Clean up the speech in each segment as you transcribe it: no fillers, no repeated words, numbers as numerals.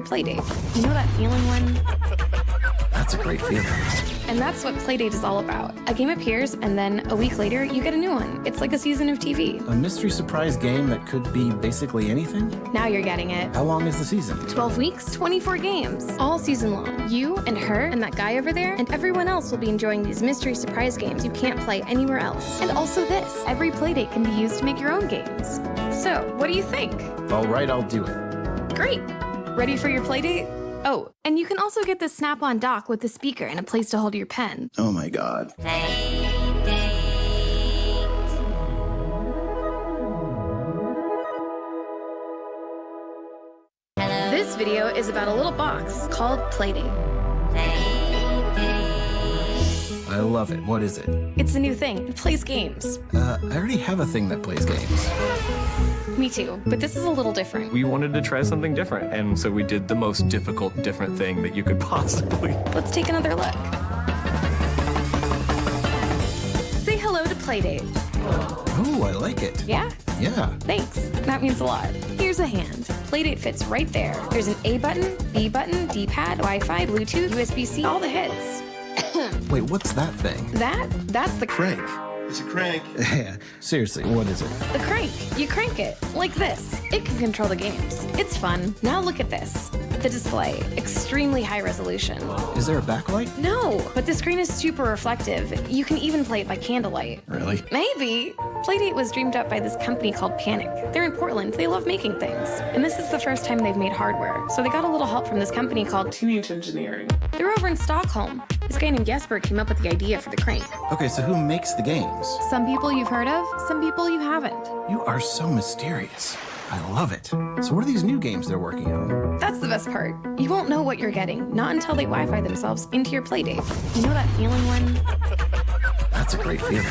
Playdate. You know that feeling when... That's a great feeling. And that's what Playdate is all about. A game appears, and then a week later, you get a new one. It's like a season of TV. A mystery surprise game that could be basically anything? Now you're getting it. How long is the season? 12 weeks, 24 games. All season long. You and her and that guy over there and everyone else will be enjoying these mystery surprise games you can't play anywhere else. And also this. Every Playdate can be used to make your own games. So, what do you think? All right, I'll do it. Great. Ready for your Playdate? Oh, and you can also get this snap-on dock with a speaker and a place to hold your pen. Oh my god. This video is about a little box called Playdate. I love it. What is it? It's a new thing. It plays games. I already have a thing that plays games. Me too, but this is a little different. We wanted to try something different, and so we did the most difficult, different thing that you could possibly. Let's take another look. Say hello to Playdate. Oh, I like it. Yeah? Yeah. Thanks. That means a lot. Here's a hand. Playdate fits right there. There's an A button, B button, D-pad, Wi-Fi, Bluetooth, USB-C, all the hits. Wait, what's that thing? That's the Crank. It's a crank. Yeah, seriously, what is it? The crank. You crank it, like this. It can control the games. It's fun. Now look at this. The display, extremely high resolution. Is there a backlight? No, but the screen is super reflective. You can even play it by candlelight. Really? Maybe. Playdate was dreamed up by this company called Panic. They're in Portland. They love making things. And this is the first time they've made hardware. So they got a little help from this company called Teenage Engineering. They're over in Stockholm. This guy named Jesper came up with the idea for the crank. Okay, so who makes the games? Some people you've heard of, some people you haven't. You are so mysterious. I love it. So what are these new games they're working on? That's the best part. You won't know what you're getting, not until they Wi-Fi themselves into your Playdate. You know that feeling when... That's a great feeling.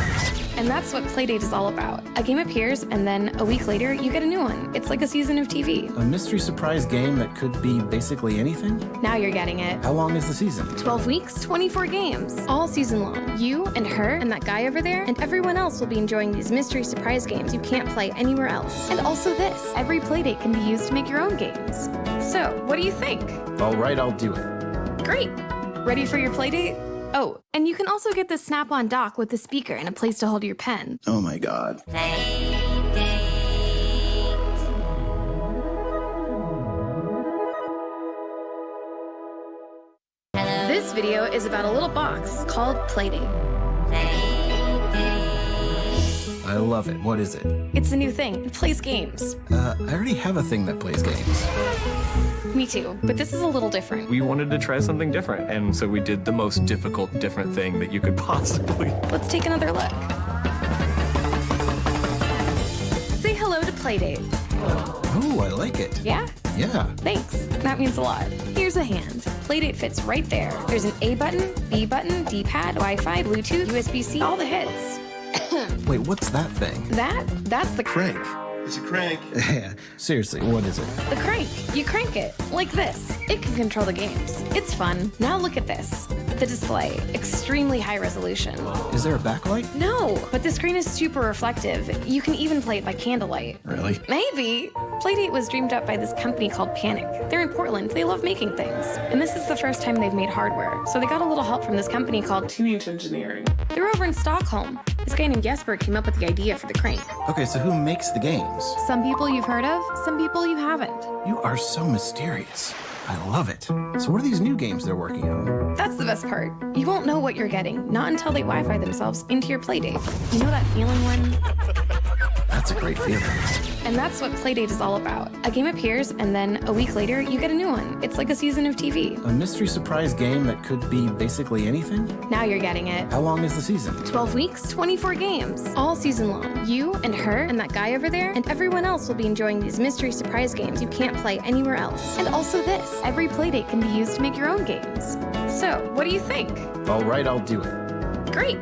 And that's what Playdate is all about. A game appears, and then a week later, you get a new one. It's like a season of TV. A mystery surprise game that could be basically anything? Now you're getting it. How long is the season? 12 weeks, 24 games. All season long. You and her and that guy over there and everyone else will be enjoying these mystery surprise games you can't play anywhere else. And also this. Every Playdate can be used to make your own games. So, what do you think? All right, I'll do it. Great. Ready for your Playdate? Oh, and you can also get this snap-on dock with a speaker and a place to hold your pen. Oh my god. This video is about a little box called Playdate. I love it. What is it? It's a new thing. It plays games. I already have a thing that plays games. Me too, but this is a little different. We wanted to try something different, and so we did the most difficult, different thing that you could possibly. Let's take another look. Say hello to Playdate. Oh, I like it. Yeah? Yeah. Thanks. That means a lot. Here's a hand. Playdate fits right there. There's an A button, B button, D-pad, Wi-Fi, Bluetooth, USB-C, all the hits. Wait, what's that thing? That's the Crank. It's a crank. Yeah, seriously, what is it? The crank. You crank it, like this. It can control the games. It's fun. Now look at this. The display, extremely high resolution. Is there a backlight? No, but the screen is super reflective. You can even play it by candlelight. Really? Maybe. Playdate was dreamed up by this company called Panic. They're in Portland. They love making things. And this is the first time they've made hardware. So they got a little help from this company called Teenage Engineering. They're over in Stockholm. This guy named Jesper came up with the idea for the crank. Okay, so who makes the games? Some people you've heard of, some people you haven't. You are so mysterious. I love it. So what are these new games they're working on? That's the best part. You won't know what you're getting, not until they Wi-Fi themselves into your Playdate. You know that feeling when... That's a great feeling. And that's what Playdate is all about. A game appears, and then a week later, you get a new one. It's like a season of TV. A mystery surprise game that could be basically anything? Now you're getting it. How long is the season? 12 weeks, 24 games. All season long. You and her and that guy over there and everyone else will be enjoying these mystery surprise games you can't play anywhere else. And also this. Every Playdate can be used to make your own games. So, what do you think? All right, I'll do it. Great.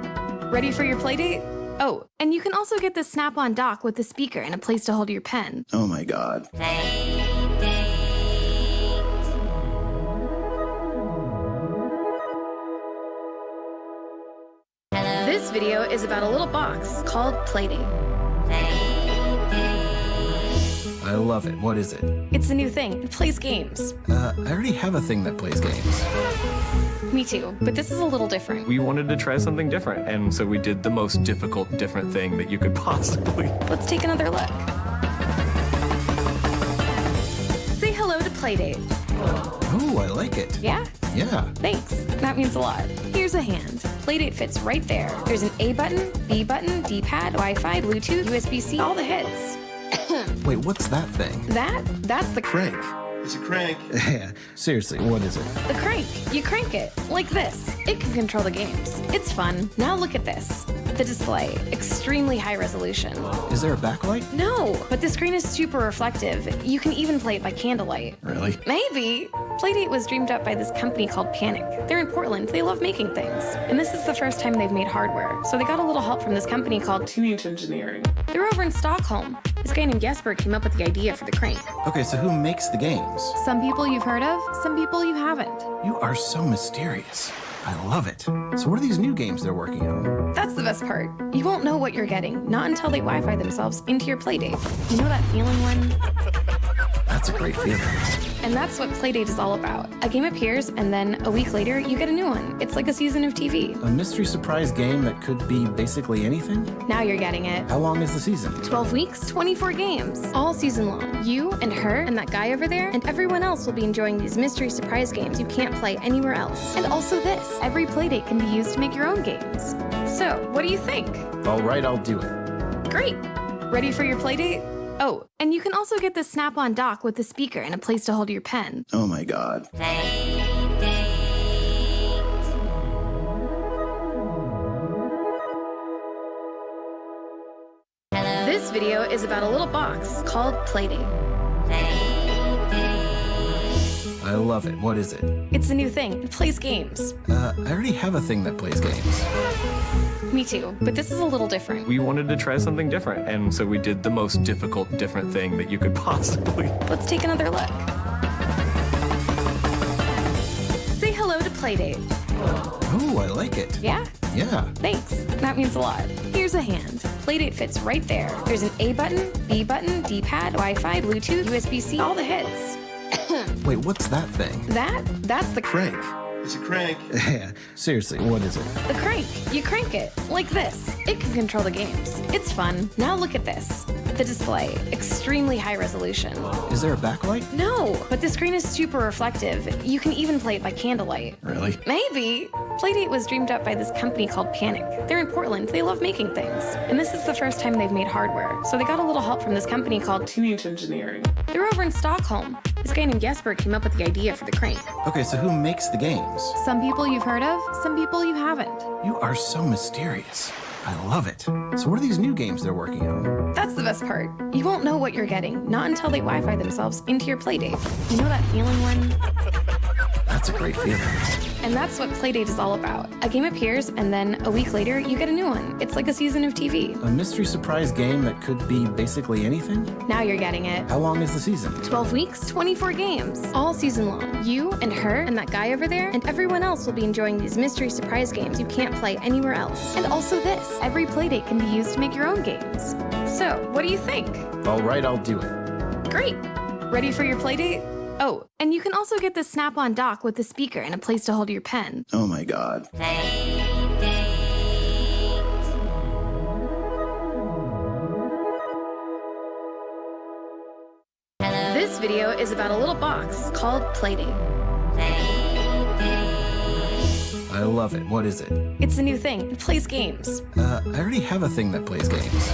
Ready for your Playdate? Oh, and you can also get this snap-on dock with a speaker and a place to hold your pen. Oh my god. This video is about a little box called Playdate. I love it. What is it? It's a new thing. It plays games. I already have a thing that plays games. Me too, but this is a little different. We wanted to try something different, and so we did the most difficult, different thing that you could possibly. Let's take another look. Say hello to Playdate. Oh, I like it. Yeah? Yeah. Thanks. That means a lot. Here's a hand. Playdate fits right there. There's an A button, B button, D-pad, Wi-Fi, Bluetooth, USB-C, all the hits. Wait, what's that thing? That's the Crank. It's a crank. Yeah. Seriously, what is it? The crank. You crank it, like this. It can control the games. It's fun. Now look at this. The display, extremely high resolution. Is there a backlight? No, but the screen is super reflective. You can even play it by candlelight. Really? Maybe. Playdate was dreamed up by this company called Panic. They're in Portland. They love making things. And this is the first time they've made hardware. So they got a little help from this company called Teenage Engineering. They're over in Stockholm. This guy named Jesper came up with the idea for the crank. Okay, so who makes the games? Some people you've heard of, some people you haven't. You are so mysterious. I love it. So what are these new games they're working on? That's the best part. You won't know what you're getting, not until they Wi-Fi themselves into your Playdate. You know that feeling when... That's a great feeling. And that's what Playdate is all about. A game appears, and then a week later, you get a new one. It's like a season of TV. A mystery surprise game that could be basically anything? Now you're getting it. How long is the season? 12 weeks, 24 games. All season long. You and her and that guy over there and everyone else will be enjoying these mystery surprise games you can't play anywhere else. And also this. Every Playdate can be used to make your own games. So, what do you think? All right, I'll do it. Great. Ready for your Playdate? Oh, and you can also get the snap-on dock with the speaker and a place to hold your pen. Oh my god. This video is about a little box called Playdate. I love it. What is it? It's a new thing. It plays games. I already have a thing that plays games. Me too, but this is a little different. We wanted to try something different, and so we did the most difficult, different thing that you could possibly. Let's take another look. Say hello to Playdate. Oh, I like it. Yeah? Yeah. Thanks. That means a lot. Here's a hand. Playdate fits right there. There's an A button, B button, D-pad, Wi-Fi, Bluetooth, USB-C, all the hits. Wait, what's that thing? That's the Crank. It's a crank. Yeah. Seriously, what is it? The crank. You crank it, like this. It can control the games. It's fun. Now look at this. The display, extremely high resolution. Is there a backlight? No, but the screen is super reflective. You can even play it by candlelight. Really? Maybe. Playdate was dreamed up by this company called Panic. They're in Portland. They love making things. And this is the first time they've made hardware. So they got a little help from this company called Teenage Engineering. They're over in Stockholm. This guy named Jesper came up with the idea for the crank. Okay, so who makes the games? Some people you've heard of, some people you haven't. You are so mysterious. I love it. So what are these new games they're working on? That's the best part. You won't know what you're getting, not until they Wi-Fi themselves into your Playdate. You know that feeling when... That's a great feeling. And that's what Playdate is all about. A game appears, and then a week later, you get a new one. It's like a season of TV. A mystery surprise game that could be basically anything? Now you're getting it. How long is the season? 12 weeks, 24 games. All season long. You and her and that guy over there and everyone else will be enjoying these mystery surprise games you can't play anywhere else. And also this. Every Playdate can be used to make your own games. So, what do you think? All right, I'll do it. Great. Ready for your Playdate? Oh, and you can also get the snap-on dock with the speaker and a place to hold your pen. Oh my god. This video is about a little box called Playdate. I love it. What is it? It's a new thing. It plays games. I already have a thing that plays games.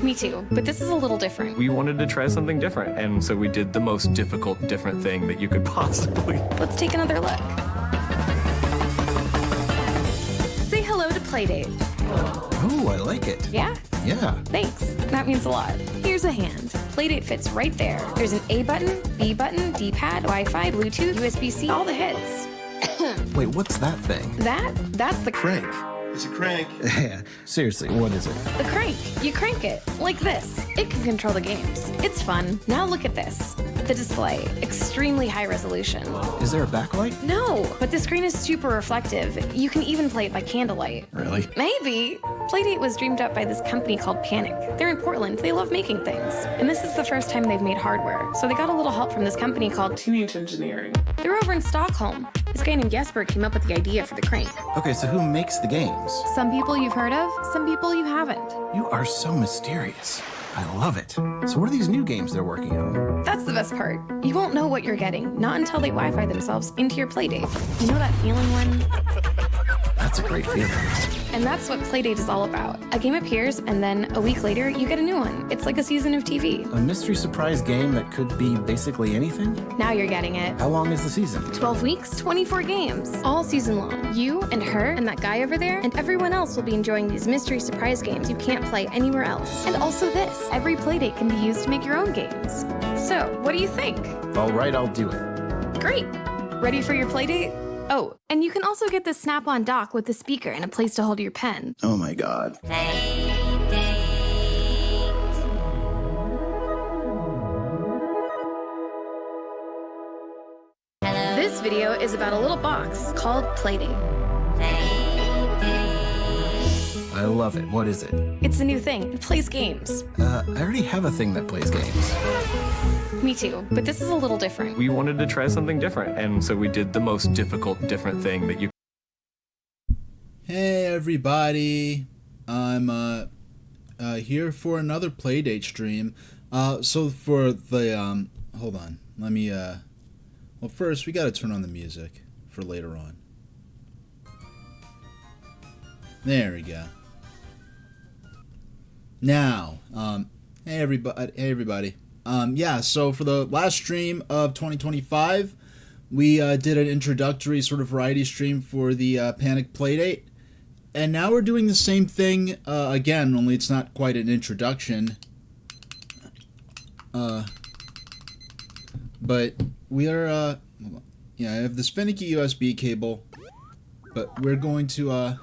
Me too, but this is a little different. We wanted to try something different, and so we did the most difficult, different thing that you could possibly. Let's take another look. Say hello to Playdate. Oh, I like it. Yeah? Yeah. Thanks. That means a lot. Here's a hand. Playdate fits right there. There's an A button, B button, D-pad, Wi-Fi, Bluetooth, USB-C, all the hits. Wait, what's that thing? That's the Crank. It's a crank. Yeah. Seriously, what is it? The crank. You crank it, like this. It can control the games. It's fun. Now look at this. The display, extremely high resolution. Is there a backlight? No, but the screen is super reflective. You can even play it by candlelight. Really? Maybe. Playdate was dreamed up by this company called Panic. They're in Portland. They love making things. And this is the first time they've made hardware, so they got a little help from this company called Teenage engineering. They're over in Stockholm. This guy named Jesper came up with the idea for the crank. Okay, so who makes the games? Some people you've heard of, some people you haven't. You are so mysterious. I love it. So what are these new games they're working on? That's the best part. You won't know what you're getting, not until they Wi-Fi themselves into your Playdate. You know that feeling when... That's a great feeling. And that's what Playdate is all about. A game appears, and then a week later, you get a new one. It's like a season of TV. A mystery surprise game that could be basically anything? Now you're getting it. How long is the season? 12 weeks, 24 games. All season long. You and her and that guy over there and everyone else will be enjoying these mystery surprise games you can't play anywhere else. And also this. Every Playdate can be used to make your own games. So, what do you think? All right, I'll do it. Great. Ready for your Playdate? Oh, and you can also get this snap-on dock with a speaker and a place to hold your pen. Oh my god. This video is about a little box called Playdate. I love it. What is it? It's a new thing. It plays games. I already have a thing that plays games. Me too, but this is a little different. We wanted to try something different, and so we did the most difficult, different thing that you. Hey everybody, I'm here for another Playdate stream. So for the hold on, let me well first we gotta turn on the music for later on. There we go. Now, hey everybody. Yeah, so for the last stream of 2025, we did an introductory sort of variety stream for the Panic Playdate. And now we're doing the same thing again, only it's not quite an introduction. But we are, yeah, I have this finicky USB cable, but we're going to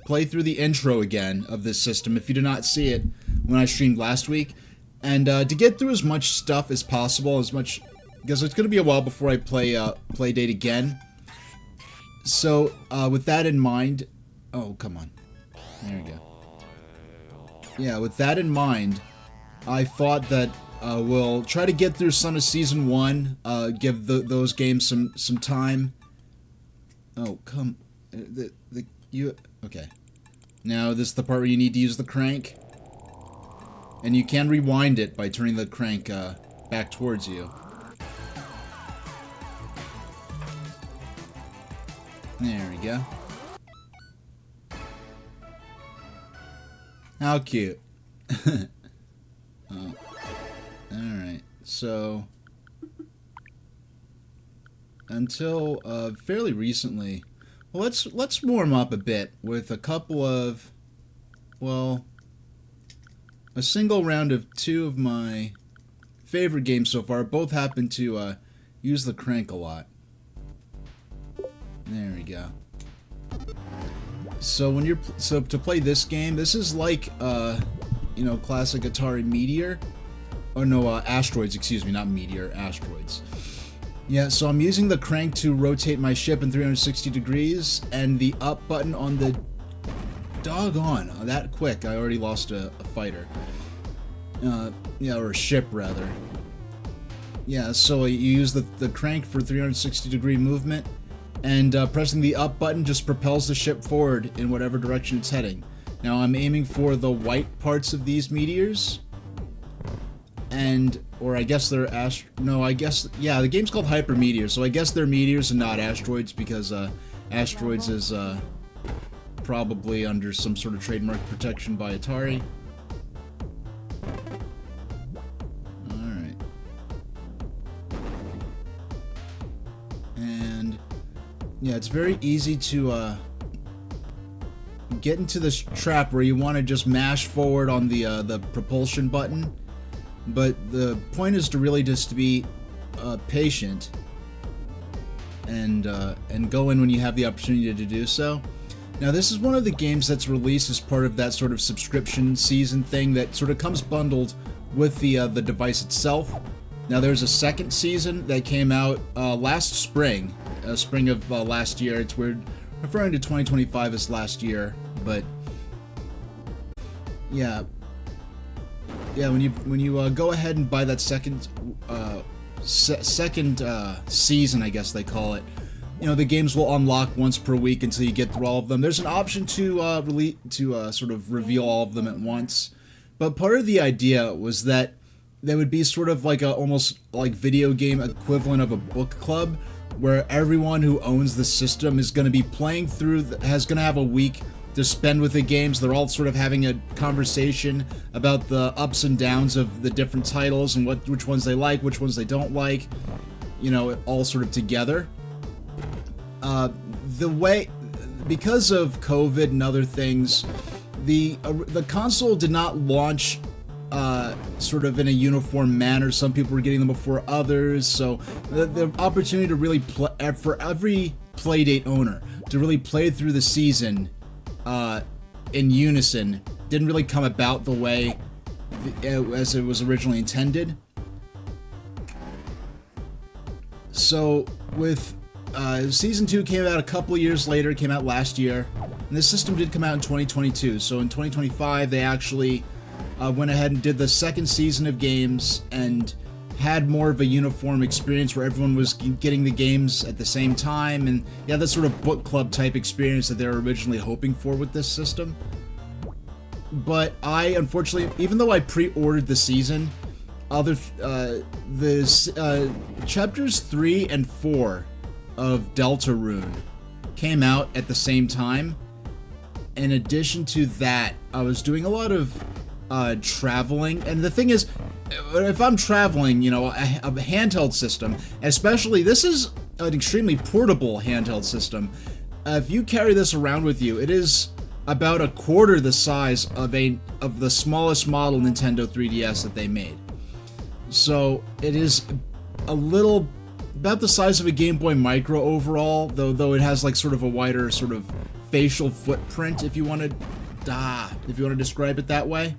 play through the intro again of this system if you did not see it when I streamed last week. And to get through as much stuff as possible, because it's going to be a while before I play Playdate again. So with that in mind, oh come on, there we go. Yeah, with that in mind, I thought that we'll try to get through some of Season 1, give those games some time. Oh come, okay. Now this is the part where you need to use the crank. And you can rewind it by turning the crank back towards you. There we go. How cute. Oh. Alright, so... Until fairly recently... Well, let's warm up a bit with a couple of... Well... A single round of two of my favorite games so far. Both happen to use the crank a lot. There we go. So when to play this game, this is like you know, classic Atari Meteor. Oh no, Asteroids. Excuse me, not Meteor, Asteroids. Yeah, so I'm using the crank to rotate my ship in 360 degrees, and the up button on the... Doggone, that quick, I already lost a fighter. Yeah, or a ship, rather. Yeah, so you use the crank for 360 degree movement, and pressing the up button just propels the ship forward in whatever direction it's heading. Now I'm aiming for the white parts of these meteors, or I guess they're yeah, the game's called Hyper Meteors, so I guess they're meteors and not asteroids, because asteroids is probably under some sort of trademark protection by Atari. Alright. And yeah, it's very easy to get into this trap where you want to just mash forward on the propulsion button, but the point is to really just be patient and go in when you have the opportunity to do so. Now this is one of the games that's released as part of that sort of subscription season thing that sort of comes bundled with the device itself. Now there's a second season that came out last spring, spring of last year. It's weird referring to 2025 as last year, but yeah. Yeah, when you go ahead and buy that second season, I guess they call it, you know, the games will unlock once per week until you get through all of them. There's an option to sort of reveal all of them at once, but part of the idea was that there would be sort of like a almost like video game equivalent of a book club, where everyone who owns the system is going to be playing through, going to have a week to spend with the games. They're all sort of having a conversation about the ups and downs of the different titles and which ones they like, which ones they don't like, you know, all sort of together. Because of COVID and other things, the console did not launch sort of in a uniform manner. Some people were getting them before others, so the opportunity to really play, for every Playdate owner to really play through the season in unison didn't really come about the way as it was originally intended. So with Season 2 came out a couple of years later, came out last year, and this system did come out in 2022. So in 2025, they actually went ahead and did the second season of games and had more of a uniform experience where everyone was getting the games at the same time, and yeah, that sort of book club type experience that they were originally hoping for with this system. But I, unfortunately, even though I pre-ordered the season, chapters 3 and 4 of Deltarune came out at the same time. In addition to that, I was doing a lot of traveling, and the thing is, if I'm traveling, you know, a handheld system, especially, this is an extremely portable handheld system. If you carry this around with you, it is about a quarter the size of the smallest model Nintendo 3DS that they made. So it is about the size of a Game Boy Micro overall, though it has like sort of a wider sort of facial footprint, if you want to describe it that way.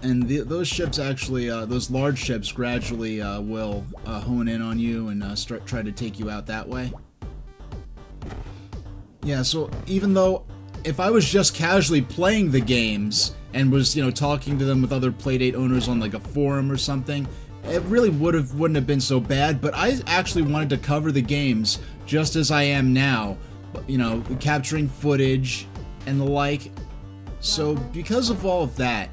And those ships actually, those large ships gradually will hone in on you and try to take you out that way. Yeah, so even though if I was just casually playing the games and was, you know, talking to them with other Playdate owners on like a forum or something, it really wouldn't have been so bad. But I actually wanted to cover the games just as I am now, you know, capturing footage and the like. So because of all of that,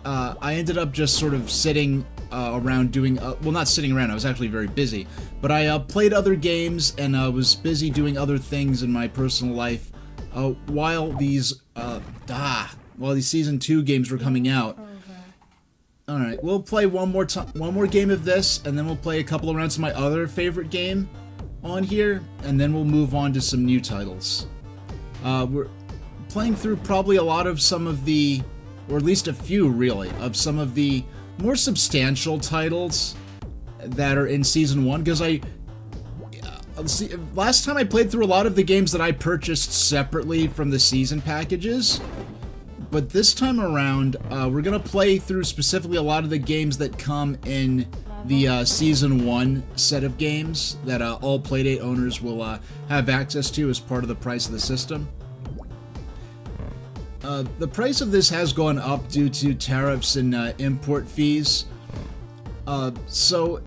I ended up just sort of sitting around doing, well, not sitting around, I was actually very busy, but I played other games and was busy doing other things in my personal life while these Season 2 games were coming out. Alright, we'll play one more game of this, and then we'll play a couple of rounds of my other favorite game on here, and then we'll move on to some new titles. We're playing through probably a lot of some of the, or at least a few really, of some of the more substantial titles that are in Season 1, because last time I played through a lot of the games that I purchased separately from the season packages, but this time around, we're gonna play through specifically a lot of the games that come in the Season 1 set of games that all Playdate owners will have access to as part of the price of the system. The price of this has gone up due to tariffs and import fees. So,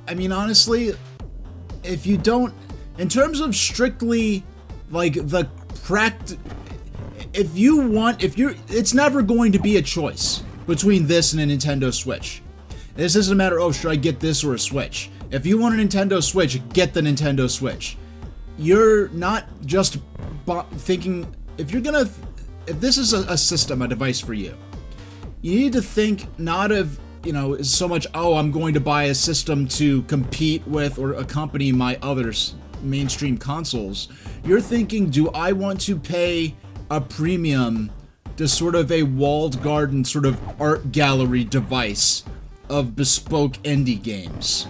I mean, honestly, if you don't, in terms of strictly, like, the it's never going to be a choice between this and a Nintendo Switch. This isn't a matter, oh, should I get this or a Switch? If you want a Nintendo Switch, get the Nintendo Switch. You're not just thinking, if this is a system, a device for you, you need to think not of, you know, so much, oh, I'm going to buy a system to compete with or accompany my other mainstream consoles. You're thinking, do I want to pay a premium to sort of a walled garden sort of art gallery device of bespoke indie games?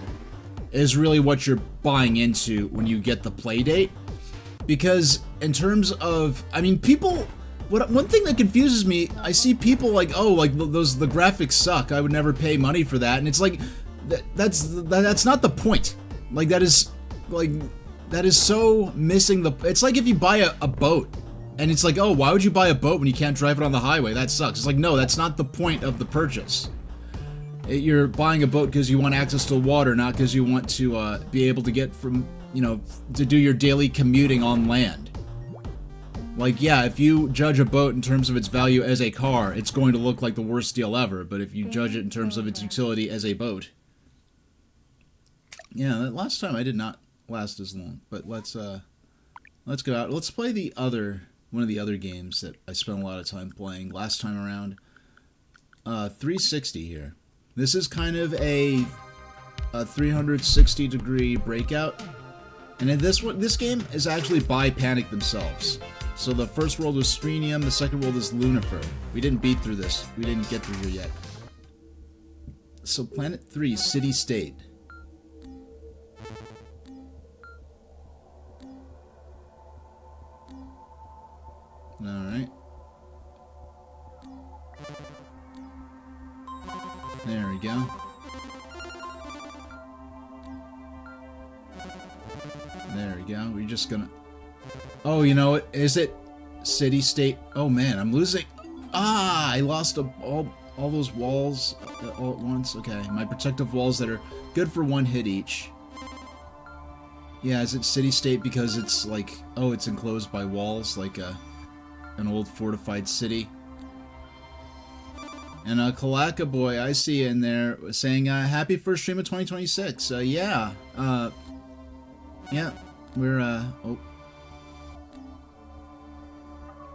Is really what you're buying into when you get the Playdate. Because in terms of, I mean, people, one thing that confuses me, I see people like, oh, like the graphics suck, I would never pay money for that, and it's like, that's not the point. Like, that is so missing it's like if you buy a boat And it's like, oh, why would you buy a boat when you can't drive it on the highway? That sucks. It's like, no, that's not the point of the purchase. You're buying a boat because you want access to water, not because you want to be able to get from, to do your daily commuting on land. Like, yeah, if you judge a boat in terms of its value as a car, it's going to look like the worst deal ever. But if you judge it in terms of its utility as a boat... Yeah, that last time I did not last as long. But let's go out. Let's play one of the other games that I spent a lot of time playing last time around. 360 here. This is kind of a 360-degree breakout. And in this game is actually by Panic themselves. So the first world was Strenium, the second world is Lucifer. We didn't beat through this. We didn't get through here yet. So Planet 3, City State. Alright. There we go. There we go. We're just gonna... Oh, you know what? Is it City State? Oh man, I'm losing. Ah, I lost all those walls all at once. Okay, my protective walls that are good for one hit each. Yeah, is it City State because it's like, oh, it's enclosed by walls like an old fortified city. And Kalaka Boy, I see you in there saying, happy first stream of 2026. Yeah, we're, oh.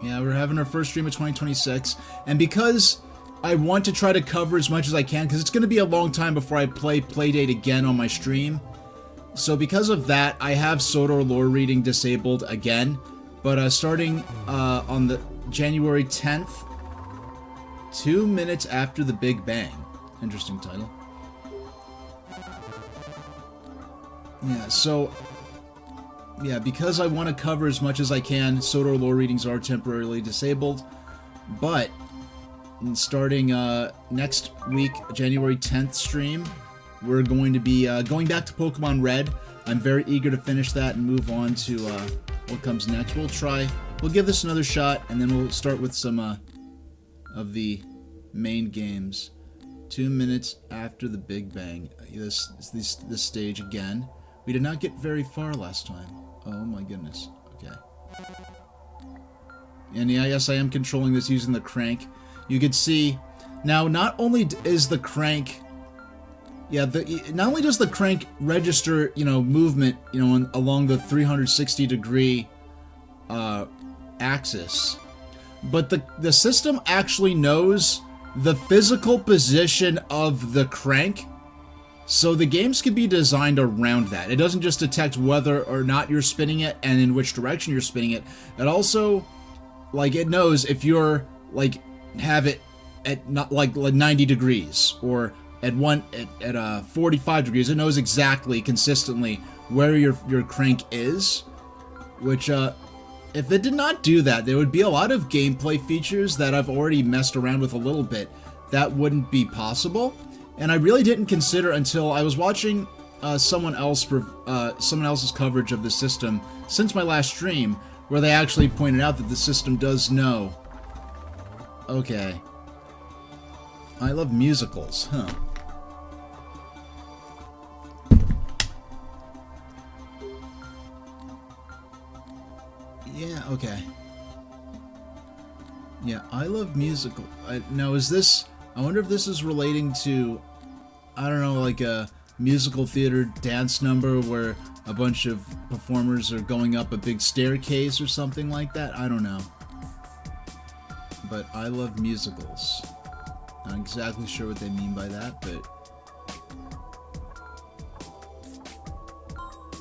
Yeah, we're having our first stream of 2026, and because I want to try to cover as much as I can, because it's going to be a long time before I play Playdate again on my stream, so because of that, I have Sodor lore reading disabled again, but starting on the January 10th, 2 minutes after the Big Bang. Interesting title. Yeah, so... Yeah, because I want to cover as much as I can, Sodor lore readings are temporarily disabled, but starting next week, January 10th stream, we're going to be going back to Pokemon Red. I'm very eager to finish that and move on to what comes next. We'll give this another shot, and then we'll start with some of the main games. 2 minutes after the Big Bang. This stage again. We did not get very far last time. Oh my goodness. Okay. And yeah, yes, I am controlling this using the crank. You can see now. Not only is the crank, not only does the crank register, movement, along the 360-degree axis, but the system actually knows the physical position of the crank. So the games can be designed around that. It doesn't just detect whether or not you're spinning it and in which direction you're spinning it. It also, it knows if you're, have it at not 90 degrees or at 45 degrees. It knows exactly, consistently, where your crank is. Which, if it did not do that, there would be a lot of gameplay features that I've already messed around with a little bit that wouldn't be possible. And I really didn't consider until I was watching someone else's coverage of the system since my last stream, where they actually pointed out that the system does know. Okay. I love musicals, huh? Yeah, okay. Yeah, I love musical. Now, I wonder if this is relating to, I don't know, like a musical theater dance number where a bunch of performers are going up a big staircase or something like that. I don't know. But I love musicals. Not exactly sure what they mean by that, but...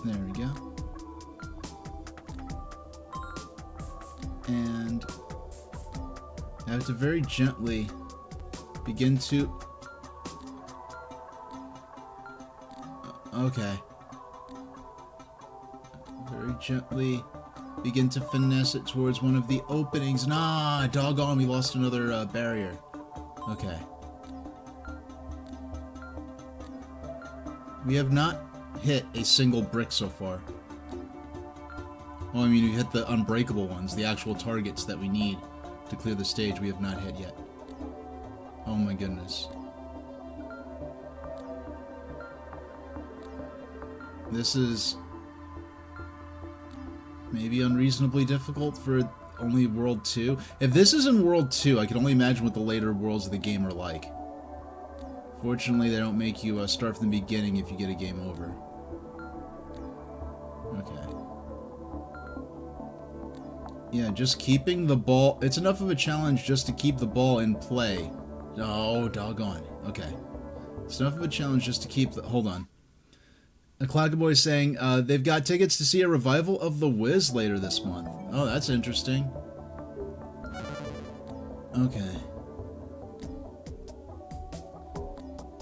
There we go. And I have to very gently begin to... Okay. Very gently begin to finesse it towards one of the openings. Nah, doggone, we lost another barrier. Okay. We have not hit a single brick so far. Well, I mean, you hit the unbreakable ones, the actual targets that we need to clear the stage we have not hit yet. Oh my goodness. This is maybe unreasonably difficult for only World 2. If this is in World 2, I can only imagine what the later worlds of the game are like. Fortunately, they don't make you start from the beginning if you get a game over. Okay. Yeah, just keeping the ball... It's enough of a challenge just to keep the ball in play. Oh, doggone. Okay. It's enough of a challenge just to keep the... Hold on. A Clackaboy is saying they've got tickets to see a revival of The Wiz later this month. Oh, that's interesting. Okay.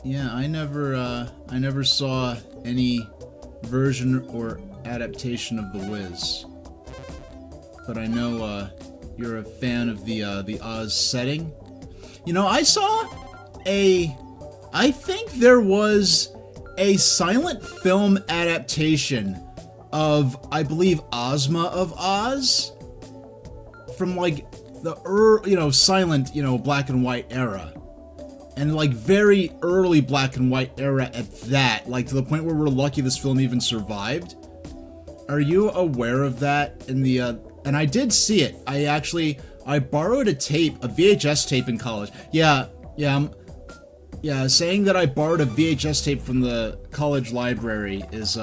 Yeah, I never saw any version or adaptation of The Wiz. But I know you're a fan of the Oz setting. You know, I think there was a silent film adaptation of, I believe, Ozma of Oz, from like the silent, black and white era, and like very early black and white era at that, like to the point where we're lucky this film even survived. Are you aware of that? In the and I did see it. I borrowed a VHS tape in college. Yeah, saying that I borrowed a VHS tape from the college library is,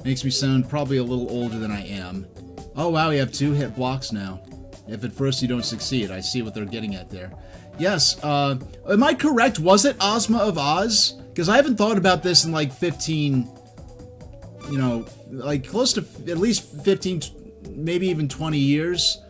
makes me sound probably a little older than I am. Oh wow, you have 2 hit blocks now. If at first you don't succeed, I see what they're getting at there. Yes, am I correct? Was it Ozma of Oz? Because I haven't thought about this in like 15, like close to at least 15, maybe even 20 years.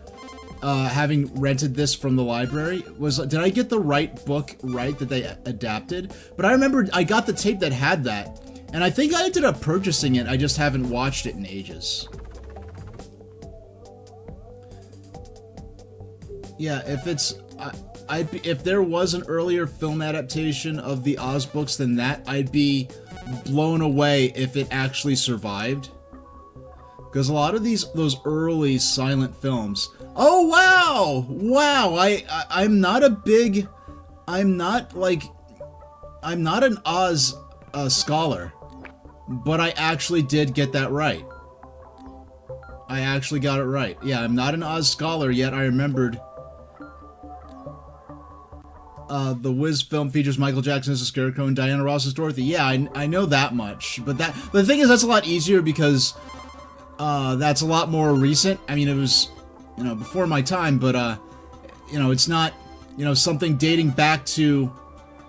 Having rented this from the library, did I get the right book right that they adapted? But I remember I got the tape that had that, and I think I ended up purchasing it. I just haven't watched it in ages. Yeah, if there was an earlier film adaptation of the Oz books than that, I'd be blown away if it actually survived. Because a lot of those early silent films. Oh wow! I'm not an Oz scholar, but I actually did get that right. I actually got it right. Yeah, I'm not an Oz scholar, yet I remembered. The Wiz film features Michael Jackson as a Scarecrow and Diana Ross as Dorothy. Yeah, I know that much, but the thing is, that's a lot easier because that's a lot more recent. I mean, it was, before my time, but, it's not, something dating back to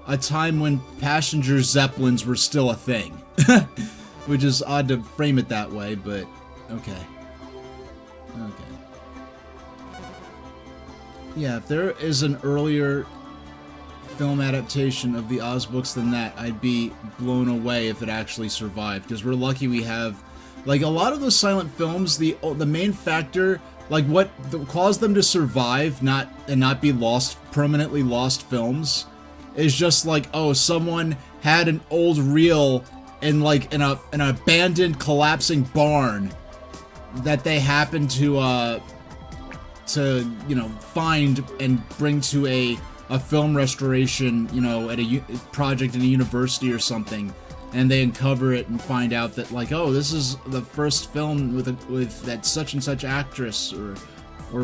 a time when passenger zeppelins were still a thing. Which is odd to frame it that way, but okay. Okay. Yeah, if there is an earlier film adaptation of the Oz books than that, I'd be blown away if it actually survived, because we're lucky we have, like, a lot of those silent films, the main factor, like what caused them to survive and not be permanently lost films, is just like, oh, someone had an old reel in like an abandoned collapsing barn that they happened to find and bring to a film restoration, at a project in a university or something, and they uncover it and find out that, like, oh, this is the first film with that such and such actress or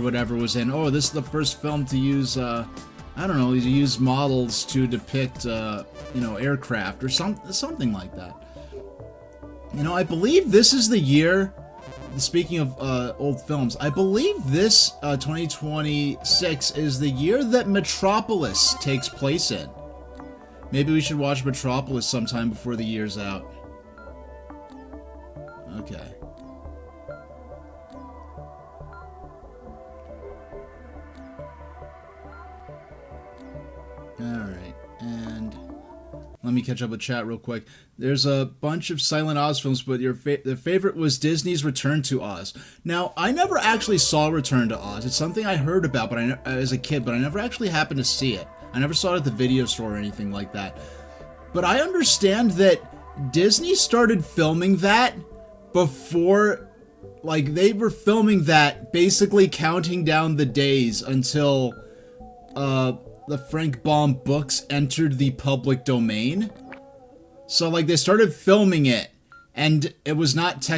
whatever was in. Oh, this is the first film to use I don't know, to use models to depict aircraft or something like that. I believe this is the year. Speaking of old films, I believe this 2026 is the year that Metropolis takes place in. Maybe we should watch Metropolis sometime before the year's out. Okay. Alright, and let me catch up with chat real quick. There's a bunch of Silent Oz films, but the favorite was Disney's Return to Oz. Now, I never actually saw Return to Oz. It's something I heard about as a kid, but I never actually happened to see it. I never saw it at the video store or anything like that. But I understand that Disney started filming that before Like, they were filming that, basically counting down the days until, the Frank Baum books entered the public domain. So, like, they started filming it, and it was not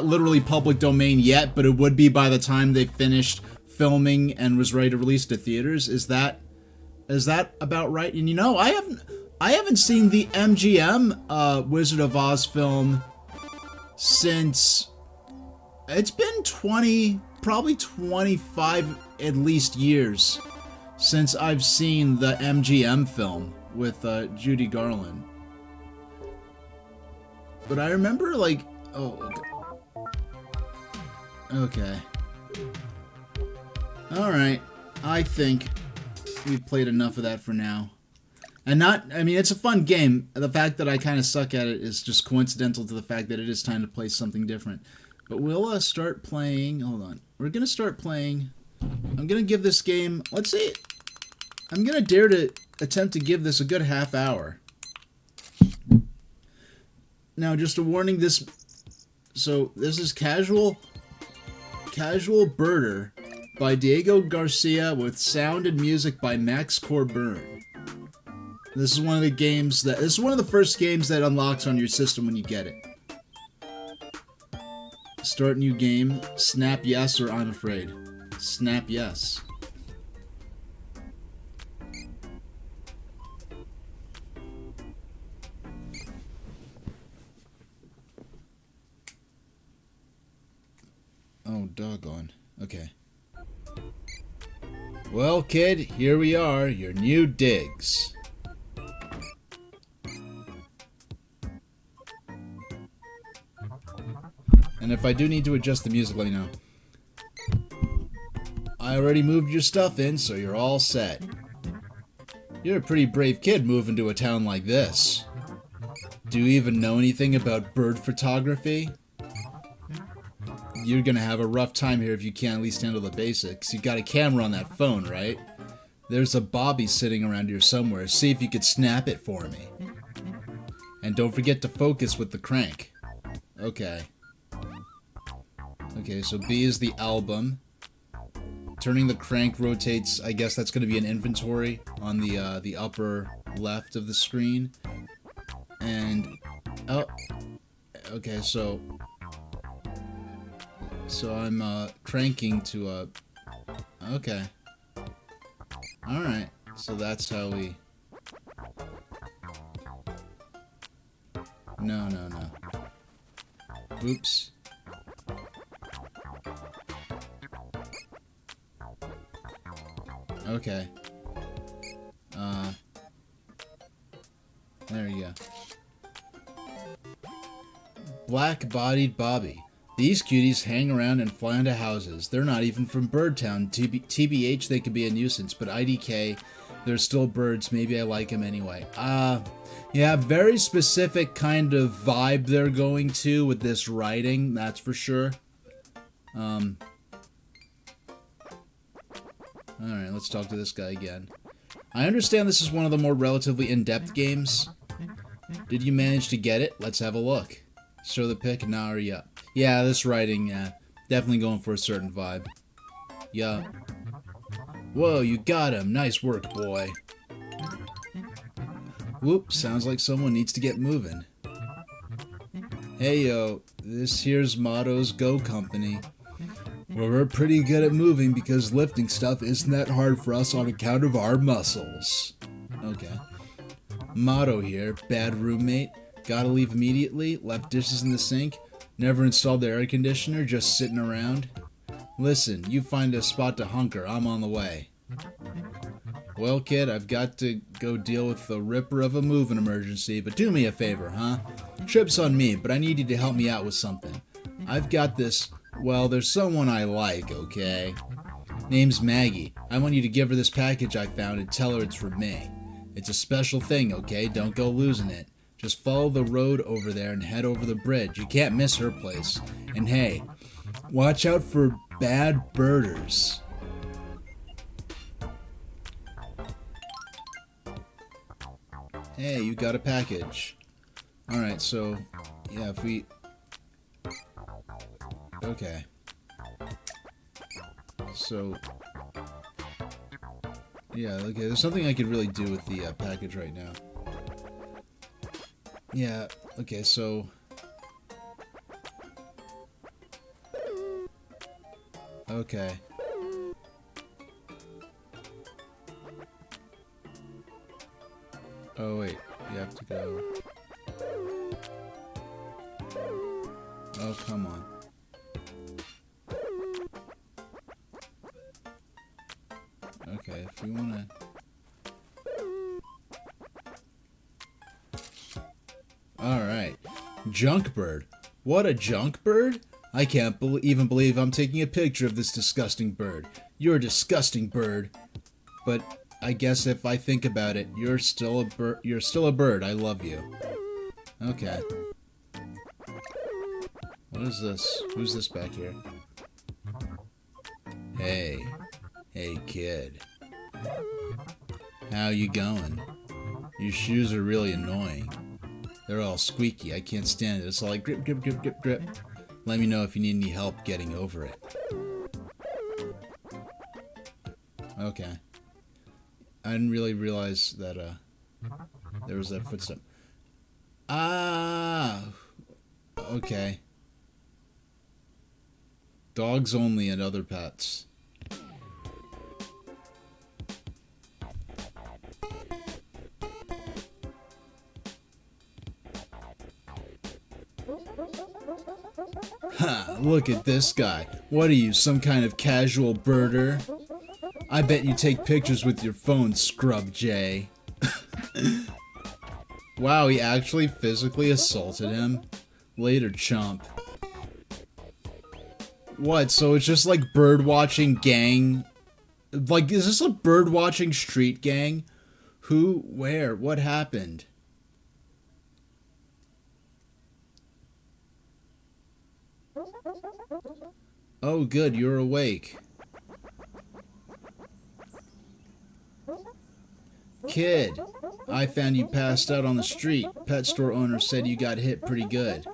literally public domain yet, but it would be by the time they finished filming and was ready to release to theaters. Is that about right? And you know, I haven't seen the MGM Wizard of Oz film since it's been probably 25 at least years since I've seen the MGM film with Judy Garland. But I remember, like, oh, okay. Alright, I think we've played enough of that for now. And it's a fun game. The fact that I kind of suck at it is just coincidental to the fact that it is time to play something different. But we'll start playing, hold on. We're going to start playing, I'm going to give this game, let's see, I'm going to dare to attempt to give this a good half hour. Now, just a warning, this is Casual Birder by Diego Garcia with sound and music by Max Corburn. This is one of the first games that unlocks on your system when you get it. Start new game, snap yes or I'm afraid. Snap yes. Oh, doggone. Okay. Well, kid, here we are, your new digs. And if I do need to adjust the music, let me know. I already moved your stuff in, so you're all set. You're a pretty brave kid moving to a town like this. Do you even know anything about bird photography? You're gonna have a rough time here if you can't at least handle the basics. You got a camera on that phone, right? There's a bobby sitting around here somewhere. See if you could snap it for me. And don't forget to focus with the crank. Okay. Okay, so B is the album. Turning the crank rotates, I guess that's gonna be an inventory on the upper left of the screen. And, oh, okay, so I'm cranking to okay. Alright, so that's how we... No. Oops. Okay. There you go. Black-bodied Bobby. These cuties hang around and fly into houses. They're not even from Birdtown. TBH, they could be a nuisance, but IDK, they're still birds. Maybe I like them anyway. Yeah, very specific kind of vibe they're going to with this writing, that's for sure. Alright, let's talk to this guy again. I understand this is one of the more relatively in-depth games. Did you manage to get it? Let's have a look. Show the pic, nah or yeah. Yeah, this writing, definitely going for a certain vibe. Yeah. Whoa, you got him. Nice work, boy. Whoop, sounds like someone needs to get moving. Hey, yo, this here's Motto's Go Company. Well, we're pretty good at moving because lifting stuff isn't that hard for us on account of our muscles. Okay. Motto here, bad roommate. Gotta leave immediately, left dishes in the sink, never installed the air conditioner, just sitting around. Listen, you find a spot to hunker, I'm on the way. Well, kid, I've got to go deal with the ripper of a moving emergency, but do me a favor, huh? Trip's on me, but I need you to help me out with something. I've got this, well, there's someone I like, okay? Name's Maggie. I want you to give her this package I found and tell her it's from me. It's a special thing, okay? Don't go losing it. Just follow the road over there and head over the bridge. You can't miss her place. And hey, watch out for bad birders. Hey, you got a package. Alright, so, yeah, if we... Okay. So... yeah, okay, there's something I could really do with the package right now. Yeah, okay, so... okay. Oh, wait, you have to go... oh, come on. Okay, if we wanna... alright. Junk bird. What a junk bird? I can't even believe I'm taking a picture of this disgusting bird. You're a disgusting bird. But I guess if I think about it, you're still a bird. You're still a bird. I love you. Okay. What is this? Who's this back here? Hey. Hey, kid. How you going? Your shoes are really annoying. They're all squeaky. I can't stand it. It's all like grip, grip, grip, grip, grip. Let me know if you need any help getting over it. Okay. I didn't really realize that, there was that footstep. Ah! Okay. Dogs only and other pets. Ha! Look at this guy. What are you, some kind of casual birder? I bet you take pictures with your phone, Scrub Jay. Wow, he actually physically assaulted him? Later, chump. What, so it's just like bird-watching gang? Like, is this a bird-watching street gang? Who? Where? What happened? Oh, good, you're awake. Kid, I found you passed out on the street. Pet store owner said you got hit pretty good.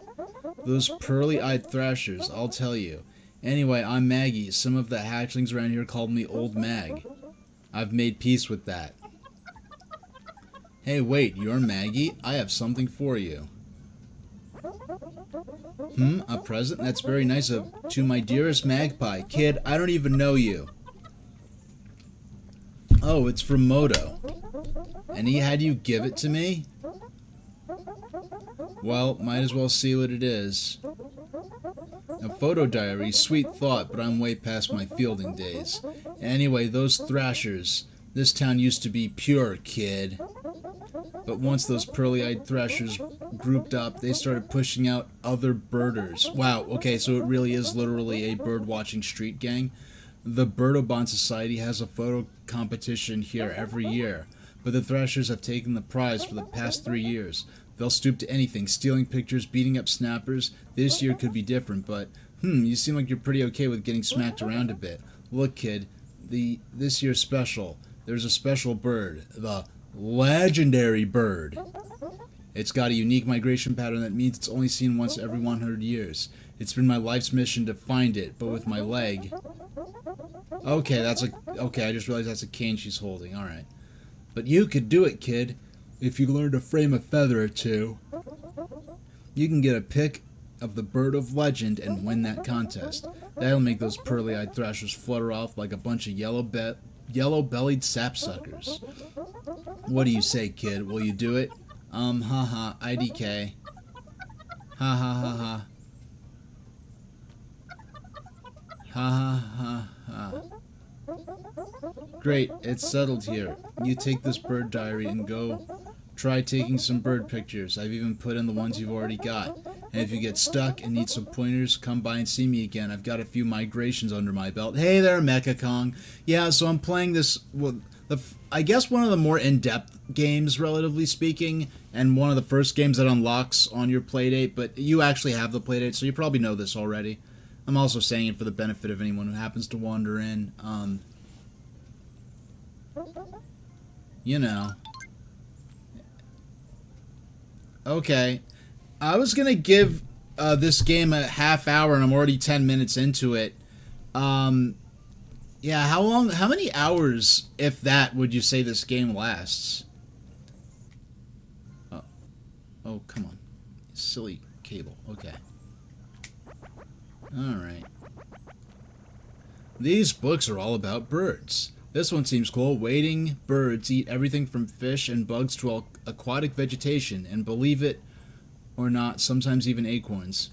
Those pearly-eyed thrashers, I'll tell you. Anyway, I'm Maggie. Some of the hatchlings around here called me Old Mag. I've made peace with that. Hey, wait, you're Maggie? I have something for you. A present? That's very nice of to my dearest magpie. Kid, I don't even know you. Oh, it's from Moto. And he had you give it to me? Well, might as well see what it is. A photo diary, sweet thought, but I'm way past my fielding days. Anyway, those thrashers. This town used to be pure, kid. But once those pearly-eyed thrashers grouped up, they started pushing out other birders. Wow, okay, so it really is literally a bird-watching street gang. The Birdobon Society has a photo competition here every year, but the thrashers have taken the prize for the past 3 years. They'll stoop to anything, stealing pictures, beating up snappers. This year could be different, but, you seem like you're pretty okay with getting smacked around a bit. Look, kid, this year's special. There's a special bird, the legendary bird. It's got a unique migration pattern that means it's only seen once every 100 years. It's been my life's mission to find it, but with my leg... Okay, I just realized that's a cane she's holding, alright. But you could do it, kid, if you learn to frame a feather or two. You can get a pic of the bird of legend and win that contest. That'll make those pearly-eyed thrashers flutter off like a bunch of yellow-bellied sapsuckers. What do you say, kid? Will you do it? Haha, IDK. Ha ha ha ha. Ha ha ha ha. Great, it's settled here. You take this bird diary and go try taking some bird pictures. I've even put in the ones you've already got. And if you get stuck and need some pointers, come by and see me again. I've got a few migrations under my belt. Hey there, Mecha Kong. Yeah, so I'm playing this, well, I guess one of the more in-depth games, relatively speaking, and one of the first games that unlocks on your Playdate, but you actually have the Playdate, so you probably know this already. I'm also saying it for the benefit of anyone who happens to wander in. You know. Okay. I was gonna give this game a half hour and I'm already 10 minutes into it. Yeah, how many hours, if that, would you say this game lasts? Oh, come on. Silly cable. Okay. Alright. These books are all about birds. This one seems cool. Wading birds eat everything from fish and bugs to aquatic vegetation, and believe it or not, sometimes even acorns.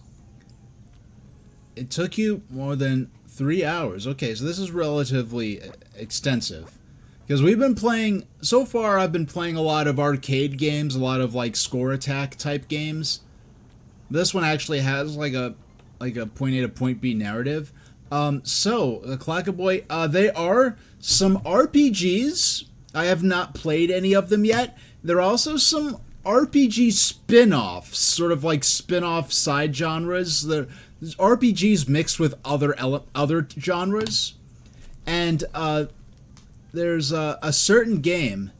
It took you more than 3 hours. Okay, so this is relatively extensive. Because we've been playing, so far I've been playing a lot of arcade games, a lot of like score attack type games. This one actually has like a point A to point B narrative. So, Clackaboy, they are some RPGs. I have not played any of them yet. There are also some RPG spin-offs, sort of like spin-off side genres. There's RPGs mixed with other genres. And, there's a certain game.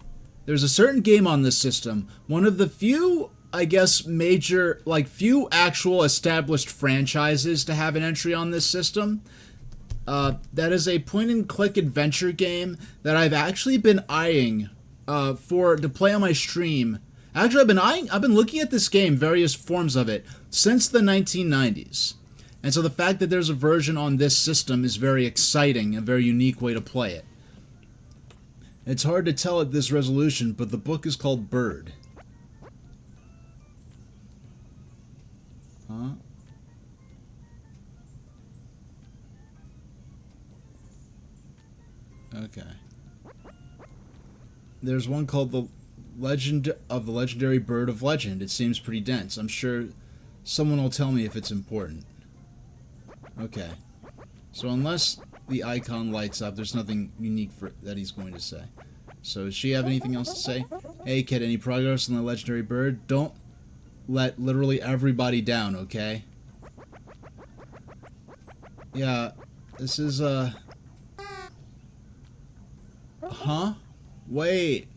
There's a certain game on this system. One of the few, I guess, major, like, few actual established franchises to have an entry on this system. That is a point-and-click adventure game that I've actually been eyeing to play on my stream. Actually, I've been looking at this game, various forms of it, since the 1990s. And so the fact that there's a version on this system is very exciting, a very unique way to play it. It's hard to tell at this resolution, but the book is called Bird. Huh? Okay. There's one called The Legend of the Legendary Bird of Legend. It seems pretty dense. I'm sure someone will tell me if it's important. Okay. So unless the icon lights up, there's nothing unique that he's going to say. So does she have anything else to say? Hey kid, any progress on the legendary bird? Don't let literally everybody down, okay? Yeah, this is Huh? Wait.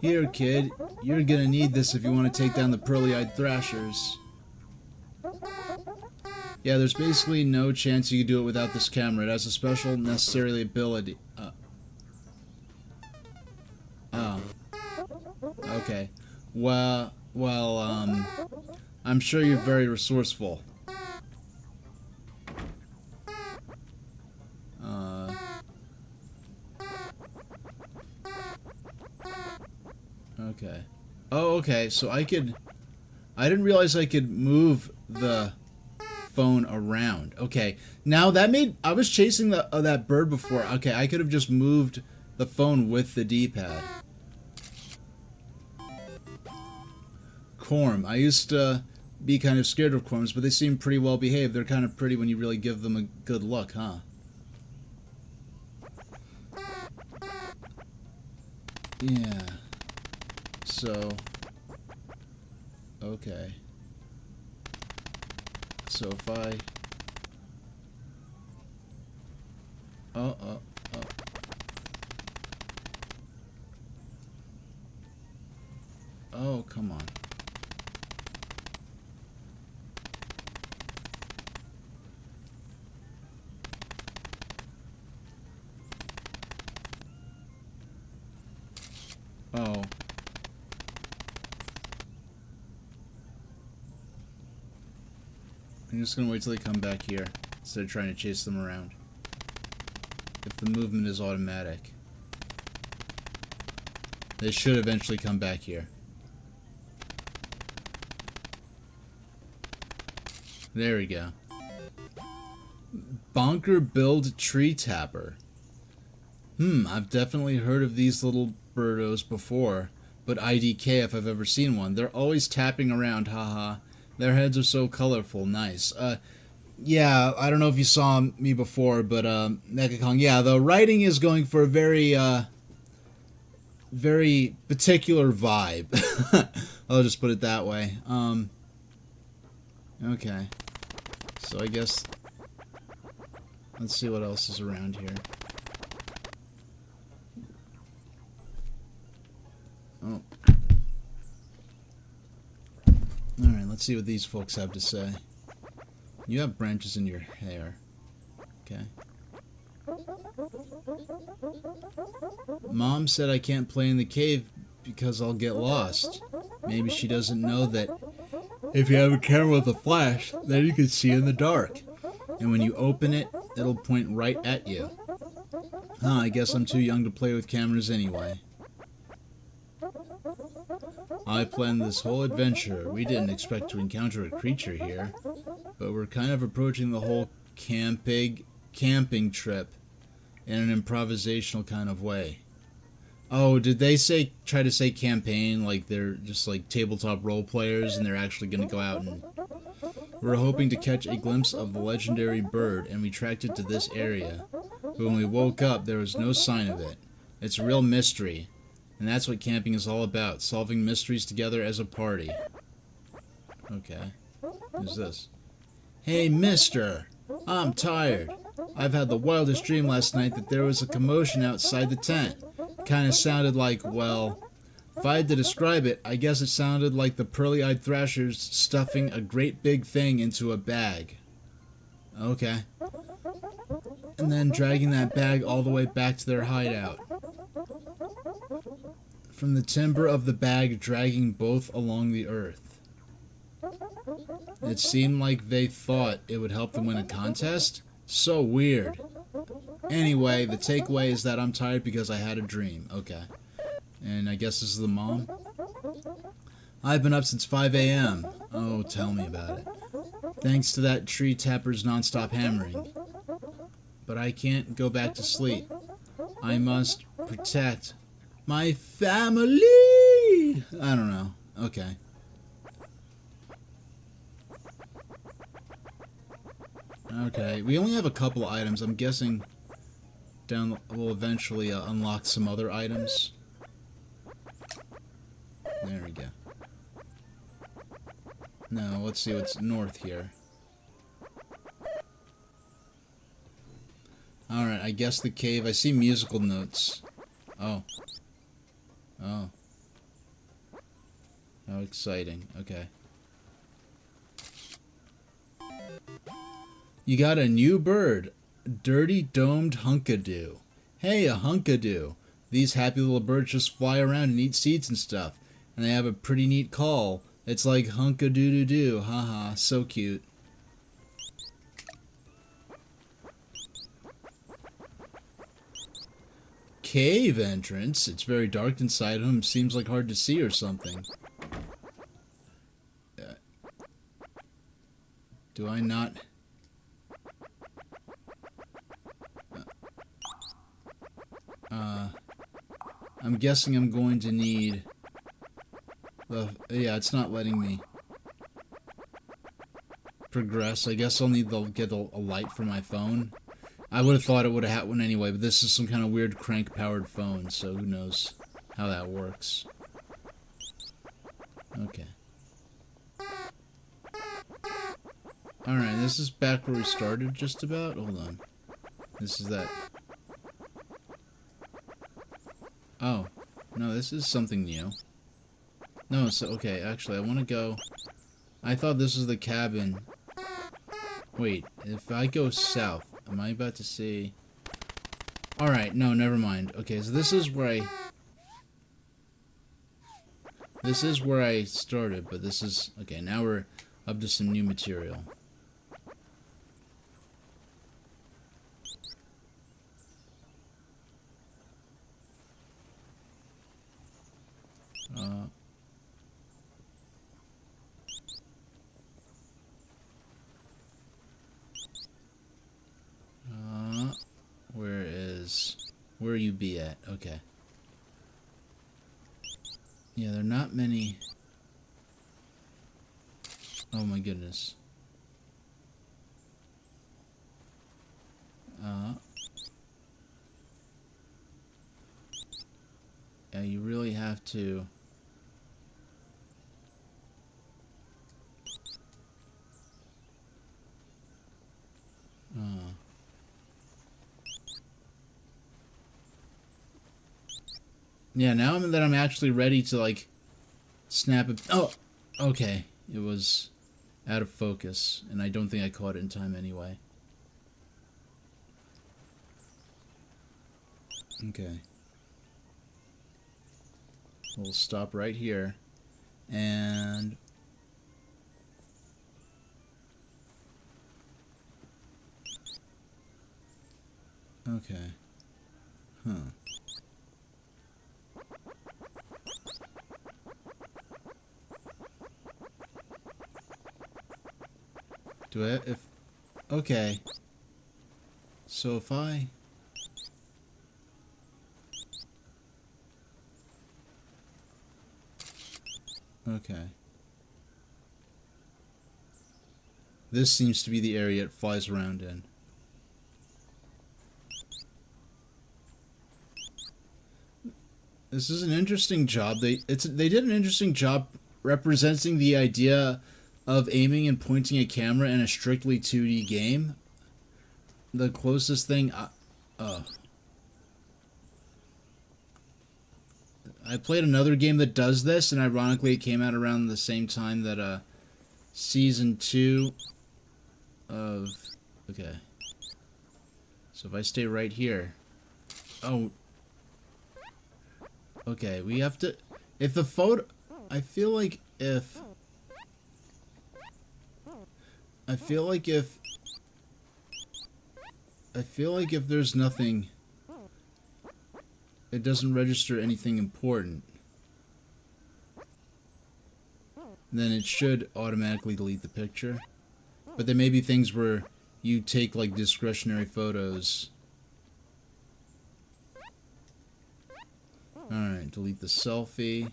Here, kid. You're gonna need this if you want to take down the pearly-eyed thrashers. Yeah, there's basically no chance you could do it without this camera. It has a special necessary ability. Oh. Okay. Well, I'm sure you're very resourceful. Okay. Oh, okay, so I didn't realize I could move the phone around. Okay, now I was chasing that bird before. Okay, I could have just moved the phone with the D-pad. Corm. I used to be kind of scared of corms, but they seem pretty well behaved. They're kind of pretty when you really give them a good look, huh? Yeah. So, okay. So if I... Oh, come on. Oh. I'm just gonna wait till they come back here instead of trying to chase them around. If the movement is automatic. They should eventually come back here. There we go. Bonker Build Tree Tapper. I've definitely heard of these little birdos before, but IDK if I've ever seen one. They're always tapping around, haha. Their heads are so colorful, nice. Yeah, I don't know if you saw me before, but, Mecha-Kong, yeah, the writing is going for a very, very particular vibe. I'll just put it that way. Okay. So I guess, let's see what else is around here. Oh. let's see what these folks have to say. You have branches in your hair. Okay. Mom said I can't play in the cave because I'll get lost. Maybe she doesn't know that if you have a camera with a flash, then you can see in the dark. And when you open it, it'll point right at you. Huh, I guess I'm too young to play with cameras anyway. I planned this whole adventure. We didn't expect to encounter a creature here, but we're kind of approaching the whole camping trip in an improvisational kind of way. Oh, did they try to say campaign like they're just like tabletop role players and they're actually going to go out and... We're hoping to catch a glimpse of the legendary bird, and we tracked it to this area. But when we woke up, there was no sign of it. It's a real mystery. And that's what camping is all about, solving mysteries together as a party. Okay. Who's this? Hey, mister! I'm tired. I've had the wildest dream last night that there was a commotion outside the tent. Kinda sounded like, well... If I had to describe it, I guess it sounded like the pearly-eyed thrashers stuffing a great big thing into a bag. Okay. And then dragging that bag all the way back to their hideout. From the timber of the bag dragging both along the earth. It seemed like they thought it would help them win a contest? So weird. Anyway, the takeaway is that I'm tired because I had a dream. Okay. And I guess this is the mom? I've been up since 5 a.m. Oh, tell me about it. Thanks to that tree tapper's nonstop hammering. But I can't go back to sleep. I must protect my family! I don't know. Okay. Okay, we only have a couple items. I'm guessing we'll eventually unlock some other items. There we go. Now, let's see what's north here. Alright, I guess the cave. I see musical notes. Oh. Oh. How exciting. Okay. You got a new bird. Dirty domed hunkadoo. Hey, a hunkadoo. These happy little birds just fly around and eat seeds and stuff. And they have a pretty neat call. It's like hunka-doo-doo-doo. Haha, so cute. Cave entrance. It's very dark inside him. Seems like hard to see or something. Do I not... I'm guessing I'm going to need... yeah, it's not letting me progress. I guess I'll need to get a light for my phone. I would have thought it would have had one anyway, but this is some kind of weird crank-powered phone, so who knows how that works. Okay. Alright, this is back where we started, just about. Hold on. This is that... Oh. No, this is something new. No, so, okay, actually, I want to go... I thought this was the cabin. Wait, if I go south, am I about to see... Alright, no, never mind. Okay, so this is where I... This is where I started, but this is... Okay, now we're up to some new material. Where you be at? Okay. Yeah, there are not many... Oh my goodness. Yeah, you really have to... Yeah, now that I'm actually ready to, like, snap it. Oh, okay. it was out of focus, and I don't think I caught it in time anyway. Okay. We'll stop right here, and okay. Huh. Do I, if, okay. So if I, okay. This seems to be the area it flies around in. This is an interesting job. They did an interesting job representing the idea of aiming and pointing a camera in a strictly 2D game. The closest thing I played another game that does this, and ironically it came out around the same time that season 2 of, okay. So if I stay right here, oh, okay, we have to, if the photo, I feel like if there's nothing, it doesn't register anything important, then it should automatically delete the picture. But there may be things where you take like discretionary photos. Alright, delete the selfie.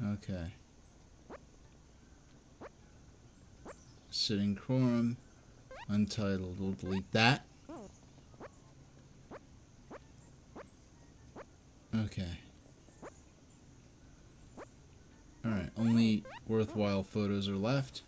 Okay. Sitting quorum. Untitled. We'll delete that. Okay. Alright, only worthwhile photos are left.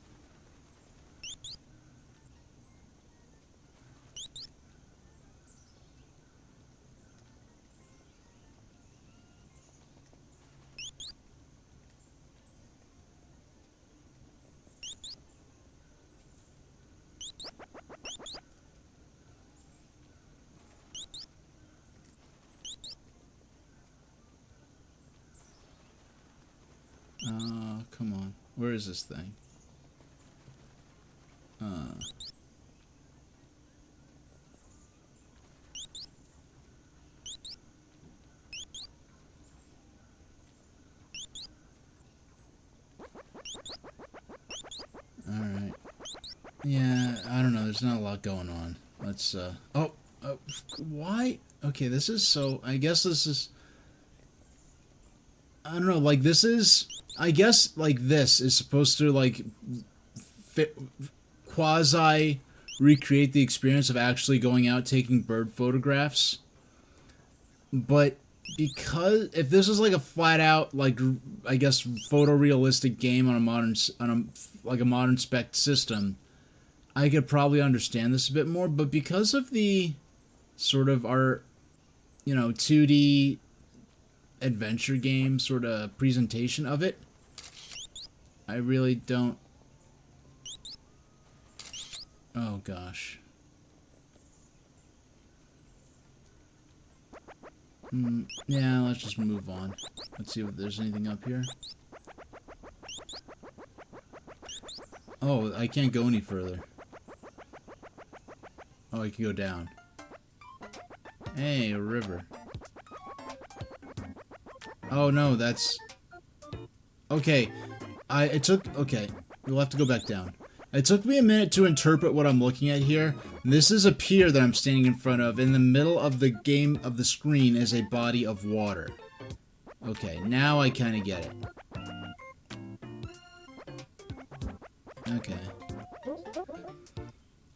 Come on. Where is this thing? Alright. Yeah, I don't know. There's not a lot going on. Let's, why? Okay, this is so, I guess this is, I don't know, like, this is, I guess, like, this is supposed to, like, quasi recreate the experience of actually going out taking bird photographs. But because, if this is, like, a flat-out, like, I guess, photorealistic game on a modern, like, a modern spec system, I could probably understand this a bit more. But because of the sort of our, you know, 2D adventure game sort of presentation of it, I really don't. Oh gosh. Yeah, let's just move on. Let's see if there's anything up here. Oh, I can't go any further. Oh, I can go down. Hey, a river. Oh no, that's... Okay, okay, we'll have to go back down. It took me a minute to interpret what I'm looking at here. This is a pier that I'm standing in front of. In the middle of the game, of the screen, is a body of water. Okay, now I kind of get it. Okay.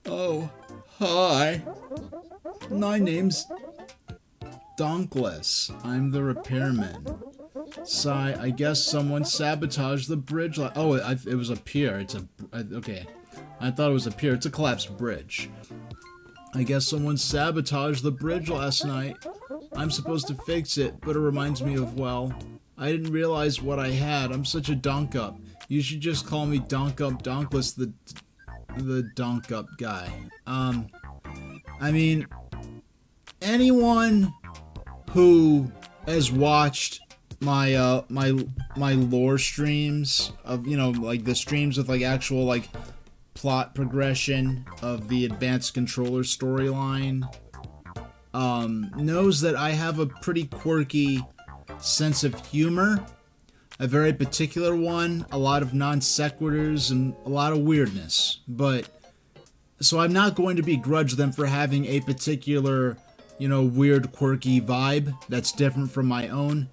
Oh, hi. My name's Donkless. I'm the repairman. Sigh, I guess someone sabotaged the bridge. Oh, it was a pier. It's a... Okay. I thought it was a pier. It's a collapsed bridge. I guess someone sabotaged the bridge last night. I'm supposed to fix it, but it reminds me of, well, I didn't realize what I had. I'm such a donk up. You should just call me Donk Up Donkless, the donk up guy. I mean, anyone who has watched my my lore streams of, you know, like the streams with like actual like plot progression of the advanced controller storyline, knows that I have a pretty quirky sense of humor, a very particular one, a lot of non sequiturs and a lot of weirdness. But so I'm not going to begrudge them for having a particular, you know, weird quirky vibe that's different from my own.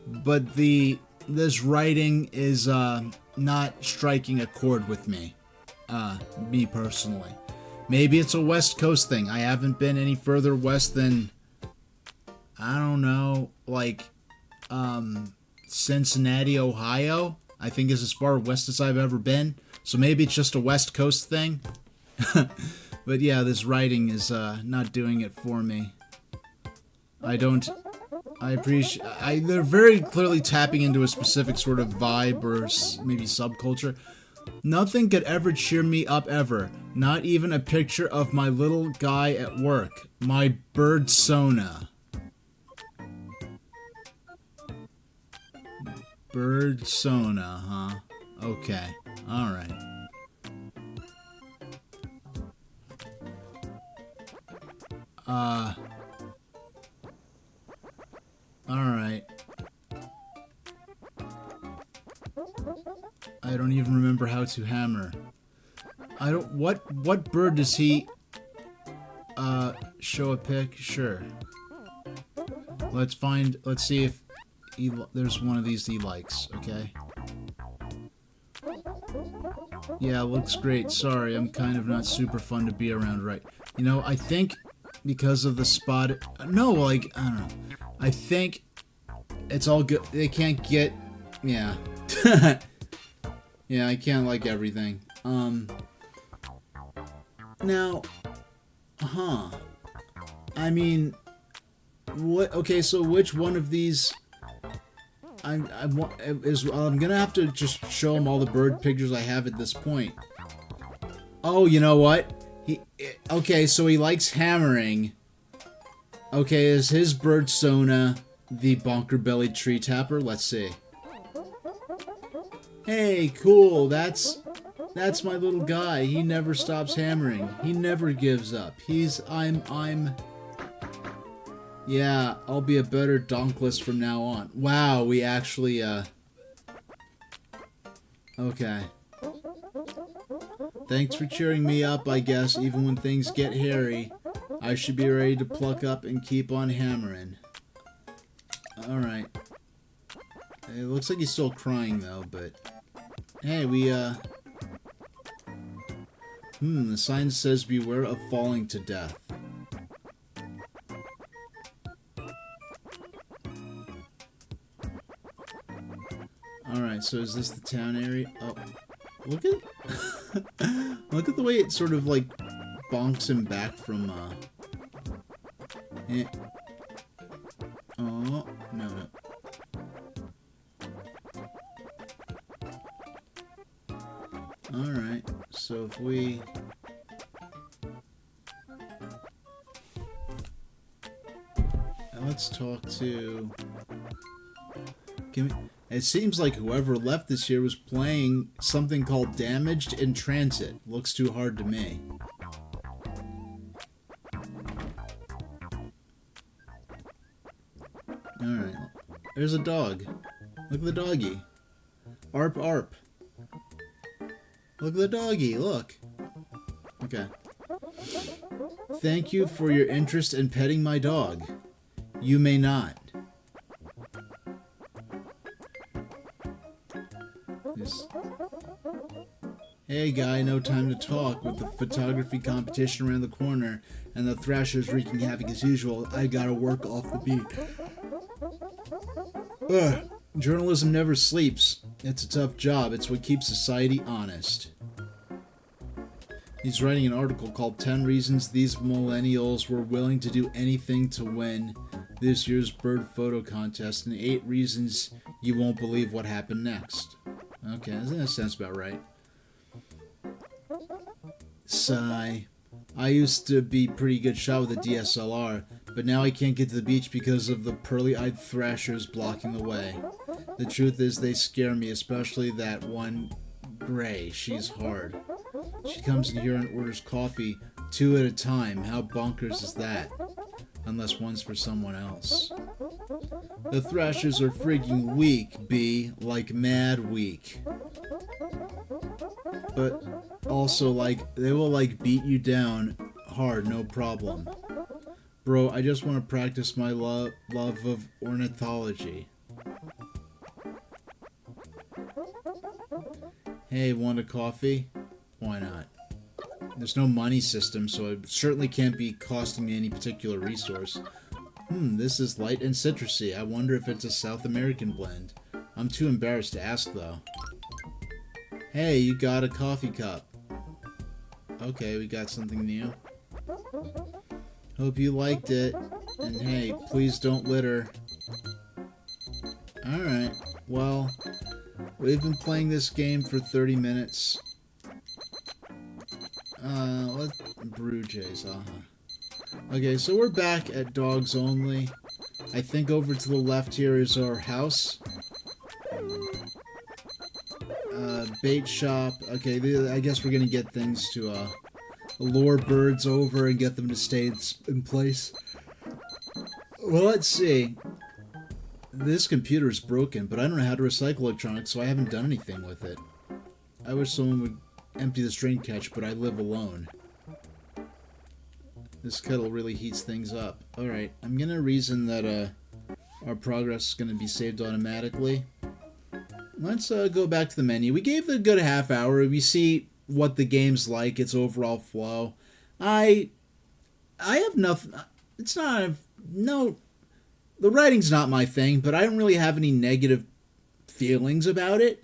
But this writing is not striking a chord with me. Me personally. Maybe it's a West Coast thing. I haven't been any further west than, I don't know, like Cincinnati, Ohio. I think is as far west as I've ever been. So maybe it's just a West Coast thing. But yeah, this writing is not doing it for me. They're very clearly tapping into a specific sort of vibe or maybe subculture. Nothing could ever cheer me up ever. Not even a picture of my little guy at work. My birdsona. Birdsona, huh? Okay. Alright. Alright. I don't even remember how to hammer. What bird does he, show a pic? Sure. Let's see if there's one of these he likes, okay? Yeah, looks great. Sorry, I'm kind of not super fun to be around, right? You know, I think because of the spot... No, like, I don't know. I think it's all good. They can't get... Yeah. Yeah, I can't like everything. Now... I mean... What... Okay, so which one of these... I'm gonna have to just show him all the bird pictures I have at this point. Oh, you know what? Okay, so he likes hammering. Okay, is his birdsona the bonker-bellied tree tapper? Let's see. Hey, cool. That's my little guy. He never stops hammering. He never gives up. Yeah, I'll be a better donkless from now on. Wow, we actually, Okay. Thanks for cheering me up, I guess, even when things get hairy. I should be ready to pluck up and keep on hammering. Alright. It looks like he's still crying, though, but... Hey, the sign says beware of falling to death. Alright, so is this the town area? Oh, look at... look at the way it sort of, like, bonks him back from, Oh, no. Alright, so if we... Let's talk to... It seems like whoever left this year was playing something called Damaged in Transit. Looks too hard to me. Alright. There's a dog. Look at the doggy. Arp, arp. Look at the doggy, look. Okay. Thank you for your interest in petting my dog. You may not. Hey guy, no time to talk. With the photography competition around the corner and the thrashers wreaking havoc as usual, I gotta work off the beat. Ugh. Journalism never sleeps. It's a tough job. It's what keeps society honest. He's writing an article called 10 Reasons These Millennials Were Willing to Do Anything to Win this year's bird photo contest and 8 reasons you won't believe what happened next. Okay, that sounds about right. Sigh. I used to be pretty good shot with a DSLR, but now I can't get to the beach because of the pearly-eyed thrashers blocking the way. The truth is they scare me, especially that one Gray. She's hard. She comes in here and orders coffee 2 at a time. How bonkers is that? Unless one's for someone else. The thrashers are freaking weak, B. Like mad weak. But also, like, they will, like, beat you down hard, no problem. Bro, I just want to practice my love of ornithology. Hey, want a coffee? Why not? There's no money system, so it certainly can't be costing me any particular resource. This is light and citrusy. I wonder if it's a South American blend. I'm too embarrassed to ask, though. Hey, you got a coffee cup. Okay, we got something new. Hope you liked it. And hey, please don't litter. Alright, well, we've been playing this game for 30 minutes. Let's brew Jays, Okay, so we're back at Dogs Only. I think over to the left here is our house. Bait shop. Okay, I guess we're gonna get things to lure birds over and get them to stay in place. Well, let's see. This computer is broken, but I don't know how to recycle electronics, so I haven't done anything with it. I wish someone would empty this drain catch, but I live alone. This kettle really heats things up. Alright, I'm gonna reason that our progress is gonna be saved automatically. Let's go back to the menu. We gave it a good half hour. We see what the game's like, its overall flow. I have nothing. It's not. No. The writing's not my thing, but I don't really have any negative feelings about it.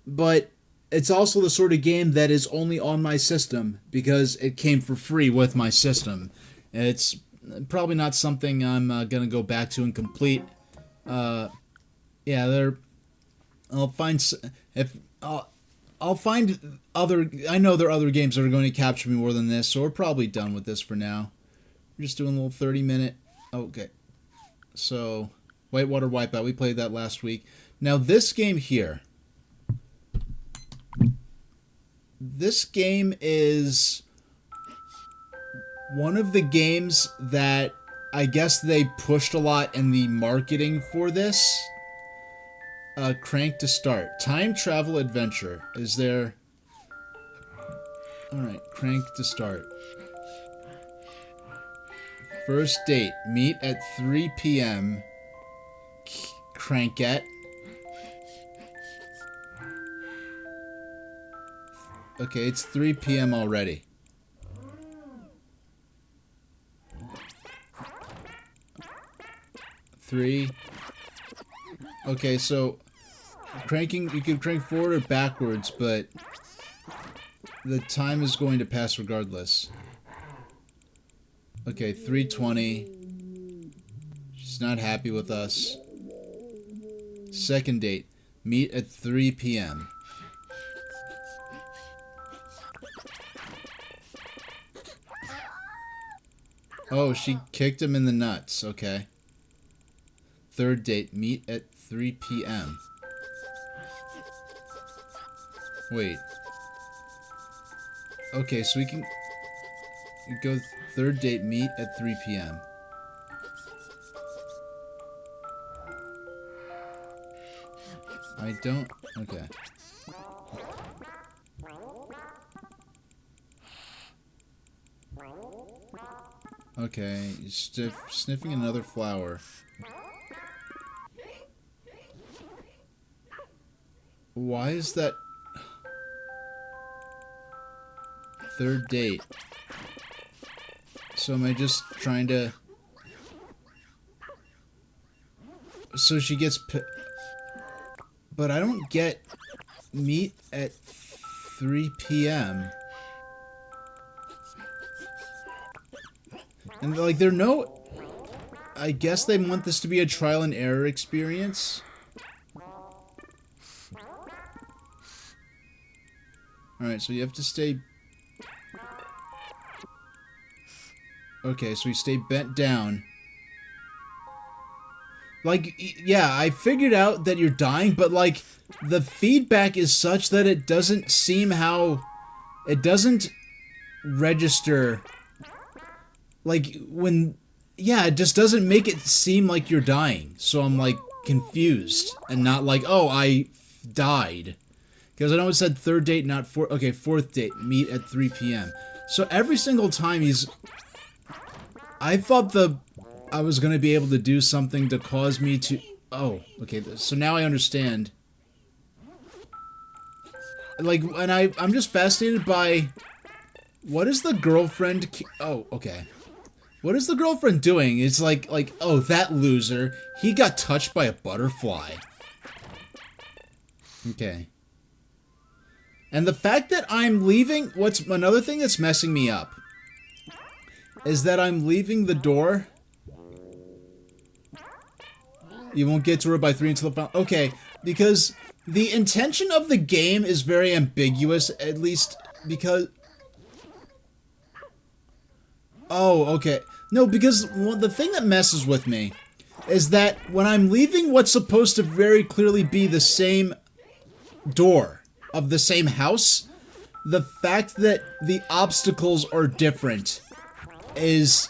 But it's also the sort of game that is only on my system because it came for free with my system. It's probably not something I'm gonna go back to and complete. Yeah, I'll find other. I know there are other games that are going to capture me more than this, so we're probably done with this for now. We're just doing a little 30-minute. Okay, so Whitewater Wipeout. We played that last week. Now this game here. This game is one of the games that I guess they pushed a lot in the marketing for this. Crank to start. Time travel adventure. Is there... Alright, crank to start. First date. Meet at 3 p.m. Crankette. Okay, it's 3 p.m. already. Three. Okay, so cranking, you can crank forward or backwards, but the time is going to pass regardless. Okay, 3:20. She's not happy with us. Second date. Meet at 3 p.m. Oh, she kicked him in the nuts. Okay. Third date. Meet at 3 p.m. Wait. Okay, so we can go third date. Meet at 3 p.m. I don't... Okay. Okay, sniffing another flower. Why is that... Third date. So am I just trying to... So she gets... But I don't get meet at 3 p.m. And, like, there are no... I guess they want this to be a trial and error experience. Alright, so you have to stay... Okay, so you stay bent down. Like, yeah, I figured out that you're dying, but, like, the feedback is such that it doesn't seem how... It doesn't register... Like, when... Yeah, it just doesn't make it seem like you're dying. So I'm, like, confused. And not like, oh, I died. Because I know it said third date, not fourth... Okay, fourth date. Meet at 3 p.m. So every single time he's... I thought I was going to be able to do something to cause me to... Oh, okay. So now I understand. Like, and I'm just fascinated by... What is the girlfriend... Oh, okay. What is the girlfriend doing? It's like, oh, that loser. He got touched by a butterfly. Okay. And the fact that I'm leaving... What's another thing that's messing me up? Is that I'm leaving the door. You won't get to her by 3 until the final... Okay, because the intention of the game is very ambiguous, at least because... Oh, okay. No, because the thing that messes with me is that when I'm leaving what's supposed to very clearly be the same door of the same house, the fact that the obstacles are different is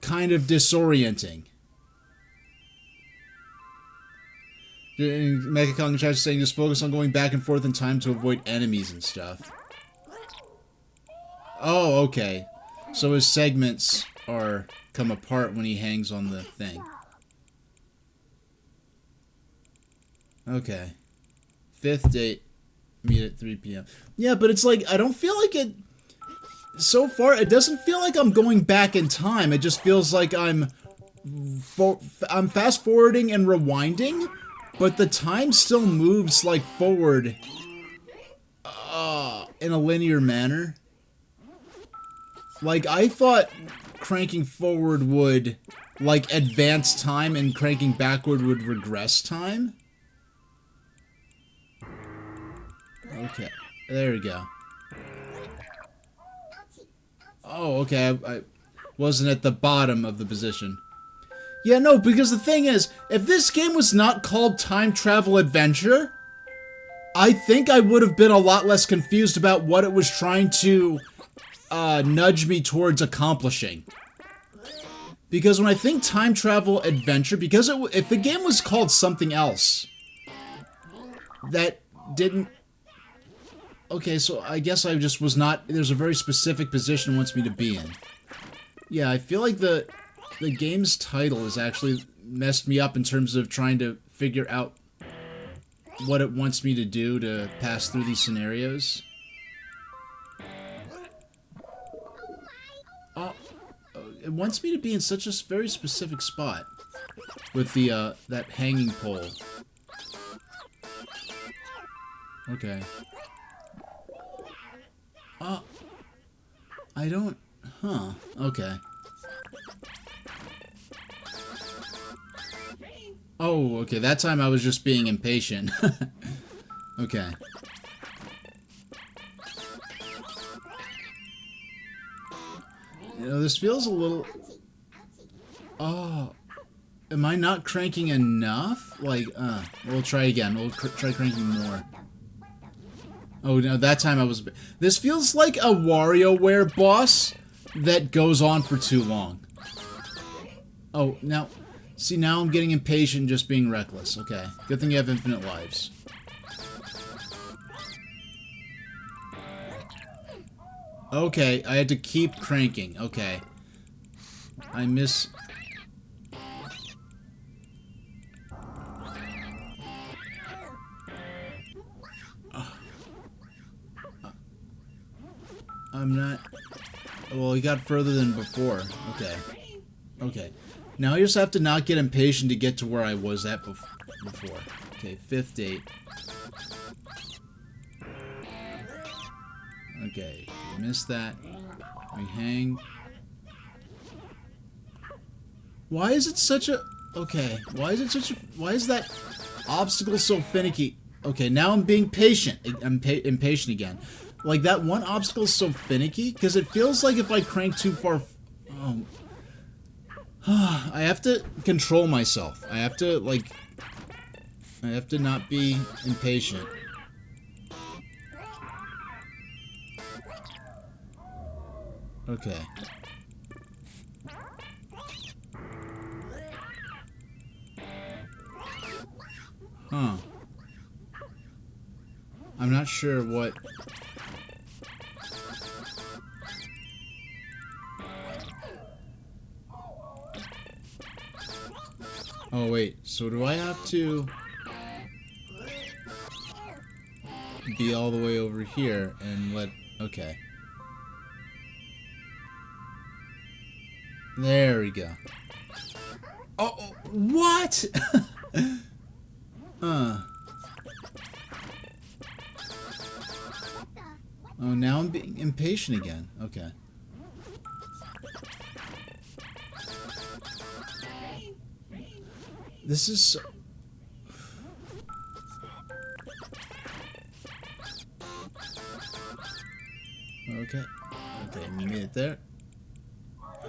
kind of disorienting. Mecha Kong Chat is saying just focus on going back and forth in time to avoid enemies and stuff. Oh, okay. So his segments are come apart when he hangs on the thing. Okay. Fifth date. Meet at 3 p.m. Yeah, but it's like, I don't feel like it... So far, it doesn't feel like I'm going back in time. It just feels like I'm fast-forwarding and rewinding, but the time still moves, like, forward in a linear manner. Like, I thought cranking forward would, like, advance time and cranking backward would regress time. Okay, there we go. Oh, okay, I wasn't at the bottom of the position. Yeah, no, because the thing is, if this game was not called Time Travel Adventure, I think I would have been a lot less confused about what it was trying to nudge me towards accomplishing. Because when I think Time Travel Adventure, because if the game was called something else that didn't... Okay, so I guess I just was not... There's a very specific position it wants me to be in. Yeah, I feel like the game's title has actually messed me up in terms of trying to figure out what it wants me to do to pass through these scenarios. It wants me to be in such a very specific spot with the that hanging pole. Okay. I don't... Huh. Okay. Oh, okay. That time I was just being impatient. Okay. You know, this feels a little... Oh. Am I not cranking enough? Like, we'll try again. We'll try cranking more. Oh, no, that time I was... This feels like a WarioWare boss that goes on for too long. Oh, now... See, now I'm getting impatient just being reckless. Okay. Good thing you have infinite lives. Okay, I had to keep cranking. Okay. I miss... I'm not... Well, he got further than before. Okay. Okay. Now I just have to not get impatient to get to where I was at before. Okay, fifth date. Okay, missed that. We hang. Why is it such a... Okay, why is it such a... Why is that obstacle so finicky? Okay, now I'm being patient. I'm impatient again. Like, that one obstacle is so finicky, because it feels like if I crank too far... Oh. I have to control myself. I have to, like... I have to not be impatient. Okay. Huh. I'm not sure what... Oh, wait. So do I have to be all the way over here and let... Okay. There we go. Oh, what? Oh, now I'm being impatient again. Okay. This is so... Okay. Okay, we made it there.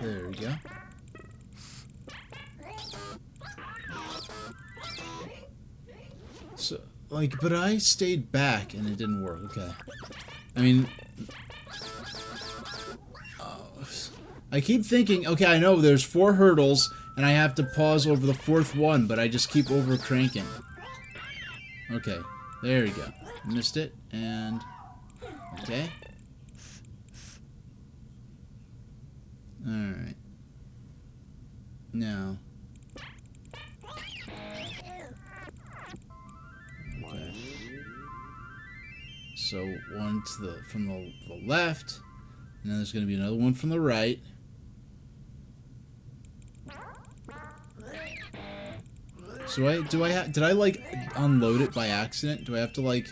There we go. So, like, but I stayed back and it didn't work. Okay. I mean... I keep thinking, okay, I know there's 4 hurdles, and I have to pause over the 4th one, but I just keep over cranking. Okay, there we go. Missed it, and... Okay. Alright. Now... Okay. So, one to the... from the left, and then there's going to be another one from the right. So did I like unload it by accident? Do I have to like...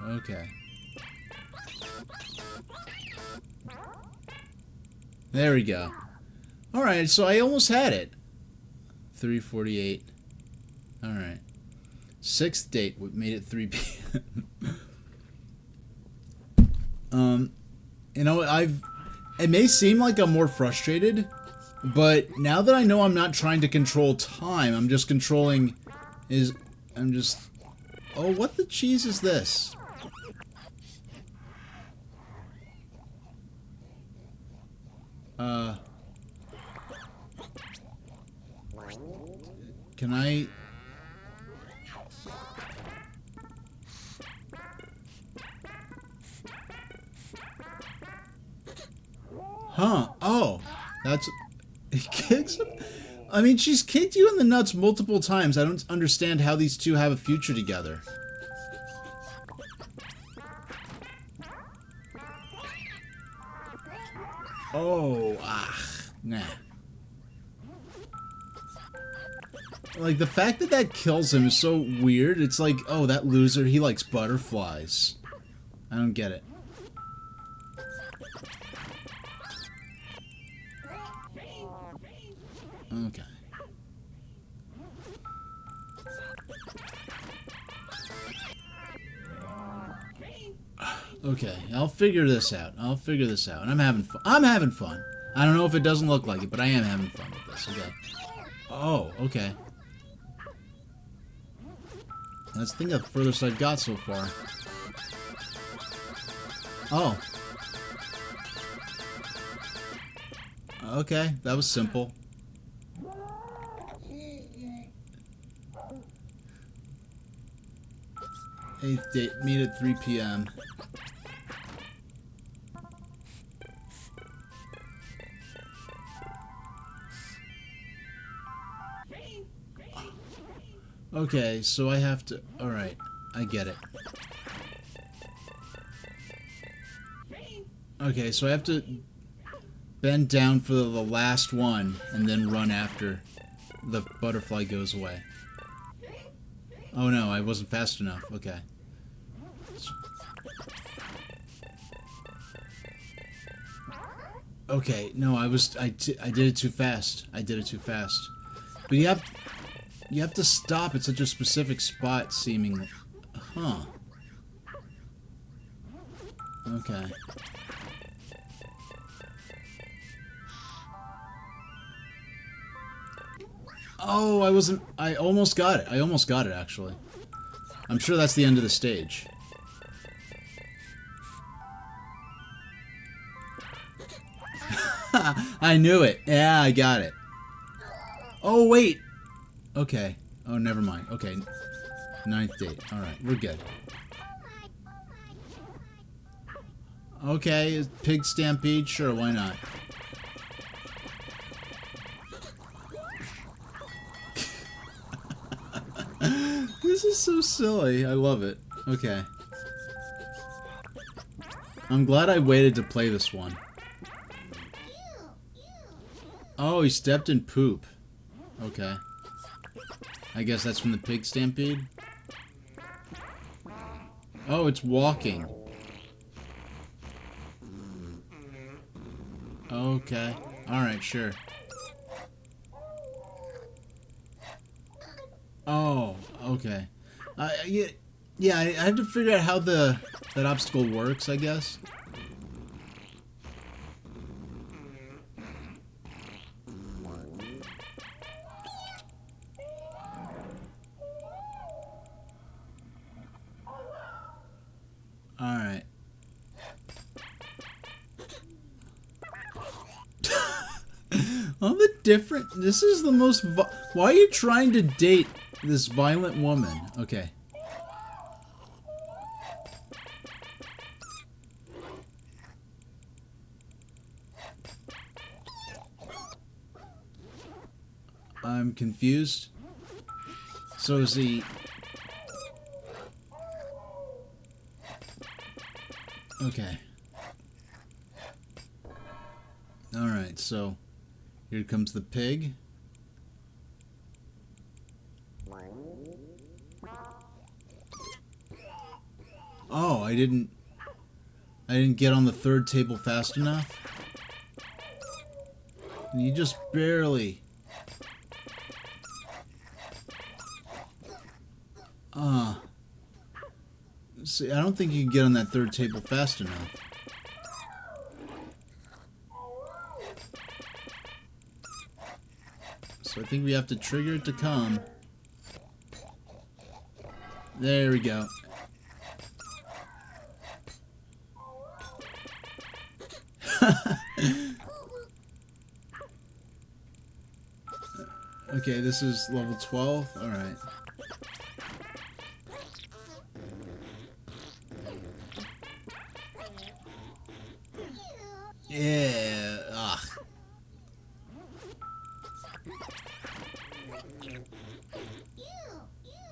Okay. There we go. Alright, so I almost had it. 3:48. Alright. 6th date made it 3 p.m. You know, it may seem like I'm more frustrated, but now that I know I'm not trying to control time, I'm just controlling oh, what the cheese is this? Can I... Huh. Oh. That's... It kicks him? I mean, she's kicked you in the nuts multiple times. I don't understand how these two have a future together. Oh. Nah. Like, the fact that that kills him is so weird. It's like, oh, that loser, he likes butterflies. I don't get it. Okay. Okay, I'll figure this out. And I'm having fun. I don't know if it doesn't look like it, but I am having fun with this. Okay. Oh, okay. That's the thing, the furthest I've got so far. Oh. Okay, that was simple. 8th date, meet at 3 p.m. Okay, so I have to... Alright, I get it. Okay, so I have to bend down for the last one and then run after the butterfly goes away. Oh no, I wasn't fast enough. Okay. Okay, no, I did it too fast. I did it too fast. But you have to stop at such a specific spot, seemingly. Huh. Okay. Oh, I almost got it. I almost got it, actually. I'm sure that's the end of the stage. I knew it. Yeah, I got it. Oh, wait. Okay. Oh, never mind. Okay. 9th date. Alright, we're good. Okay, pig stampede? Sure, why not? This is so silly. I love it. Okay. I'm glad I waited to play this one. Oh, he stepped in poop. Okay. I guess that's from the pig stampede? Oh, it's walking. Okay. Alright, sure. Oh, okay. Yeah, I had to figure out how that obstacle works, I guess. Alright. All the different... This is the most... Why are you trying to date this violent woman? Okay. I'm confused. So is he... Okay. Alright, so... Here comes the pig. Oh, I didn't get on the third table fast enough. And you just barely... See, I don't think you can get on that third table fast enough. So I think we have to trigger it to come. There we go. Okay, this is level 12. Alright. Yeah. Ugh.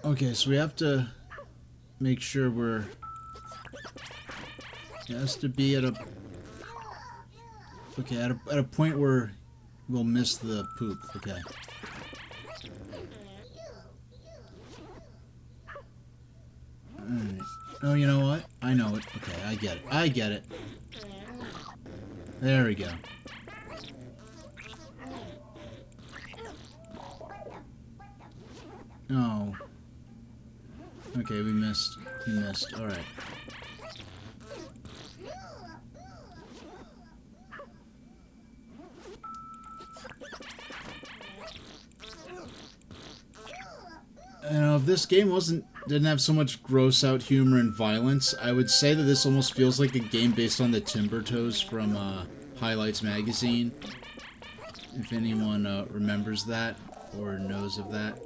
Okay, so we have to make sure we're... It has to be at a... Okay, at a point where we'll miss the poop. Okay. Alright. Oh, you know what? I know it. Okay, I get it. I get it. There we go. Oh. Okay, we missed. We missed. Alright. You know, if this game didn't have so much gross out humor and violence, I would say that this almost feels like a game based on the Timber Toes from Highlights magazine. If anyone remembers that or knows of that.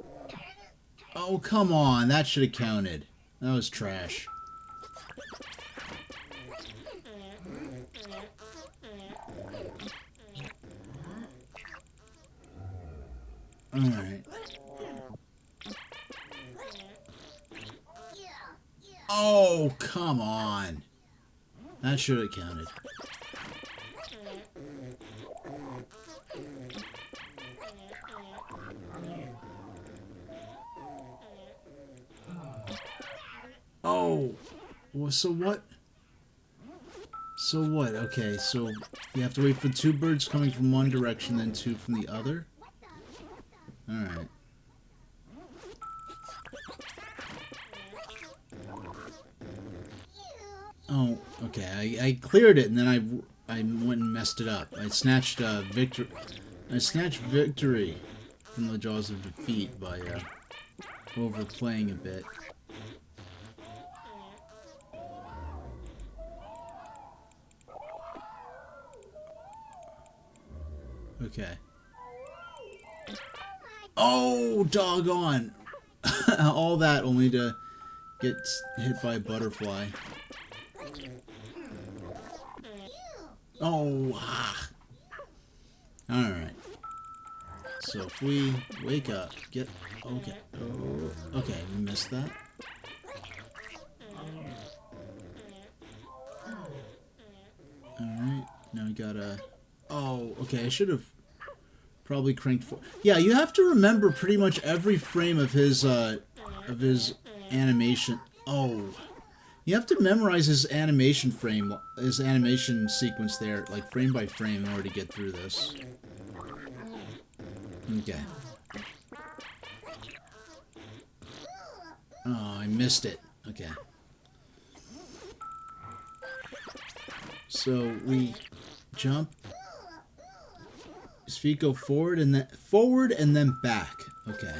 Oh, come on. That should have counted. That was trash. Alright. Oh, come on. That should have counted. Oh. Well, so So what? Okay, so you have to wait for 2 birds coming from one direction, then 2 from the other? Alright. Oh, okay. I cleared it, and then I went and messed it up. I snatched victory from the jaws of defeat by overplaying a bit. Okay. Oh, doggone! All that only to get hit by a butterfly. Oh, ah. Alright. So if we wake up, get... Okay. Oh, okay, we missed that. Alright, now we gotta... Oh, okay, I should have probably cranked for... Yeah, you have to remember pretty much every frame of his animation. Oh... You have to memorize his animation sequence there, like frame by frame, in order to get through this. Okay. Oh, I missed it. Okay. So we jump. His feet go forward and then back. Okay.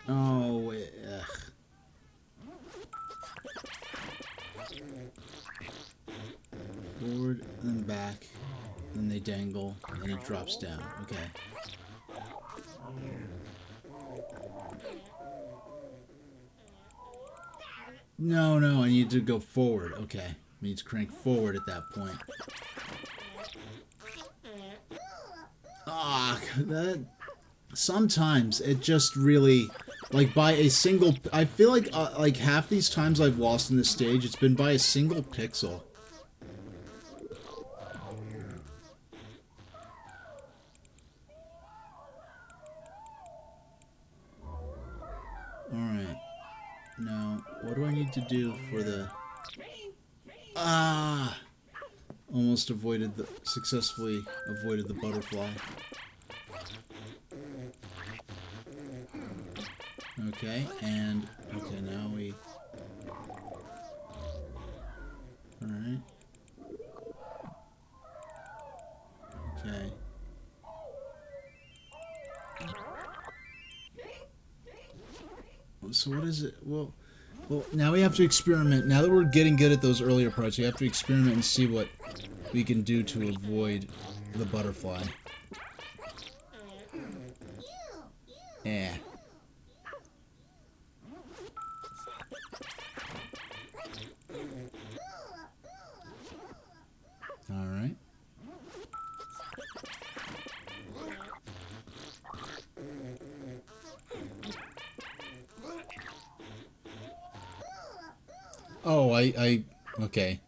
Oh, ugh. Forward, then back, then they dangle, and he drops down. Okay. No, I need to go forward. Okay. I need to crank forward at that point. Ah, that... Sometimes it just really... Like, by a single... I feel like half these times I've lost in this stage, it's been by a single pixel. Alright. Now, what do I need to do for the... Ah! Almost successfully avoided the butterfly. Okay, and... Okay, now we... Alright. Okay. So what is it? Well, now we have to experiment. Now that we're getting good at those earlier parts, we have to experiment and see what we can do to avoid the butterfly. Yeah. Alright. Oh, okay.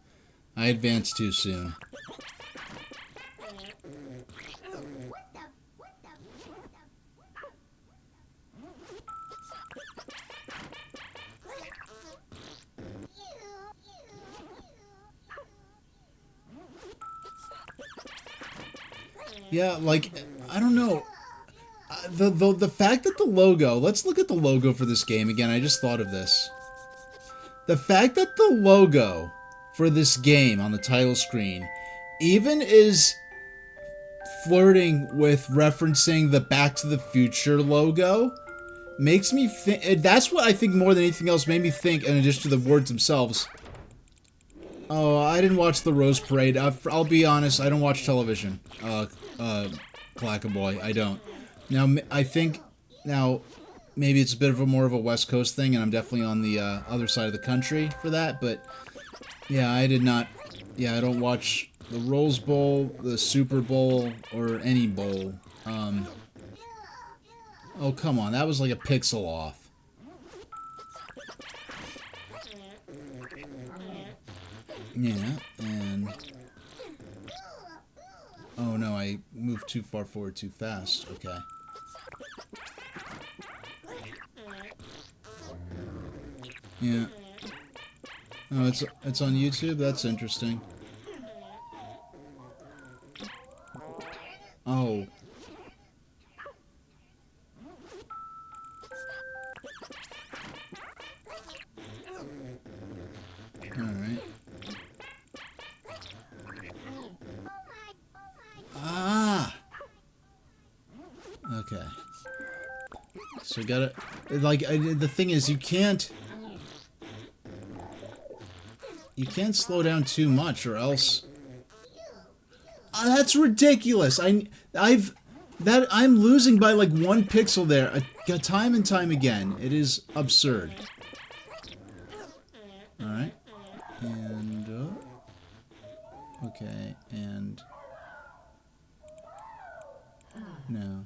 I advanced too soon. Yeah, like, I don't know. The fact that the logo... Let's look at the logo for this game again. I just thought of this. The fact that the logo for this game on the title screen even is flirting with referencing the Back to the Future logo makes me think... That's what I think more than anything else made me think, in addition to the words themselves. Oh, I didn't watch the Rose Parade. I'll be honest, I don't watch television. Clackaboy, I don't. Now, I think... Now... Maybe it's a bit of more of a West Coast thing, and I'm definitely on the other side of the country for that, but yeah, I did not... Yeah, I don't watch the Rose Bowl, the Super Bowl, or any bowl. Oh, come on, that was like a pixel off. Yeah, and... Oh no, I moved too far forward too fast. Okay. Yeah. Oh, it's on YouTube? That's interesting. Oh. Alright. Ah! Okay. So gotta... Like, the thing is, you can't slow down too much, or else... that's ridiculous! I'm losing by, like, 1 pixel there, time and time again. It is absurd. Alright. And, okay, and... No.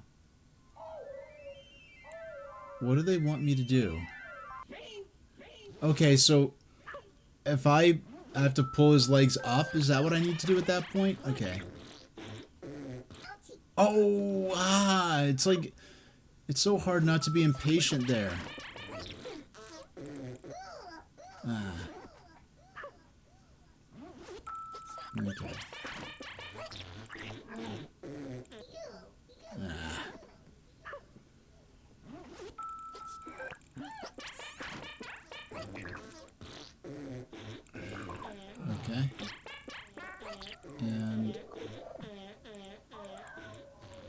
What do they want me to do? Okay, so... If I have to pull his legs up, is that what I need to do at that point? Okay. Oh, it's like... It's so hard not to be impatient there. Ah. Okay. Ah. Okay.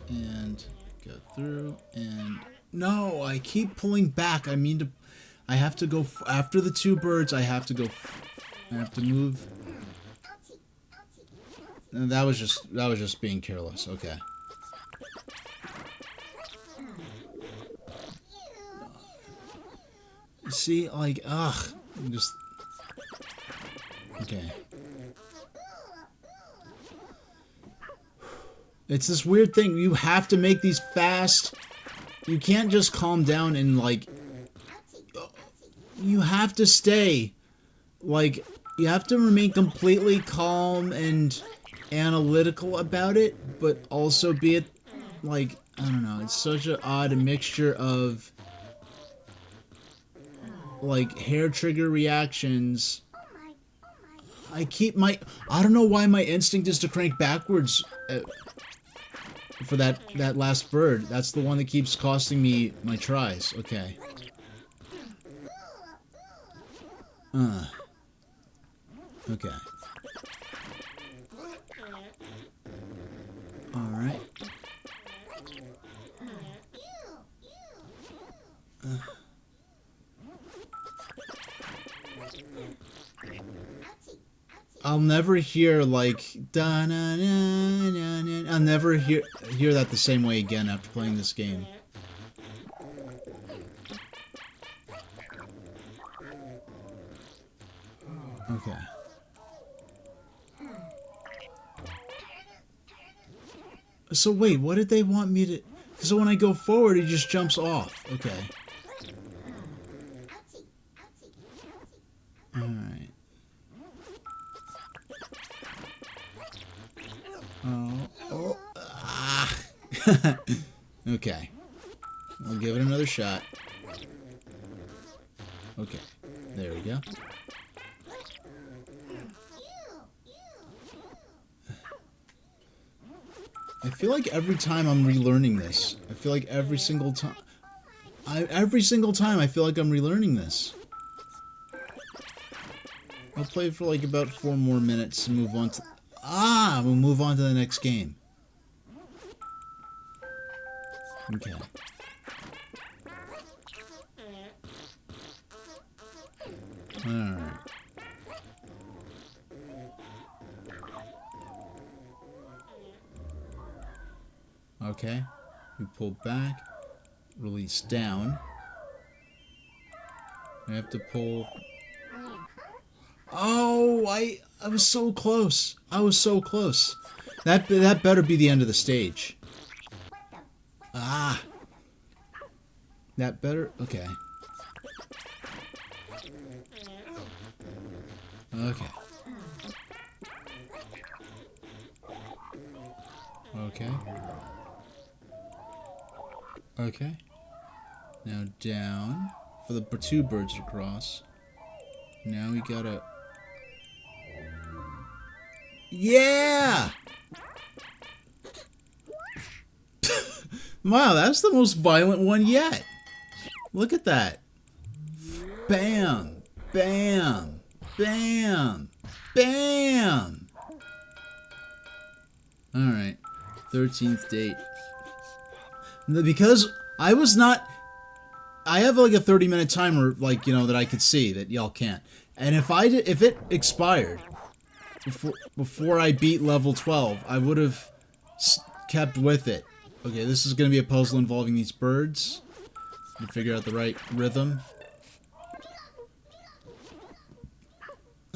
And go through and no, I keep pulling back. I mean to I have to go after the 2 birds. I have to go I have to move. And that was just being careless. Okay. See, like, ugh. I'm just okay. It's this weird thing. You have to make these fast. You can't just calm down and, like... You have to stay. Like, you have to remain completely calm and analytical about it, but also be it, like, I don't know. It's such an odd mixture of, like, hair trigger reactions. I don't know why my instinct is to crank backwards for that last bird. That's the one that keeps costing me my tries. Okay. Okay. Alright. I'll never hear like da na na na na. I'll never hear that the same way again after playing this game. Okay. So wait, what did they want me to... So when I go forward, he just jumps off. Okay. Alright. Oh. Ah. Okay. I'll give it another shot. Okay. There we go. I feel like every time I'm relearning this. I feel like every single time... every single time I feel like I'm relearning this. I'll play for like about 4 more minutes and move on to... we'll move on to the next game. Okay. Alright. Okay. We pull back. Release down. I have to pull... Oh, I was so close. I was so close. That better be the end of the stage. Ah. That better... Okay. Okay. Okay. Okay. Now down for the 2 birds to cross. Now we gotta... Yeah! Wow, that's the most violent one yet. Look at that. Bam! Bam! Bam! Bam! Alright. 13th date. Because I was not... I have like a 30-minute timer, like, you know, that I could see that y'all can't. And if it expired before I beat level 12, I would have kept with it. Okay, this is going to be a puzzle involving these birds. To figure out the right rhythm.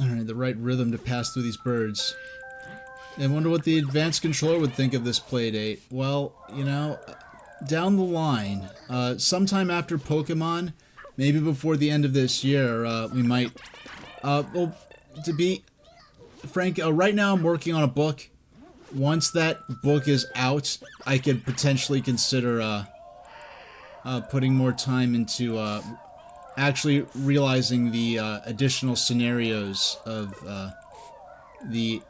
Alright, the right rhythm to pass through these birds. I wonder what the advanced controller would think of this Playdate. Well, you know, down the line, sometime after Pokemon, maybe before the end of this year, we might... well, to be frank, right now I'm working on a book. Once that book is out, I could potentially consider putting more time into actually realizing the additional scenarios of the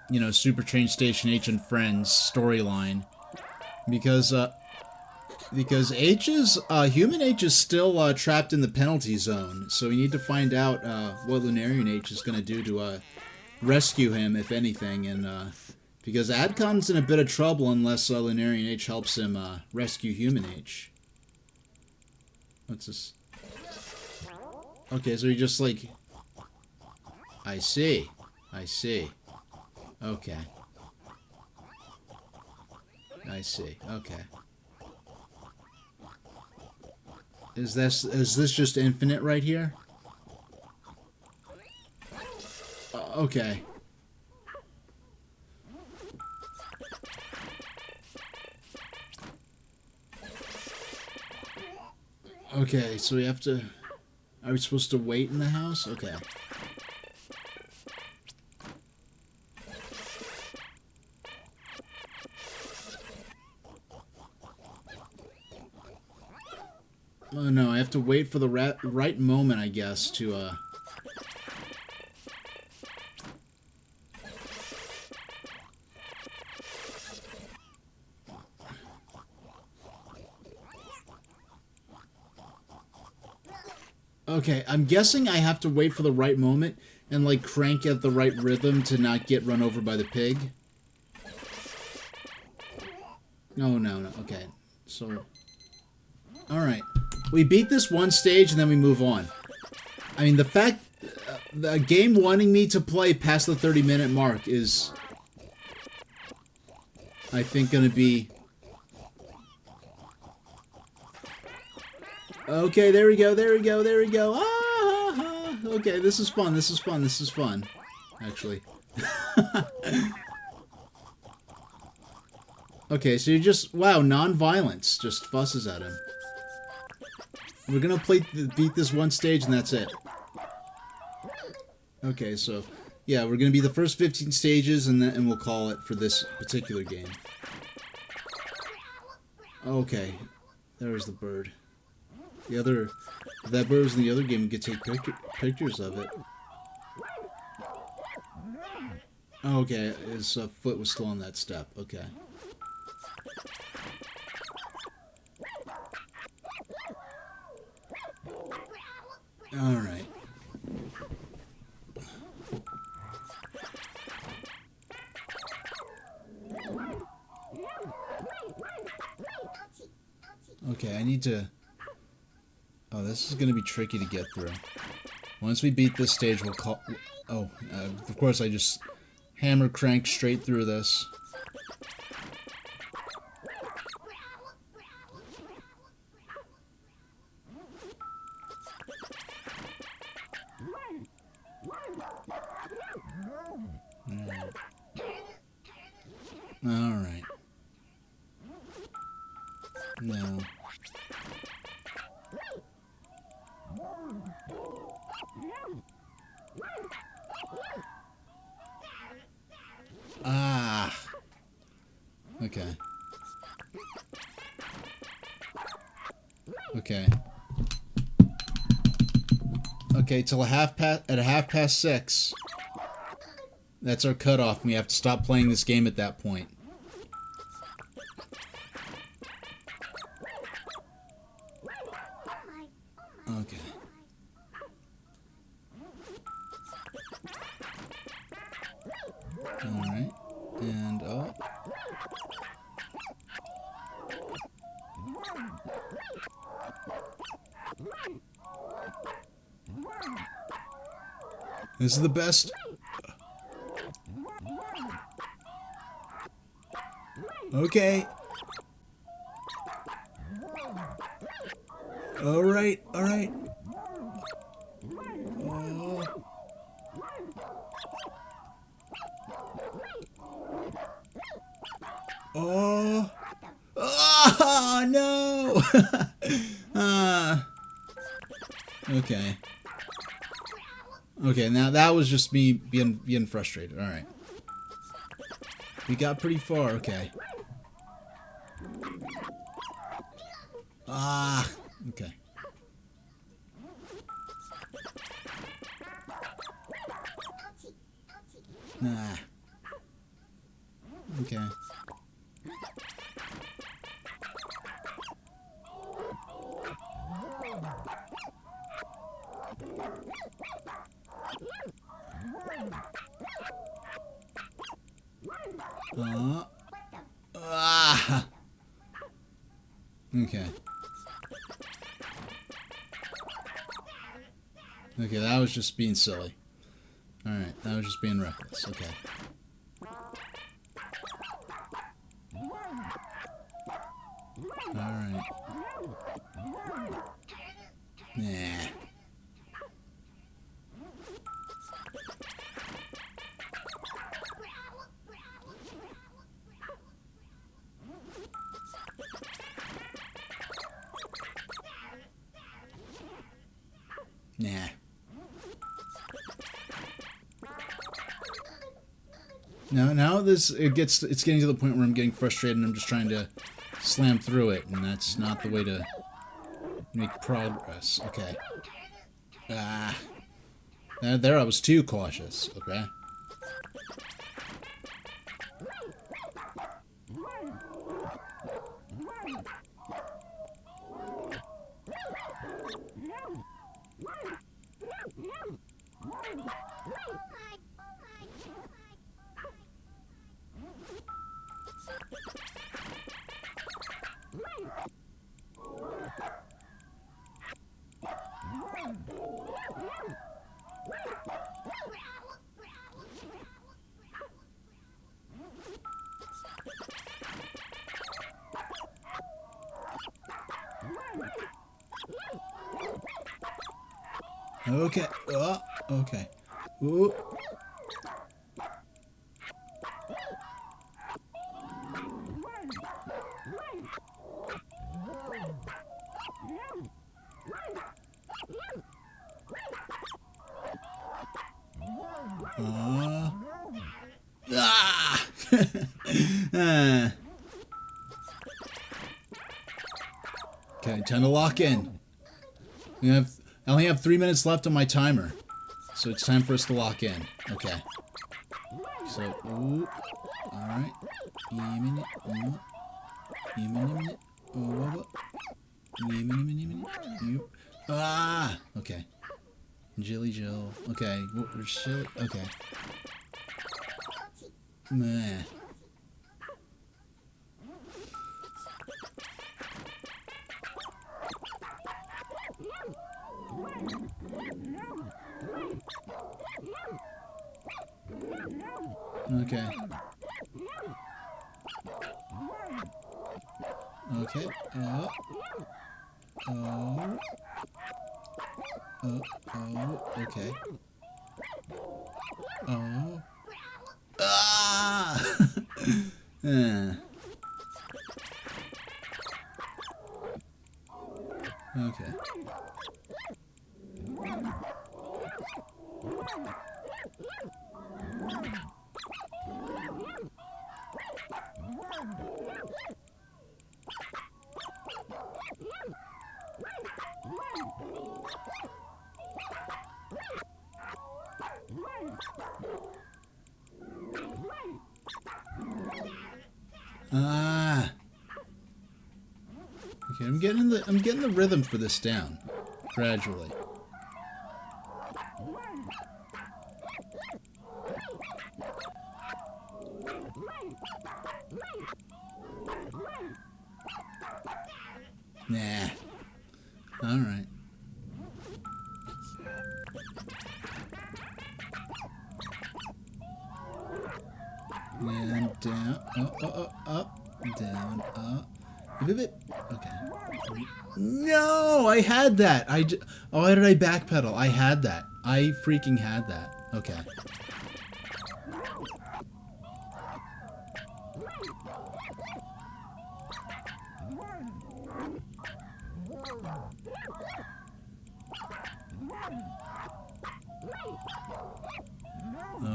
you know, Super Train Station H and Friends storyline, because human H is still trapped in the penalty zone, so we need to find out what Lunarian H is going to do to rescue him, if anything, and because Adcon's in a bit of trouble unless Lunarian H helps him rescue human H. What's this? Okay, so he just like... I see. I see. Okay. I see. Okay. Is this just infinite right here? Okay. Okay, so we have to... Are we supposed to wait in the house? Okay. Oh no, I have to wait for the right moment, I guess, to, Okay, I'm guessing I have to wait for the right moment and, like, crank at the right rhythm to not get run over by the pig. No, no, no. Okay, so... Alright. We beat this one stage and then we move on. I mean, the fact... the game wanting me to play past the 30-minute mark is... I think gonna be... Okay, there we go, there we go, there we go. Ah, okay, this is fun, this is fun, this is fun. Actually. Okay, so you just... Wow, non-violence just fusses at him. We're gonna beat this one stage and that's it. Okay, so... Yeah, we're gonna be the first 15 stages and we'll call it for this particular game. Okay. There's the bird. The other... If that bird was in the other game, we could take pictures of it. Okay, his foot was still on that step. Okay. Alright. Okay, I need to... Oh, this is going to be tricky to get through. Once we beat this stage, we'll call... Oh, of course I just hammer crank straight through this. Alright. No. Ah. Okay. Okay. Okay, till at 6:30. That's our cutoff. We have to stop playing this game at that point. Okay. Alright. And up. This is the best. Okay. Alright, alright. Oh. Oh, no! Okay. Okay, now that was just me being frustrated. Alright. We got pretty far, okay. Ah, okay. Nah. Okay. Ah. Okay. Okay, that was just being silly. Alright, that was just being reckless. Okay. Alright. Nah. Nah. Now it's getting to the point where I'm getting frustrated and I'm just trying to slam through it, and that's not the way to make progress. Okay. Ah. There I was too cautious. Okay. Okay. Oh, okay. Ooh. Ah! Okay, time to lock in. I only have 3 minutes left on my timer, so it's time for us to lock in. Okay. So, ooh, all right. Ah, okay. Jilly Jill. Okay, okay. Meh. Okay. Okay. Oh. Okay. Oh. Ah! Okay. Ah. Okay, I'm getting the rhythm for this down gradually. Nah. All right. And down, up, down, up. Okay. No, I had that. Oh, why did I backpedal? I had that. I freaking had that. Okay.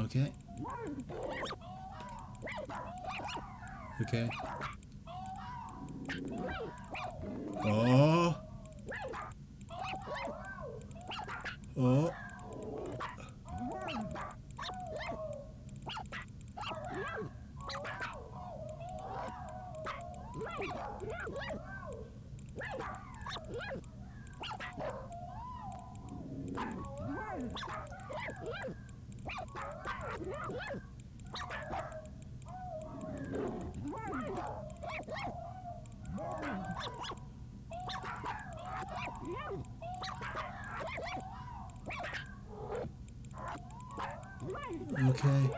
Okay. Okay. Oh. Oh. Okay.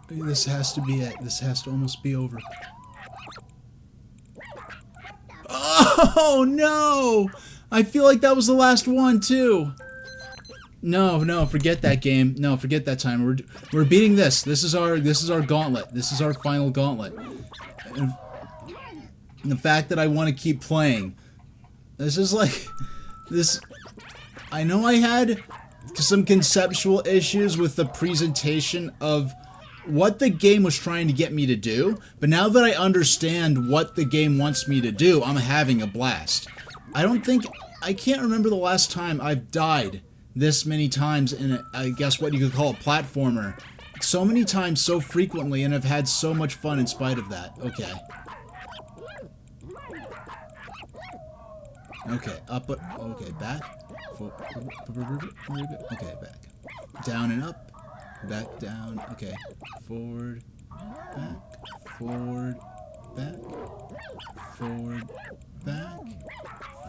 This has to be it. This has to almost be over. Oh, no! I feel like that was the last one, too. No, forget that game. No, forget that time. We're beating this. This is our gauntlet. This is our final gauntlet. And the fact that I want to keep playing. This is like this. I know I had some conceptual issues with the presentation of what the game was trying to get me to do, but now that I understand what the game wants me to do, I'm having a blast. I can't remember the last time I've died this many times in I guess what you could call a platformer. So many times, so frequently, and I've had so much fun in spite of that. Okay. Okay, okay, back. Okay, back. Down and up. Back, down. Okay. Forward. Back. Forward. Back. Forward. Back.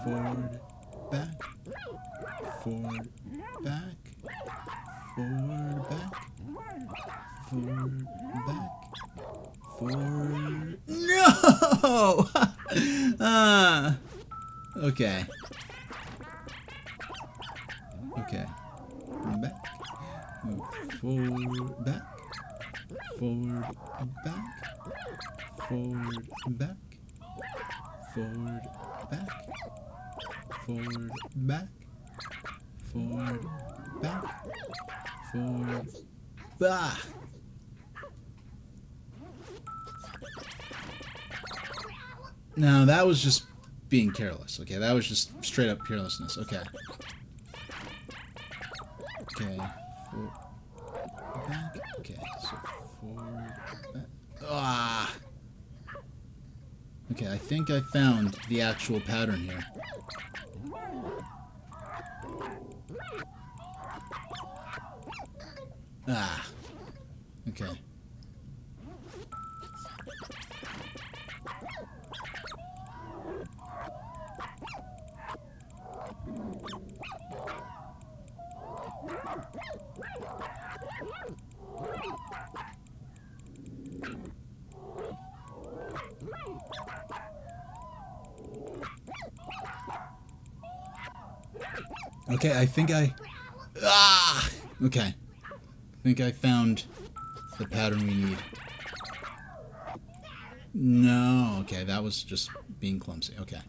Forward. Back. Forward. Back. Forward. Back. Forward. Back. Forward. No! Okay. Okay. Back. Forward, back. Forward, back. Forward, back. Forward, back. Forward, back. Forward, back. Forward, back. No, that was just being careless. Okay, that was just straight up carelessness. Okay. Okay. Back. Okay, so forward, back. Ah! Okay, I think I found the actual pattern here. Ah. Okay. Okay, I think I... Ah! Okay. I think I found the pattern we need. No, okay, that was just being clumsy. Okay.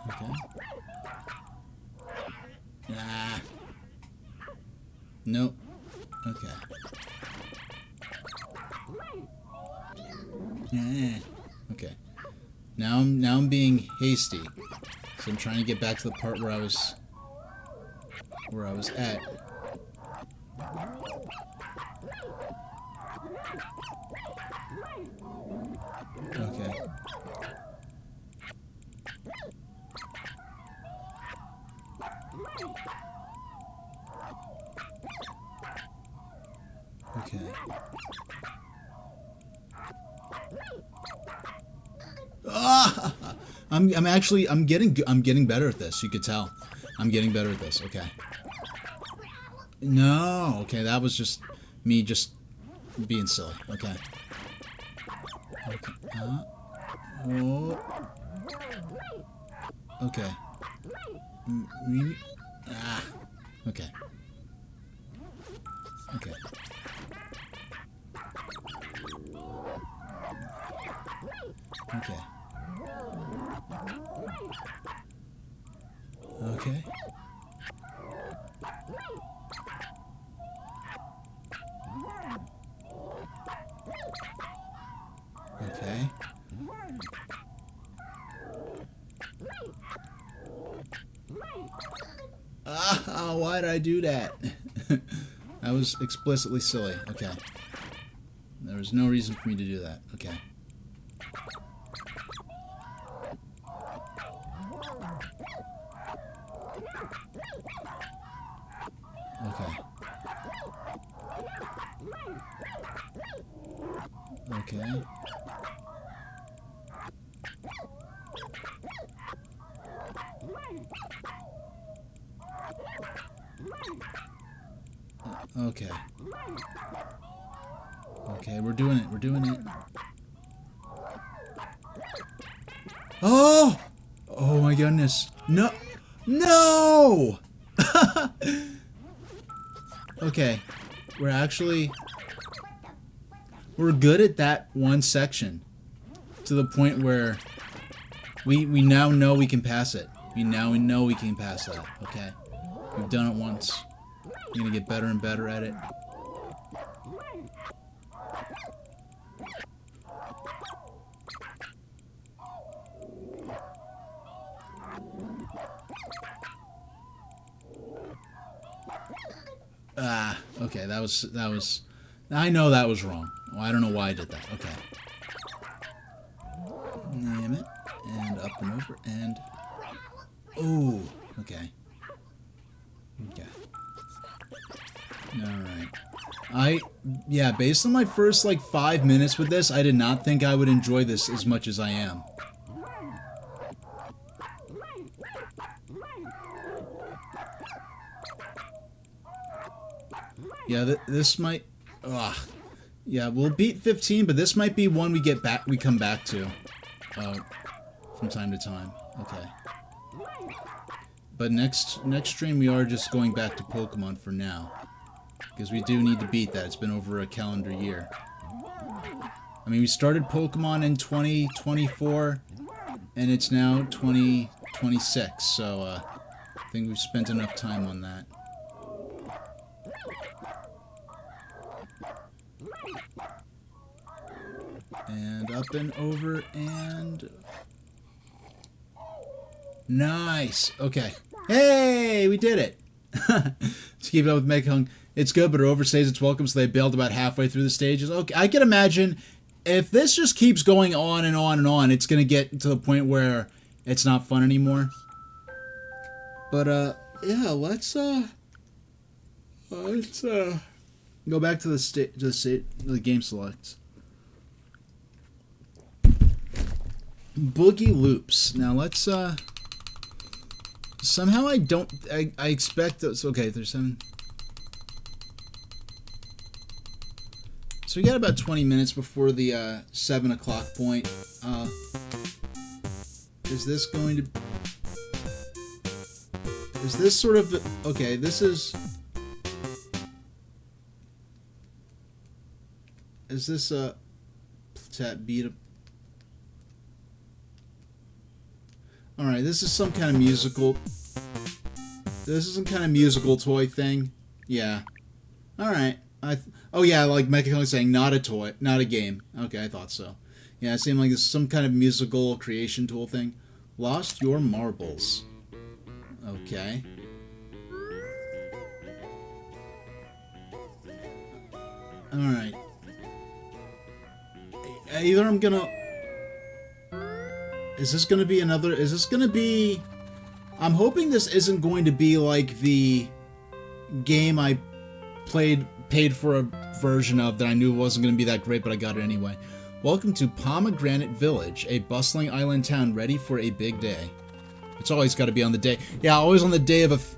Okay. Ah. Nope. Okay. Okay. Now I'm being hasty. So I'm trying to get back to the part where I was where I was at. Okay. Okay. Ah! I'm getting better at this. You could tell. I'm getting better at this. Okay. No. Okay, that was just me just being silly. Okay. Okay. Oh. Okay. Ah. Okay. Okay. Okay. Okay. Okay. Ah, why did I do that? That was explicitly silly. Okay. There was no reason for me to do that. Okay. Okay. Okay. Okay. Okay, we're doing it. We're doing it. Oh! Oh my goodness. No! No! Okay. We're good at that one section. To the point where we now know we can pass it. We know we can pass that. Okay. We've done it once. We're gonna get better and better at it. Ah, okay, that was, I know that was wrong. Well, I don't know why I did that. Okay. Name it, and up and over, and, oh, okay. Okay. Alright. Yeah, based on my first, like, 5 minutes with this, I did not think I would enjoy this as much as I am. Yeah, this might... Ugh. Yeah, we'll beat 15, but this might be one we come back to. From time to time. Okay. But next stream we are just going back to Pokemon for now. Because we do need to beat that. It's been over a calendar year. I mean, we started Pokemon in 2024, and it's now 2026, so I think we've spent enough time on that. And up and over, and... Nice! Okay. Hey! We did it! To keep it up with Megahung, it's good, but it overstays its welcome, so they bailed about halfway through the stages. Okay, I can imagine if this just keeps going on and on and on, it's gonna get to the point where it's not fun anymore. But, yeah, let's go back to the game selects. Boogie Loops. Now let's somehow I expect those. Okay, there's 7. So we got about 20 minutes before the 7 o'clock point. Is this going to... Is this sort of... Okay, this is... Is this a... Tap beat up... Alright, this is some kind of musical... This is some kind of musical toy thing. Yeah. Alright. Oh yeah, like Mecha saying, not a toy, not a game. Okay, I thought so. Yeah, it seemed like this is some kind of musical creation tool thing. Lost your marbles. Okay. Alright. Either I'm gonna... Is this gonna be another... Is this gonna be... I'm hoping this isn't going to be like the game I paid for a version of that I knew wasn't going to be that great, but I got it anyway. Welcome to Pomegranate Village, a bustling island town ready for a big day. It's always got to be on the day. Yeah, always on the day of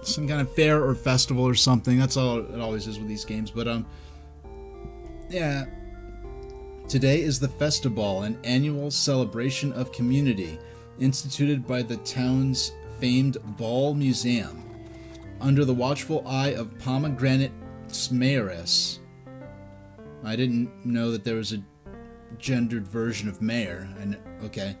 some kind of fair or festival or something. That's all it always is with these games. But yeah. Today is the Festival, an annual celebration of community, instituted by the town's famed Ball Museum. Under the watchful eye of Pomegranate Mayoress. I didn't know that there was a gendered version of mayor. Okay.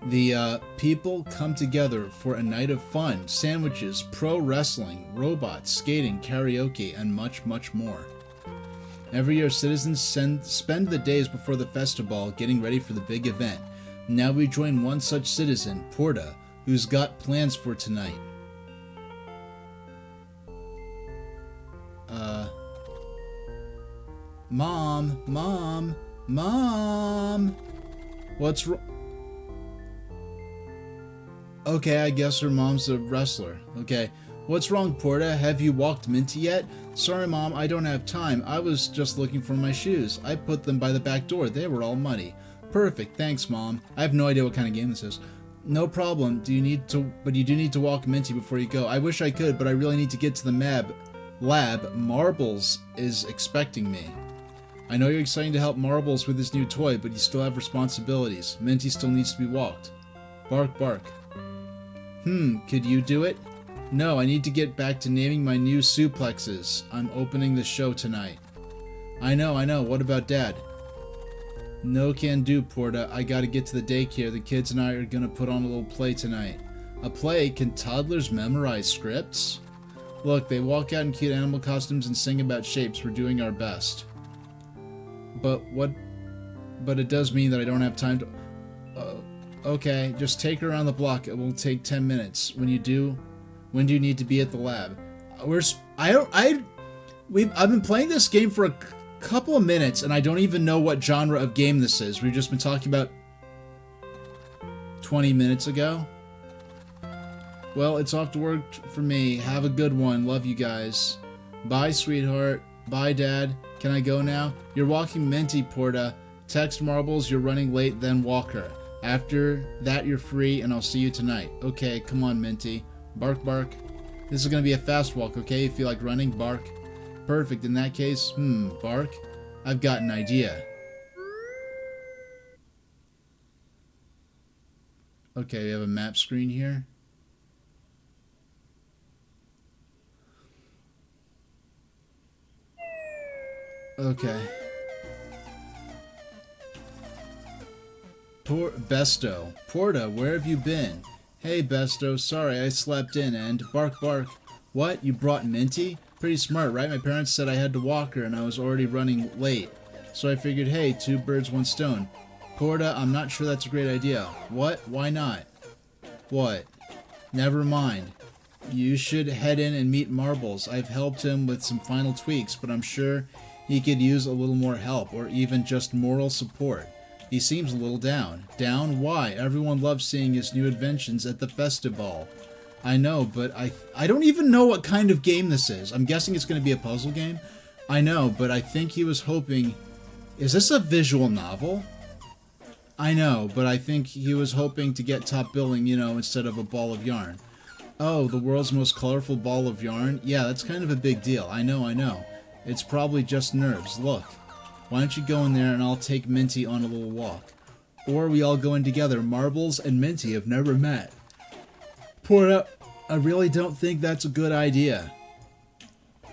The people come together for a night of fun, sandwiches, pro wrestling, robots, skating, karaoke, and much, much more. Every year, citizens spend the days before the festival getting ready for the big event. Now we join one such citizen, Porta, who's got plans for tonight. Mom! What's wrong? Okay, I guess her mom's a wrestler. Okay. What's wrong, Porta? Have you walked Minty yet? Sorry, Mom, I don't have time. I was just looking for my shoes. I put them by the back door. They were all muddy. Perfect, thanks, Mom. I have no idea what kind of game this is. No problem. But you do need to walk Minty before you go. I wish I could, but I really need to get to the lab. Marbles is expecting me. I know you're excited to help Marbles with his new toy, but you still have responsibilities. Minty still needs to be walked. Bark, bark. Could you do it? No, I need to get back to naming my new suplexes. I'm opening the show tonight. I know. What about Dad? No can do, Porta. I gotta get to the daycare. The kids and I are gonna put on a little play tonight. A play? Can toddlers memorize scripts? Look, they walk out in cute animal costumes and sing about shapes. We're doing our best. But it does mean that I don't have time to... Okay, just take her around the block. It will take 10 minutes. When do you need to be at the lab? I've been playing this game for a couple of minutes, and I don't even know what genre of game this is. We've just been talking about 20 minutes ago. Well, it's off to work for me. Have a good one. Love you guys. Bye, sweetheart. Bye, Dad. Can I go now? You're walking Minty, Porta. Text Marbles you're running late, then walk her. After that, you're free, and I'll see you tonight. Okay, come on, Minty. Bark, bark. This is gonna be a fast walk, okay? You feel like running? Bark. Perfect. In that case, bark. I've got an idea. Okay, we have a map screen here. Okay. Besto. Porta, where have you been? Hey, Besto. Sorry, I slept in and... Bark, bark. What? You brought Minty? Pretty smart, right? My parents said I had to walk her and I was already running late. So I figured, hey, two birds, one stone. Porta, I'm not sure that's a great idea. What? Why not? What? Never mind. You should head in and meet Marbles. I've helped him with some final tweaks, but I'm sure he could use a little more help, or even just moral support. He seems a little down. Down? Why? Everyone loves seeing his new inventions at the festival. I know, but I don't even know what kind of game this is. I'm guessing it's going to be a puzzle game. I know, but I think he was hoping... Is this a visual novel? I know, but I think he was hoping to get top billing, instead of a ball of yarn. Oh, the world's most colorful ball of yarn? Yeah, that's kind of a big deal. I know. It's probably just nerves. Look. Why don't you go in there and I'll take Minty on a little walk. Or we all go in together. Marbles and Minty have never met. Porta, I really don't think that's a good idea.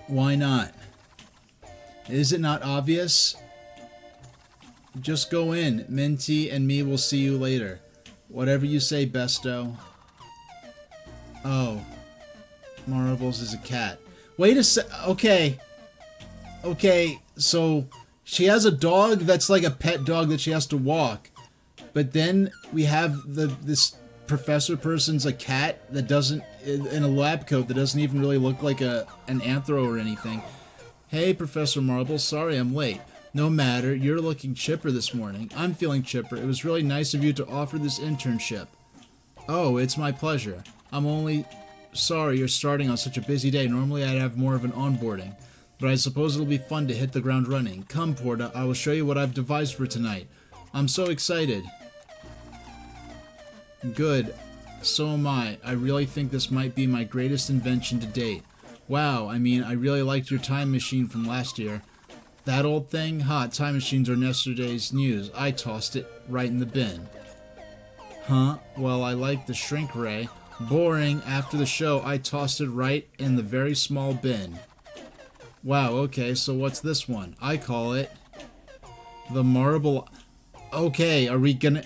Why not? Is it not obvious? Just go in. Minty and me will see you later. Whatever you say, Besto. Oh. Marbles is a cat. Wait a sec. Okay, so... She has a dog that's like a pet dog that she has to walk. But then we have this professor person's a cat that doesn't, in a lab coat that doesn't even really look like an anthro or anything. Hey, Professor Marble, sorry I'm late. No matter, you're looking chipper this morning. I'm feeling chipper. It was really nice of you to offer this internship. Oh, it's my pleasure. I'm only sorry you're starting on such a busy day. Normally I'd have more of an onboarding, but I suppose it'll be fun to hit the ground running. Come, Porta, I will show you what I've devised for tonight. I'm so excited. Good. So am I. I really think this might be my greatest invention to date. Wow, I mean, I really liked your time machine from last year. That old thing? Ha, time machines are yesterday's news. I tossed it right in the bin. Huh? Well, I like the shrink ray. Boring. After the show, I tossed it right in the very small bin. Wow, okay, so what's this one? I call it the marble... Okay, are we gonna...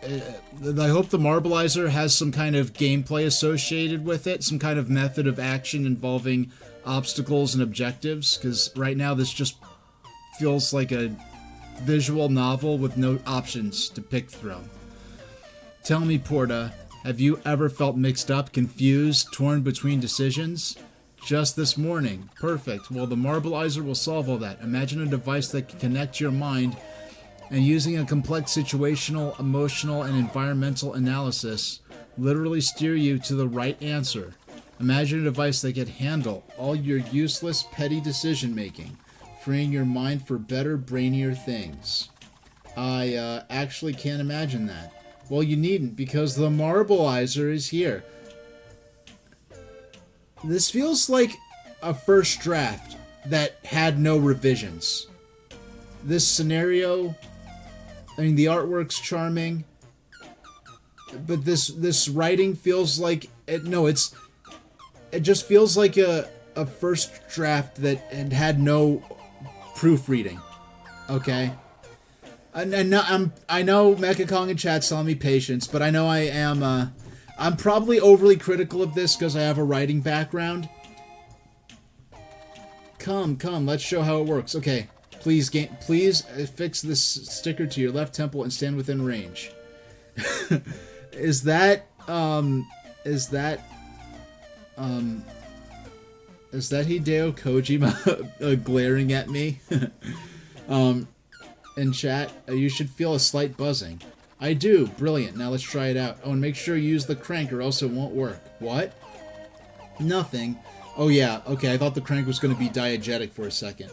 I hope the Marbleizer has some kind of gameplay associated with it, some kind of method of action involving obstacles and objectives, because right now this just feels like a visual novel with no options to pick from. Tell me, Porta, have you ever felt mixed up, confused, torn between decisions? Just this morning. Perfect. Well, the Marbleizer will solve all that. Imagine a device that can connect your mind and using a complex situational, emotional, and environmental analysis, literally steer you to the right answer. Imagine a device that can handle all your useless, petty decision-making, freeing your mind for better, brainier things. I actually can't imagine that. Well, you needn't, because the Marbleizer is here. This feels like a first draft that had no revisions. This scenario... I mean, the artwork's charming, but this writing feels like it just feels like a first draft that had no proofreading. Okay, I know Mecha Kong in chat's telling me patience, but I know I'm probably overly critical of this because I have a writing background. Come, let's show how it works. Okay. Please fix this sticker to your left temple and stand within range. Is that Hideo Kojima glaring at me? In chat, you should feel a slight buzzing. I do. Brilliant. Now let's try it out. Oh, and make sure you use the crank or else it won't work. What? Nothing. Oh yeah, okay, I thought the crank was going to be diegetic for a second.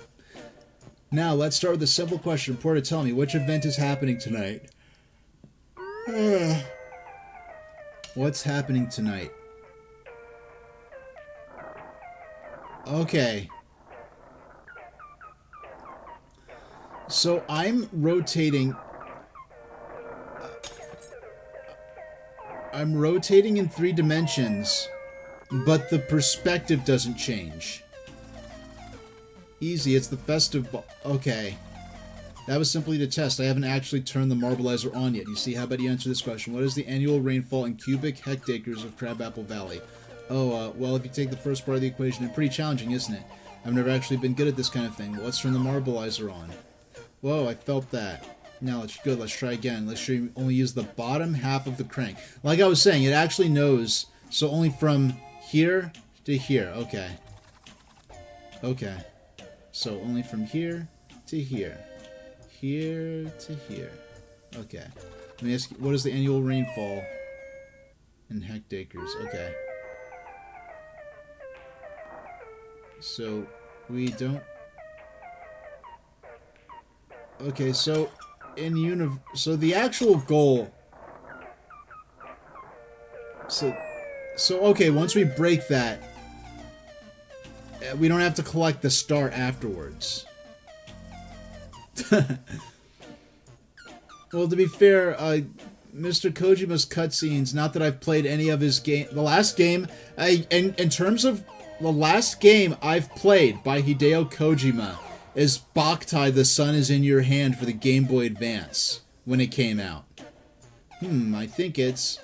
Now, let's start with a simple question. Porta, tell me, which event is happening tonight? What's happening tonight? Okay. So, I'm rotating in 3 dimensions, but the perspective doesn't change. Easy, it's the festive ball. Okay. That was simply to test. I haven't actually turned the Marbleizer on yet. You see, how about you answer this question? What is the annual rainfall in cubic hectares of Crabapple Valley? Oh, well, if you take the first part of the equation, it's pretty challenging, isn't it? I've never actually been good at this kind of thing. Well, let's turn the Marbleizer on. Whoa, I felt that. Now, let's try again. Let's sure you only use the bottom half of the crank. Like I was saying, it actually knows, so only from here to here. Okay. Okay. So only from here to here. Here to here. Okay. Let me ask you, what is the annual rainfall in hectares? Okay. So we don't... Okay, so so the actual goal... So okay, once we break that, we don't have to collect the star afterwards. Well, to be fair, Mr. Kojima's cutscenes, not that I've played any of his game... The last game, in terms of the last game I've played by Hideo Kojima is Boktai The Sun Is In Your Hand for the Game Boy Advance, when it came out. I think it's...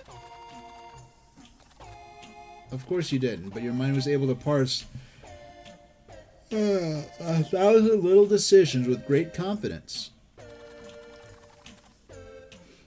Of course you didn't, but your mind was able to parse 1,000 little decisions with great confidence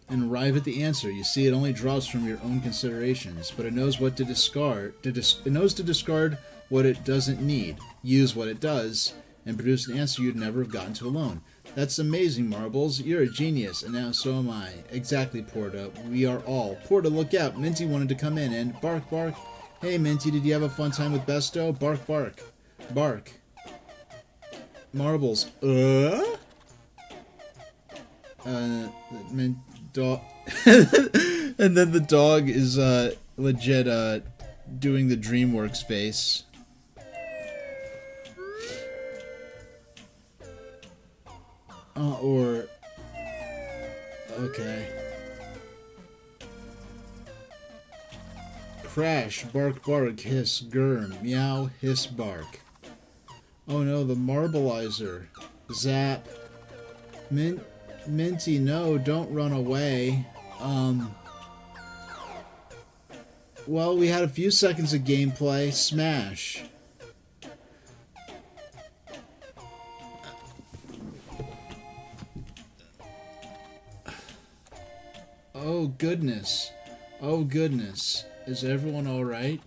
and arrive at the answer. You see, it only draws from your own considerations, but it knows what to discard. It knows to discard what it doesn't need, use what it does, and produce an answer you'd never have gotten to alone. That's amazing, Marbles. You're a genius, and now so am I. Exactly, Porta. We are all. Porta, look out. Minty wanted to come in, and bark, bark. Hey, Minty, did you have a fun time with Besto? Bark, bark. Bark. Marbles. Dog. And then the dog is, legit, doing the DreamWorks face. Okay. Crash, bark, bark, hiss, gurm, meow, hiss, bark. Oh no, the Marbleizer. Zap. Minty, no, don't run away. Well, we had a few seconds of gameplay. Smash. Oh goodness. Oh goodness. Is everyone alright?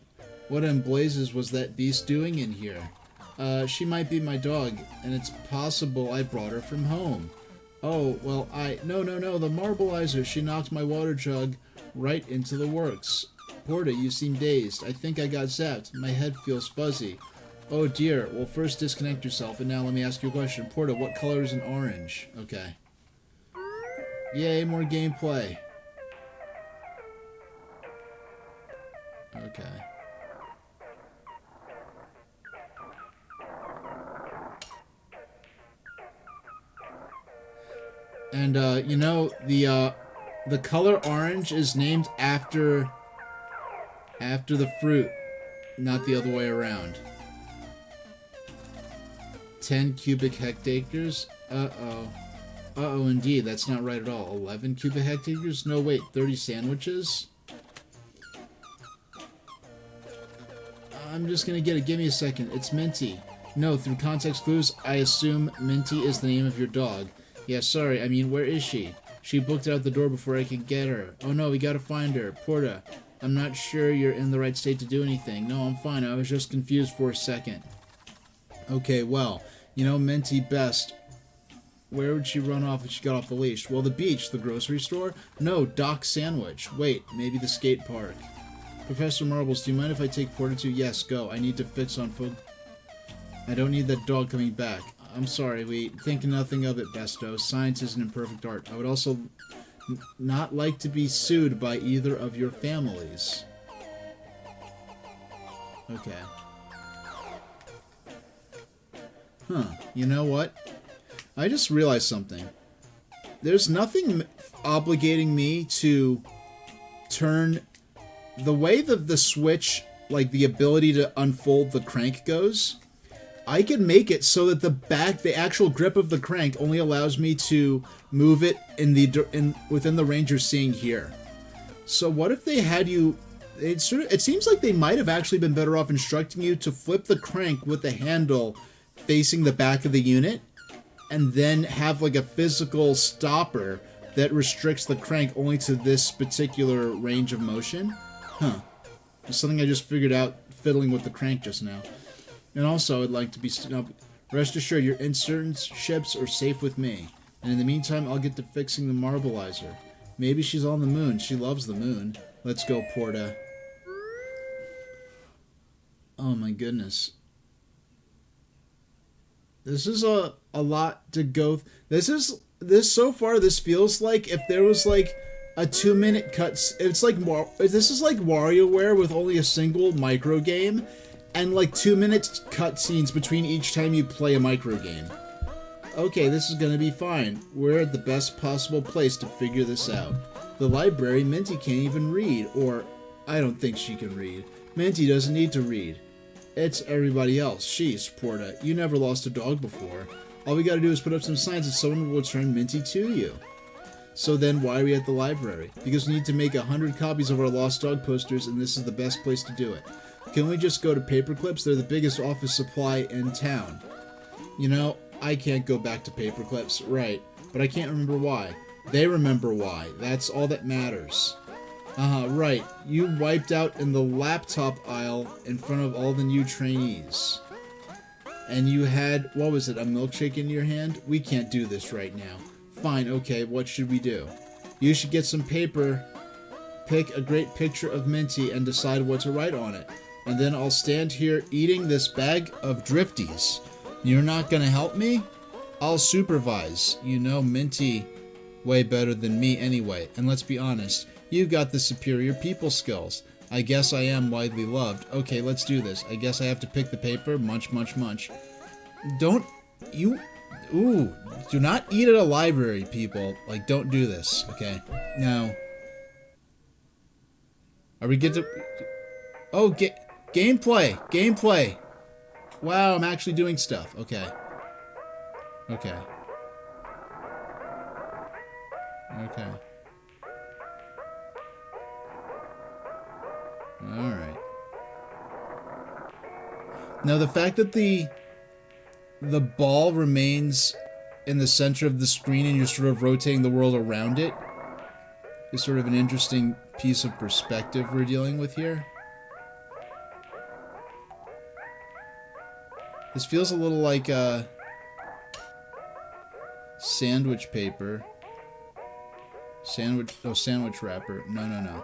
What in blazes was that beast doing in here? She might be my dog, and it's possible I brought her from home. Oh, well, No, the Marbleizer. She knocked my water jug right into the works. Porta, you seem dazed. I think I got zapped. My head feels fuzzy. Oh dear. Well, first disconnect yourself, and now let me ask you a question. Porta, what color is an orange? Okay. Yay, more gameplay. Okay. And, you know, the color orange is named after the fruit, not the other way around. 10 cubic hectares? Uh-oh. Uh-oh, indeed, that's not right at all. 11 cubic hectares? No, wait, 30 sandwiches? I'm just gonna get it. Give me a second. It's Minty. No, through context clues, I assume Minty is the name of your dog. Yeah, sorry, I mean, where is she? She booked out the door before I could get her. Oh no, we gotta find her. Porta, I'm not sure you're in the right state to do anything. No, I'm fine. I was just confused for a second. Okay, well, you know Minty best. Where would she run off if she got off the leash? Well, the beach, the grocery store? No, Doc Sandwich. Wait, maybe the skate park. Professor Marbles, do you mind if I take Porta to? Yes, go. I need to fix on food. I don't need that dog coming back. I'm sorry, we think nothing of it, Besto. Science is an imperfect art. I would also not like to be sued by either of your families. Okay. Huh. You know what? I just realized something. There's nothing obligating me to turn... The way that the Switch, like the ability to unfold the crank goes, I can make it so that the actual grip of the crank only allows me to move it within the range you're seeing here. So what if they had you... It seems like they might have actually been better off instructing you to flip the crank with the handle facing the back of the unit, and then have like a physical stopper that restricts the crank only to this particular range of motion. Huh. It's something I just figured out fiddling with the crank just now. And also, I'd like to be... rest assured, your internships are safe with me. And in the meantime, I'll get to fixing the Marbleizer. Maybe she's on the moon. She loves the moon. Let's go, Porta. Oh my goodness. This is a lot to go... So far, this feels like if there was like a 2-minute cut... It's like... This is like WarioWare with only a single micro game, and like 2-minute cutscenes between each time you play a micro game. Okay, this is gonna be fine. We're at the best possible place to figure this out. The library. Minty can't even read, or I don't think she can read. Minty doesn't need to read. It's everybody else. She's Porta. You never lost a dog before. All we gotta do is put up some signs and someone will return Minty to you. So then, why are we at the library? Because we need to make 100 copies of our lost dog posters, and this is the best place to do it. Can we just go to Paperclips? They're the biggest office supply in town. You know, I can't go back to Paperclips, right, but I can't remember why. They remember why. That's all that matters. Right. You wiped out in the laptop aisle in front of all the new trainees. and you had, what was it, a milkshake in your hand? We can't do this right now. Fine, okay, what should we do? You should get some paper, pick a great picture of Minty, and decide what to write on it. And then I'll stand here eating this bag of Drifties. You're not gonna help me? I'll supervise. You know Minty way better than me anyway. And let's be honest, you've got the superior people skills. I guess I am widely loved. Okay, let's do this. I guess I have to pick the paper. Munch, munch, munch. Don't you... Ooh, do not eat at a library, people. Like, don't do this, okay? Now, are we good to... Oh, gameplay! Gameplay! Wow, I'm actually doing stuff. Okay. Okay. Okay. Alright. Now, the fact that the ball remains in the center of the screen and you're sort of rotating the world around it is sort of an interesting piece of perspective we're dealing with here. This feels a little like sandwich paper. Sandwich wrapper. No.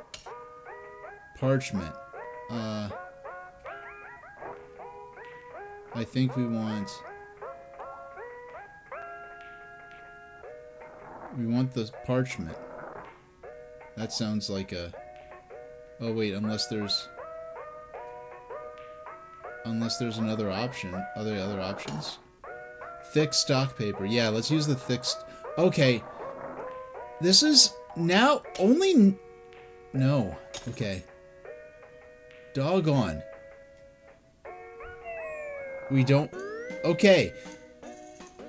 Parchment. I think we want the parchment. That sounds like a... Oh wait, unless there's another option. Are there other options? Thick stock paper. Yeah, let's use the thick... Okay. This is now only... No. Okay. Doggone. We don't... Okay.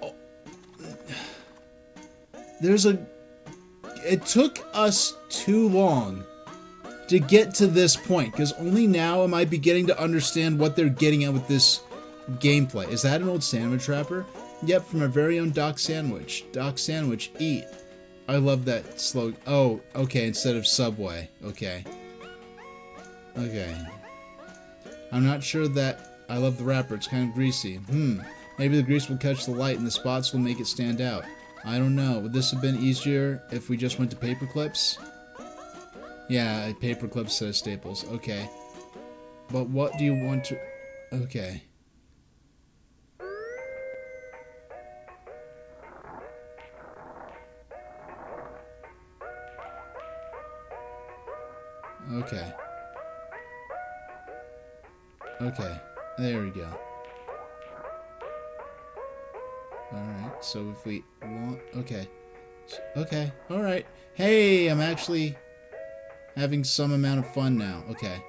Oh. There's a... It took us too long to get to this point, because only now am I beginning to understand what they're getting at with this gameplay. Is that an old sandwich wrapper? Yep, from our very own Doc Sandwich. Doc Sandwich, eat. I love that slogan. Oh, okay, instead of Subway. Okay. Okay. I'm not sure that I love the wrapper. It's kind of greasy. Maybe the grease will catch the light and the spots will make it stand out. I don't know. Would this have been easier if we just went to paper clips? Yeah, paper clips instead of staples. Okay. But what do you want to... Okay. Okay. Okay. There we go. Alright, so if we want... Okay. Okay, alright. Hey, I'm actually having some amount of fun now. Okay.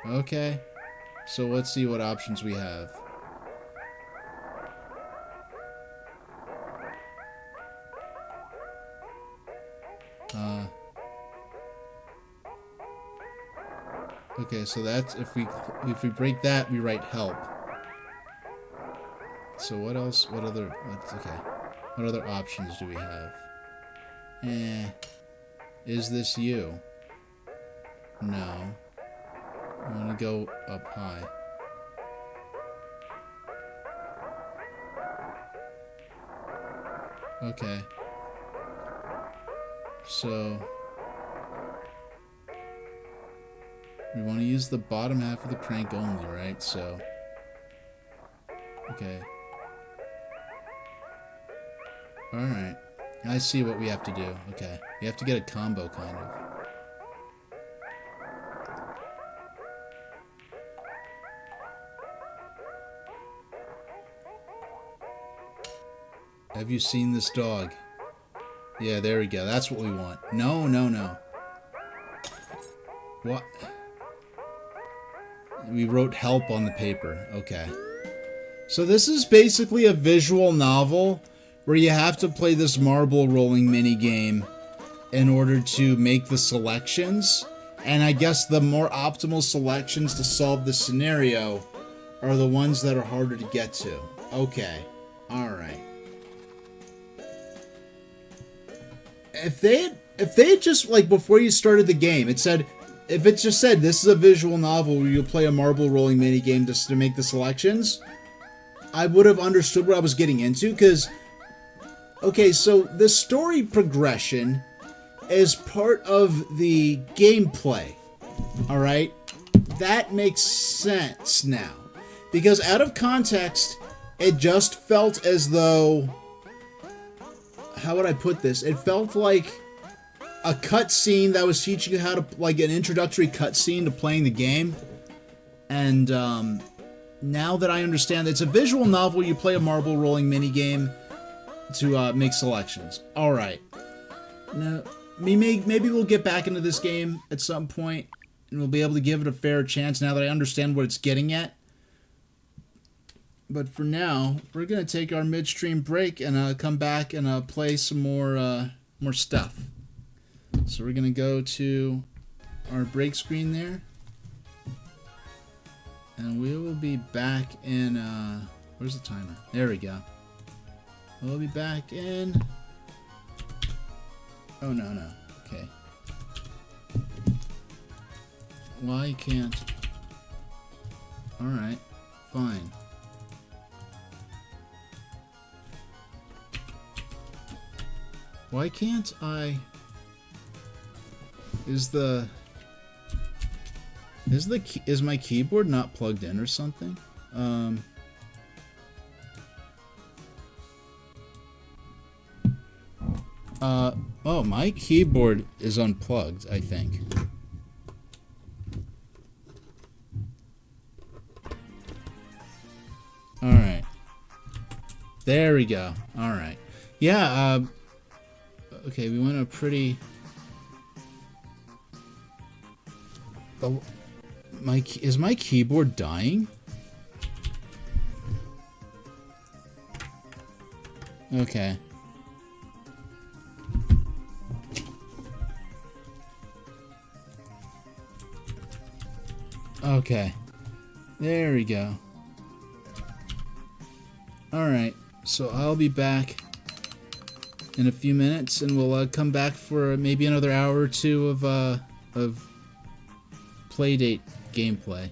Okay. So let's see what options we have. Okay, so that's if we break that, we write help. So what else? Okay. What other options do we have? Is this you? No. I want to go up high. Okay. So we want to use the bottom half of the crank only, right? So okay. Alright. I see what we have to do. Okay. We have to get a combo, kind of. Have you seen this dog? Yeah, there we go. That's what we want. No, no, no. What? We wrote help on the paper. Okay. So this is basically a visual novel where you have to play this marble rolling mini game in order to make the selections. And I guess the more optimal selections to solve the scenario are the ones that are harder to get to. Okay. Alright. If they had just, like, before you started the game, it said, if it just said this is a visual novel where you'll play a marble rolling minigame just to make the selections, I would have understood what I was getting into, because, okay, so the story progression is part of the gameplay, alright? That makes sense now. Because out of context, it just felt as though... How would I put this? It felt like a cutscene that was teaching you how to... Like an introductory cutscene to playing the game. And, now that I understand that it's a visual novel, you play a marble rolling minigame to make selections. Alright. Now, maybe we'll get back into this game at some point, and we'll be able to give it a fair chance now that I understand what it's getting at. But for now, we're going to take our midstream break and come back and play some more stuff. So we're going to go to our break screen there. And we will be back in, where's the timer? There we go. We'll be back in... Oh, no. Okay. Why can't... Alright, fine. Why can't I... Is my keyboard not plugged in or something? Oh, my keyboard is unplugged, I think. Alright. There we go. Alright. Yeah, okay, we went a pretty... Oh, is my keyboard dying? Okay. Okay. There we go. Alright, so I'll be back in a few minutes, and we'll come back for maybe another hour or two of Playdate gameplay.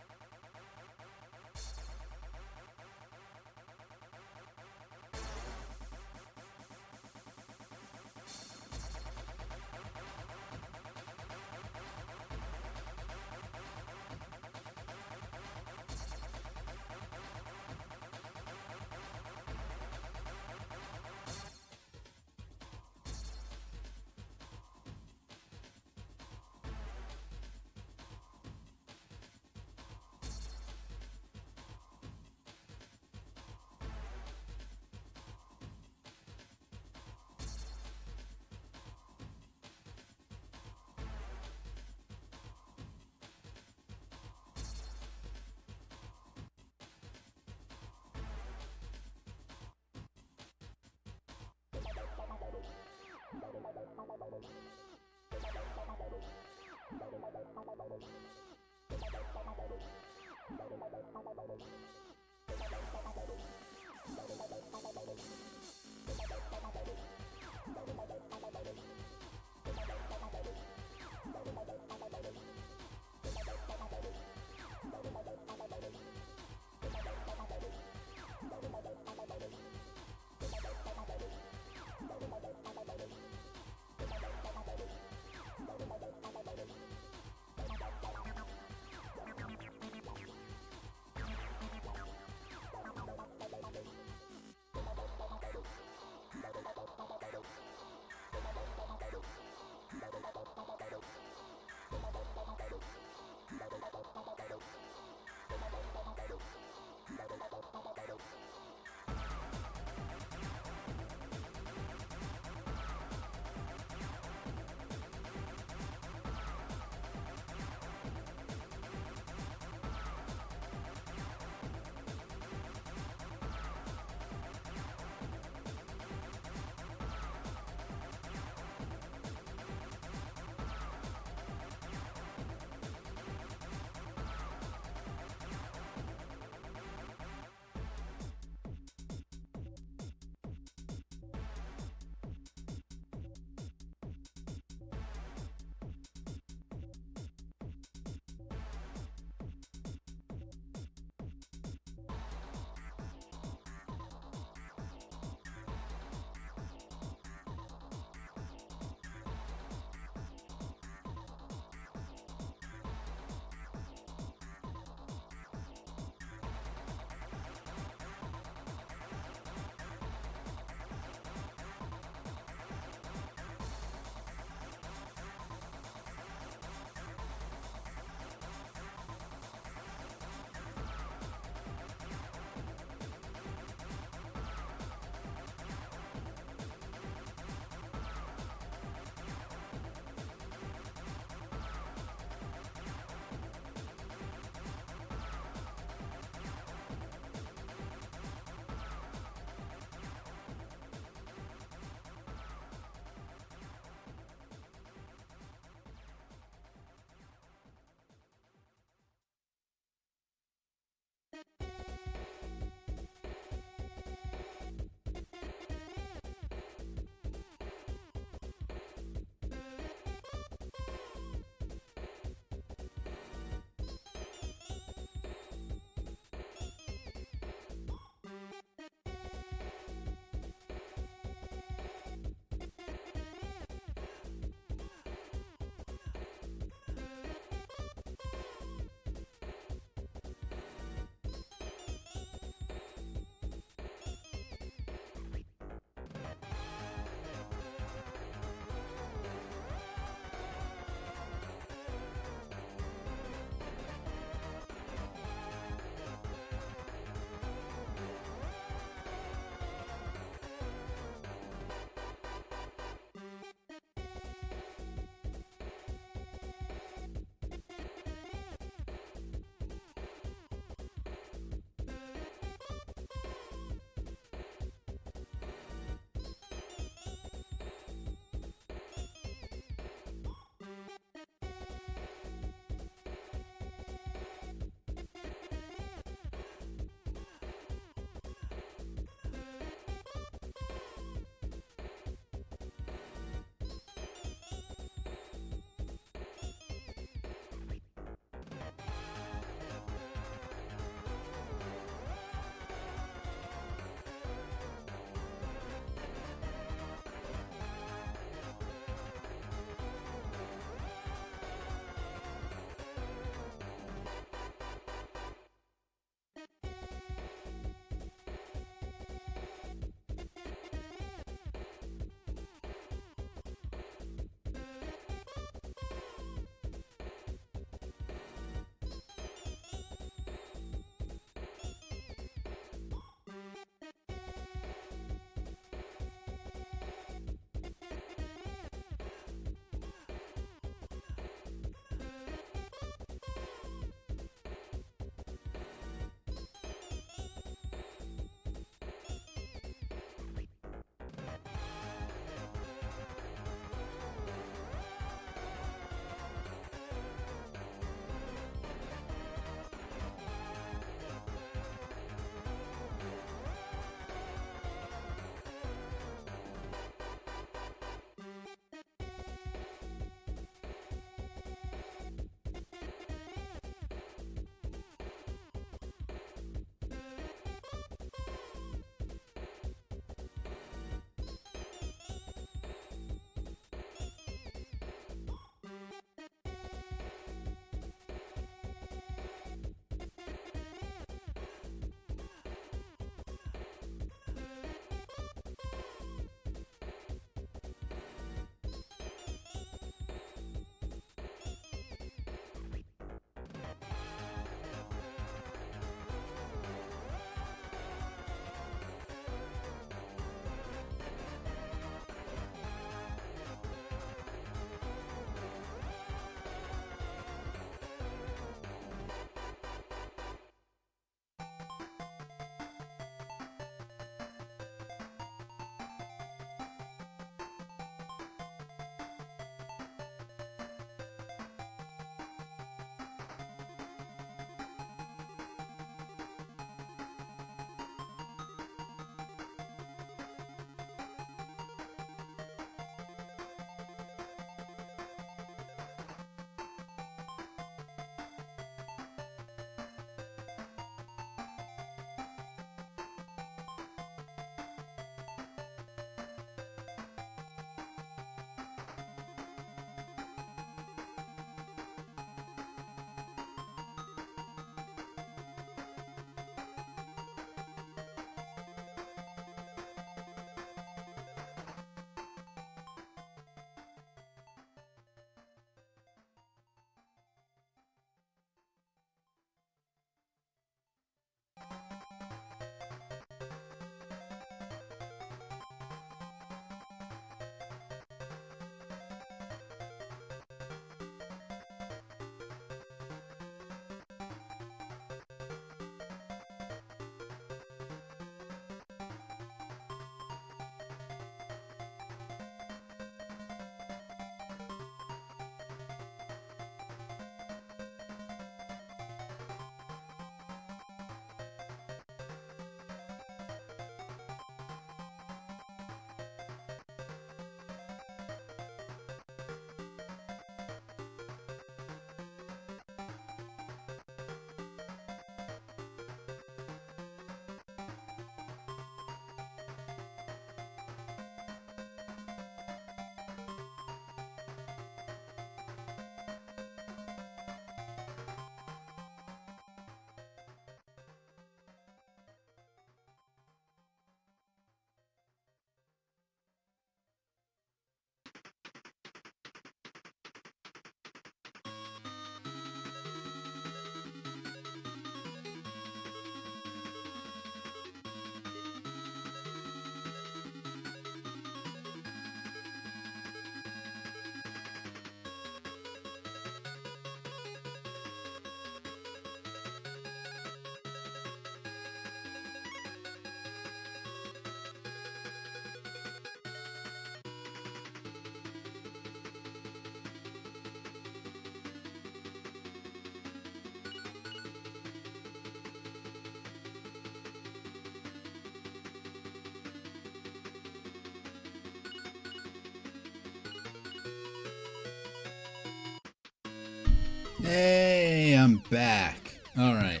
Hey, I'm back. Alright.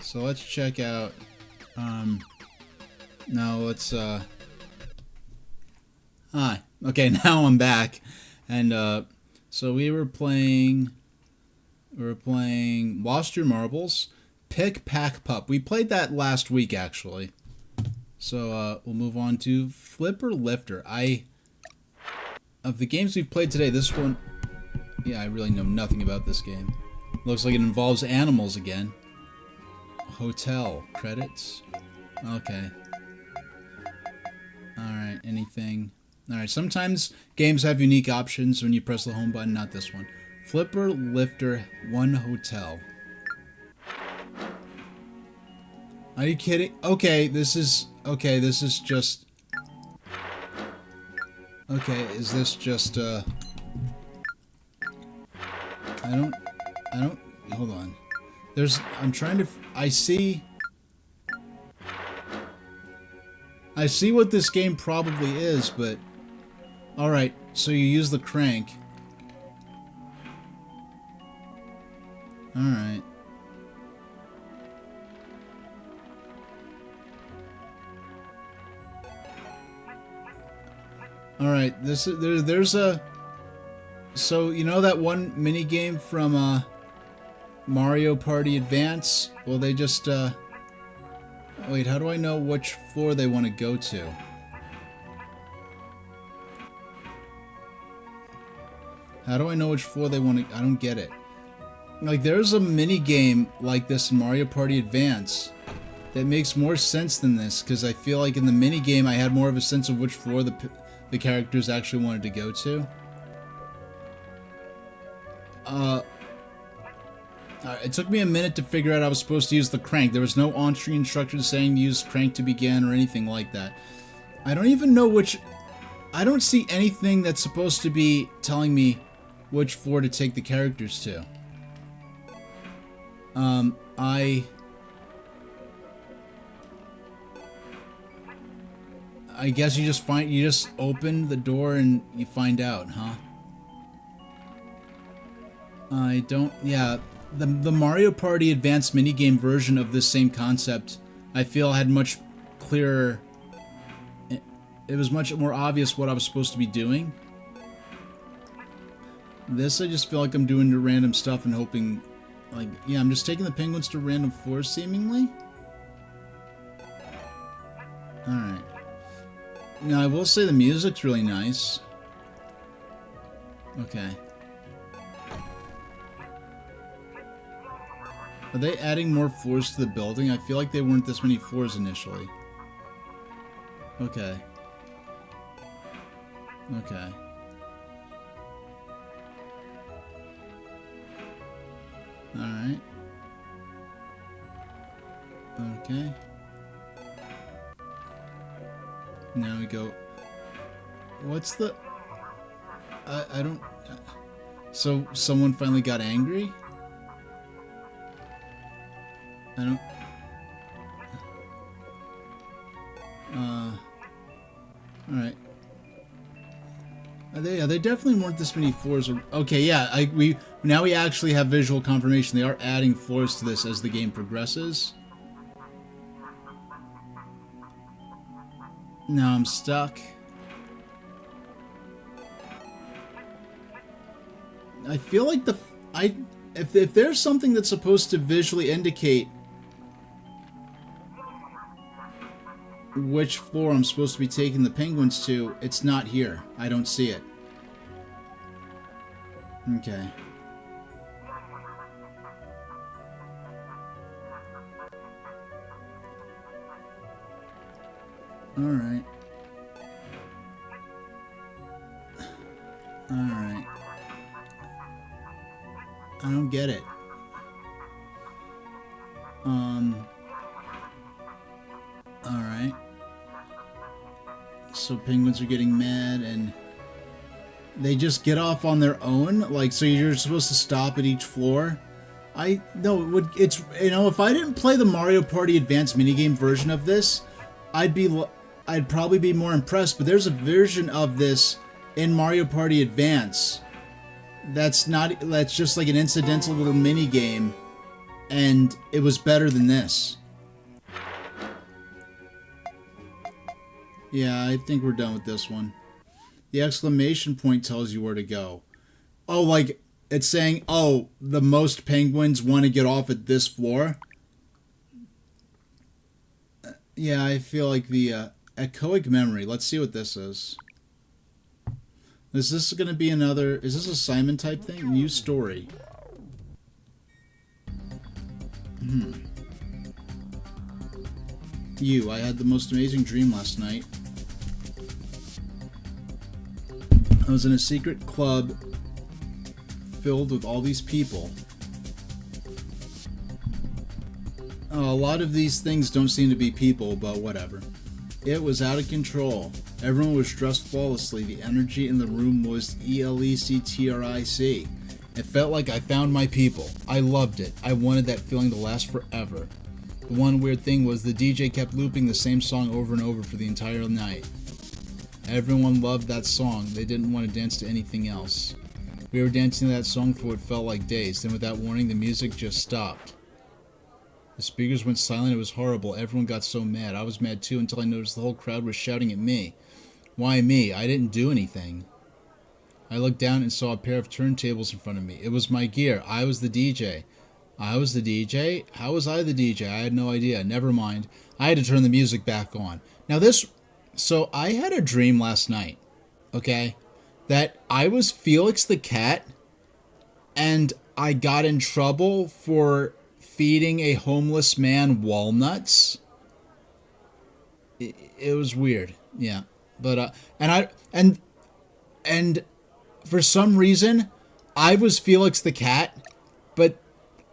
So let's check out, no, let's, hi. Okay, now I'm back. And, so we were playing Lost Your Marbles, Pick, Pack, Pup. We played that last week, actually. So, we'll move on to Flipper Lifter. Of the games we've played today, this one, yeah, I really know nothing about this game. Looks like it involves animals again. Hotel. Credits. Okay. Alright, anything. Alright, sometimes games have unique options when you press the home button, not this one. Flipper Lifter 1 Hotel. Are you kidding? Okay, this is just... Okay, is this just, I don't, hold on. I'm trying to, I see what this game probably is, but, alright, so you use the crank. Alright. Alright, there's a, so you know that one mini game from, Mario Party Advance? Well, they just, wait, how do I know which floor they want to go to? How do I know which floor they want to... I don't get it. Like, there's a mini game like this in Mario Party Advance that makes more sense than this, because I feel like in the mini game I had more of a sense of which floor the characters actually wanted to go to. It took me a minute to figure out I was supposed to use the crank. There was no on-screen instructions saying use crank to begin or anything like that. I don't even know which... I don't see anything that's supposed to be telling me which floor to take the characters to. I guess you just open the door and you find out, huh? I don't... Yeah, the Mario Party Advance minigame version of this same concept, I feel had much clearer... It was much more obvious what I was supposed to be doing. This, I just feel like I'm doing the random stuff and hoping... Like, yeah, I'm just taking the penguins to random floors, seemingly? Alright. Now, I will say the music's really nice. Okay. Are they adding more floors to the building? I feel like they weren't this many floors initially. Okay. Okay. Alright. Okay. Now we go... What's the... I don't... So, someone finally got angry? I don't... Alright. They definitely weren't this many floors. Okay, yeah, now we actually have visual confirmation. They are adding floors to this as the game progresses. Now I'm stuck. I feel like if there's something that's supposed to visually indicate which floor I'm supposed to be taking the penguins to, it's not here. I don't see it. Okay. Alright. Alright. I don't get it. Alright. So penguins are getting mad and they just get off on their own? Like, so you're supposed to stop at each floor? It's, you know, if I didn't play the Mario Party Advance minigame version of this, I'd probably be more impressed, but there's a version of this in Mario Party Advance That's just like an incidental little mini game, and it was better than this. Yeah, I think we're done with this one. The exclamation point tells you where to go. Oh, like, it's saying, oh, the most penguins want to get off at this floor? Yeah, I feel like the echoic memory. Let's see what this is. Is this going to be another... Is this a Simon type thing? New story. I had the most amazing dream last night. I was in a secret club filled with all these people. Oh, a lot of these things don't seem to be people, but whatever. It was out of control. Everyone was dressed flawlessly. The energy in the room was electric. It felt like I found my people. I loved it. I wanted that feeling to last forever. The one weird thing was the DJ kept looping the same song over and over for the entire night. Everyone loved that song. They didn't want to dance to anything else. We were dancing to that song for what felt like days. Then without warning, the music just stopped. The speakers went silent. It was horrible. Everyone got so mad. I was mad too until I noticed the whole crowd was shouting at me. Why me? I didn't do anything. I looked down and saw a pair of turntables in front of me. It was my gear. I was the DJ. I was the DJ? How was I the DJ? I had no idea. Never mind. I had to turn the music back on. Now this... So I had a dream last night, okay, that I was Felix the cat and I got in trouble for feeding a homeless man walnuts. It was weird, yeah. But and for some reason I was Felix the cat, but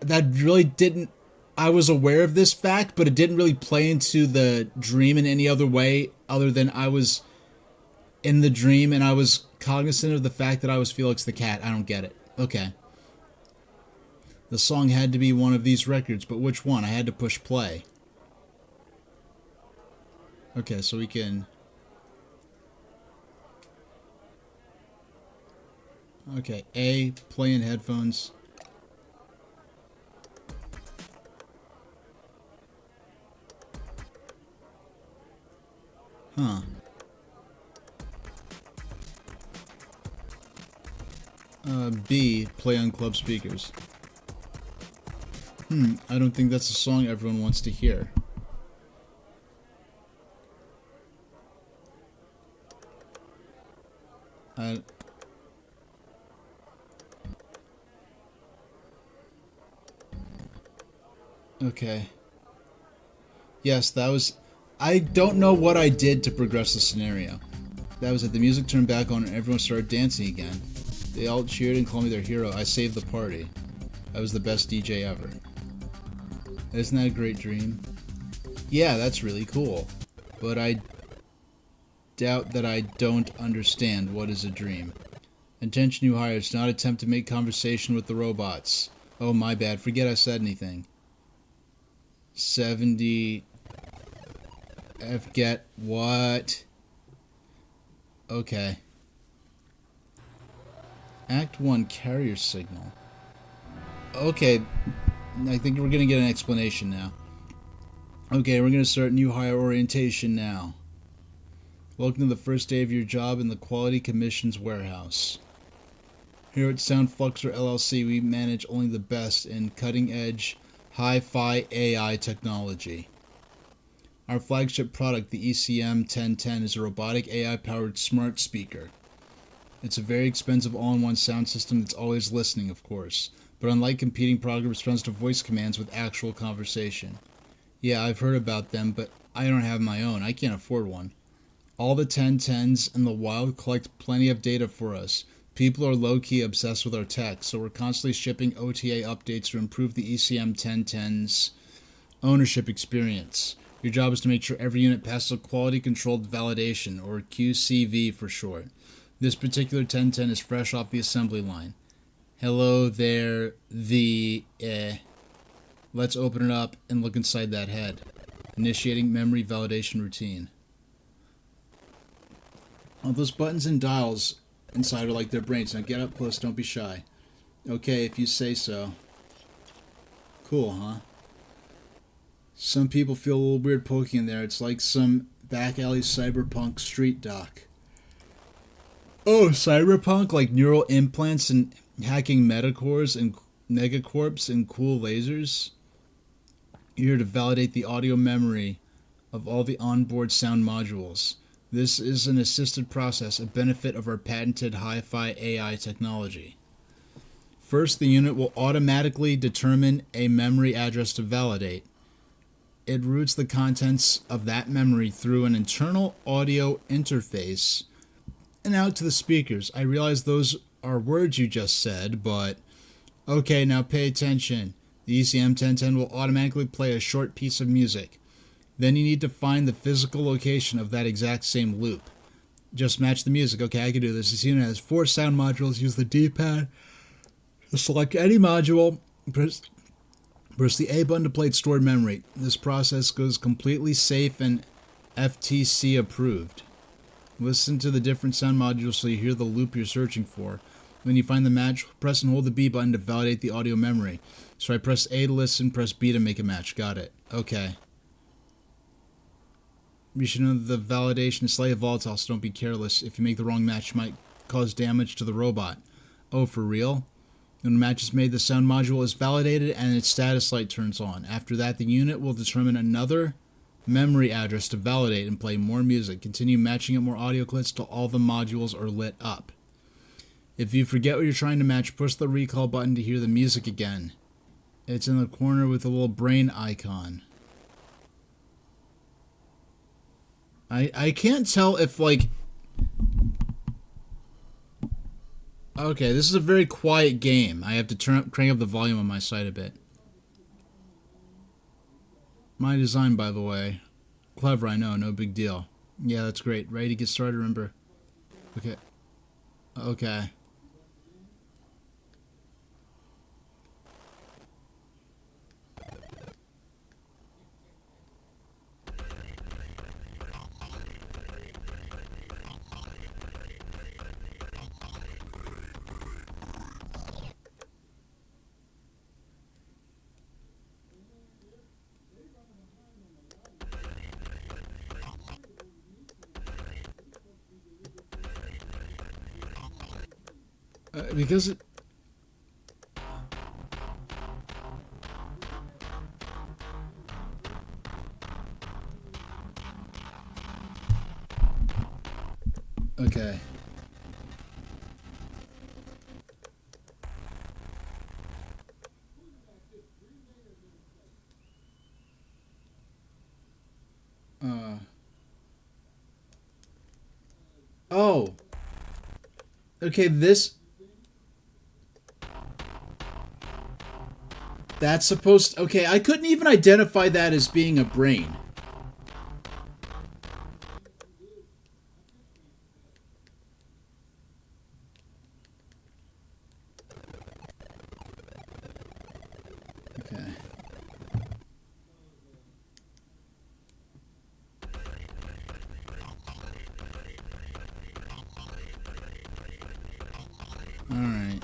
that really didn't. I was aware of this fact, but it didn't really play into the dream in any other way other than I was in the dream and I was cognizant of the fact that I was Felix the cat. I don't get it. Okay. The song had to be one of these records, but which one? I had to push play. Okay, so we can... Okay, A, play in headphones. Huh. B, play on club speakers. I don't think that's a song everyone wants to hear. Okay. Yes, that was... I don't know what I did to progress the scenario. That was it. The music turned back on and everyone started dancing again. They all cheered and called me their hero. I saved the party. I was the best DJ ever. Isn't that a great dream? Yeah, that's really cool. But I doubt that I don't understand what is a dream. Attention you hires, do not attempt to make conversation with the robots. Oh, my bad. Forget I said anything. 70... F get what? Okay. Act 1 carrier signal. Okay. I think we're gonna get an explanation now. Okay, we're gonna start new hire orientation now. Welcome to the first day of your job in the Quality Commissions Warehouse. Here at Soundfluxer LLC, we manage only the best in cutting-edge, hi-fi AI technology. Our flagship product, the ECM 1010, is a robotic AI-powered smart speaker. It's a very expensive all-in-one sound system that's always listening, of course, but unlike competing products, it responds to voice commands with actual conversation. Yeah, I've heard about them, but I don't have my own. I can't afford one. All the 1010s in the wild collect plenty of data for us. People are low-key obsessed with our tech, so we're constantly shipping OTA updates to improve the ECM 1010's ownership experience. Your job is to make sure every unit passes a quality-controlled validation, or QCV for short. This particular 1010 is fresh off the assembly line. Hello there, Let's open it up and look inside that head. Initiating memory validation routine. All those buttons and dials inside are like their brains. Now get up close, don't be shy. Okay, if you say so. Cool, huh? Some people feel a little weird poking in there. It's like some back alley cyberpunk street doc. Oh, cyberpunk? Like neural implants and hacking metacores and megacorps and cool lasers? You're here to validate the audio memory of all the onboard sound modules. This is an assisted process, a benefit of our patented hi-fi AI technology. First, the unit will automatically determine a memory address to validate. It routes the contents of that memory through an internal audio interface and out to the speakers. I realize those are words you just said, but okay, now pay attention. The ECM 1010 will automatically play a short piece of music. Then you need to find the physical location of that exact same loop. Just match the music. Okay, I can do this. This unit has 4 sound modules. Use the D-pad to select any module. Press the A button to play its stored memory. This process goes completely safe and FTC approved. Listen to the different sound modules so you hear the loop you're searching for. When you find the match, press and hold the B button to validate the audio memory. So I press A to listen, press B to make a match. Got it. Okay. You should know that the validation is slightly volatile, so don't be careless. If you make the wrong match, you might cause damage to the robot. Oh, for real? When a match is made, the sound module is validated and its status light turns on. After that, the unit will determine another memory address to validate and play more music. Continue matching up more audio clips till all the modules are lit up. If you forget what you're trying to match, push the recall button to hear the music again. It's in the corner with a little brain icon. I can't tell if, like... Okay, this is a very quiet game. I have to crank up the volume on my side a bit. My design, by the way. Clever, I know, no big deal. Yeah, that's great. Ready to get started, remember? Okay. Okay. Because it... Okay. Oh. Okay, this... That's supposed... Okay, I couldn't even identify that as being a brain. Okay. All right.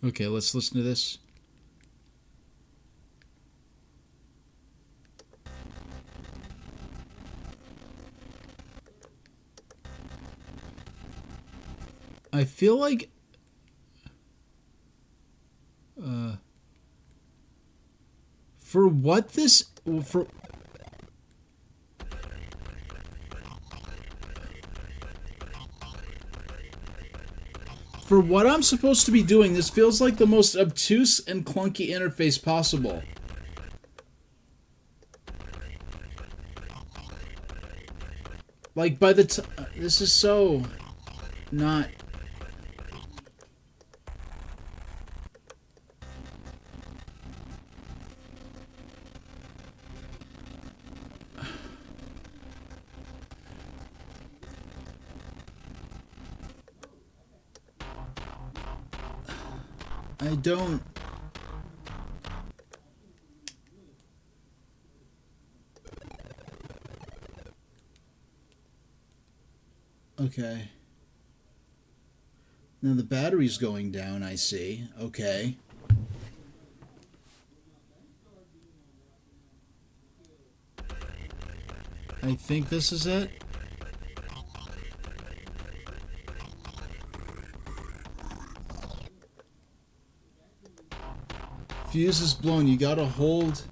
Okay, let's listen to this. I feel like for what this for what I'm supposed to be doing, this feels like the most obtuse and clunky interface possible. Like, by the time... This is so... not... I don't... Okay. Now the battery's going down, I see. Okay. I think this is it. Fuse is blown. You gotta hold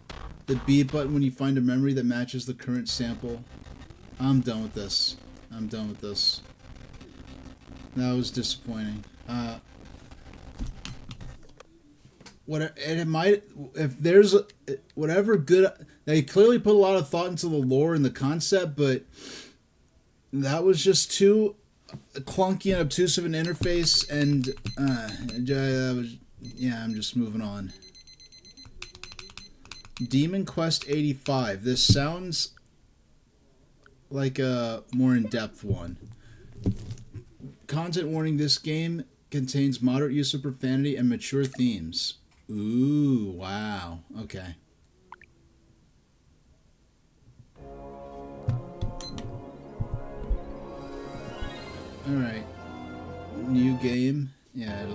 the B button when you find a memory that matches the current sample. I'm done with this. I'm done with this. That was disappointing. It might, if there's whatever good, they clearly put a lot of thought into the lore and the concept, but that was just too clunky and obtrusive an interface, and that was, yeah, I'm just moving on. Demon Quest 85. This sounds like a more in-depth one. Content warning: this game contains moderate use of profanity and mature themes. Ooh, wow. Okay. Alright. New game. Yeah.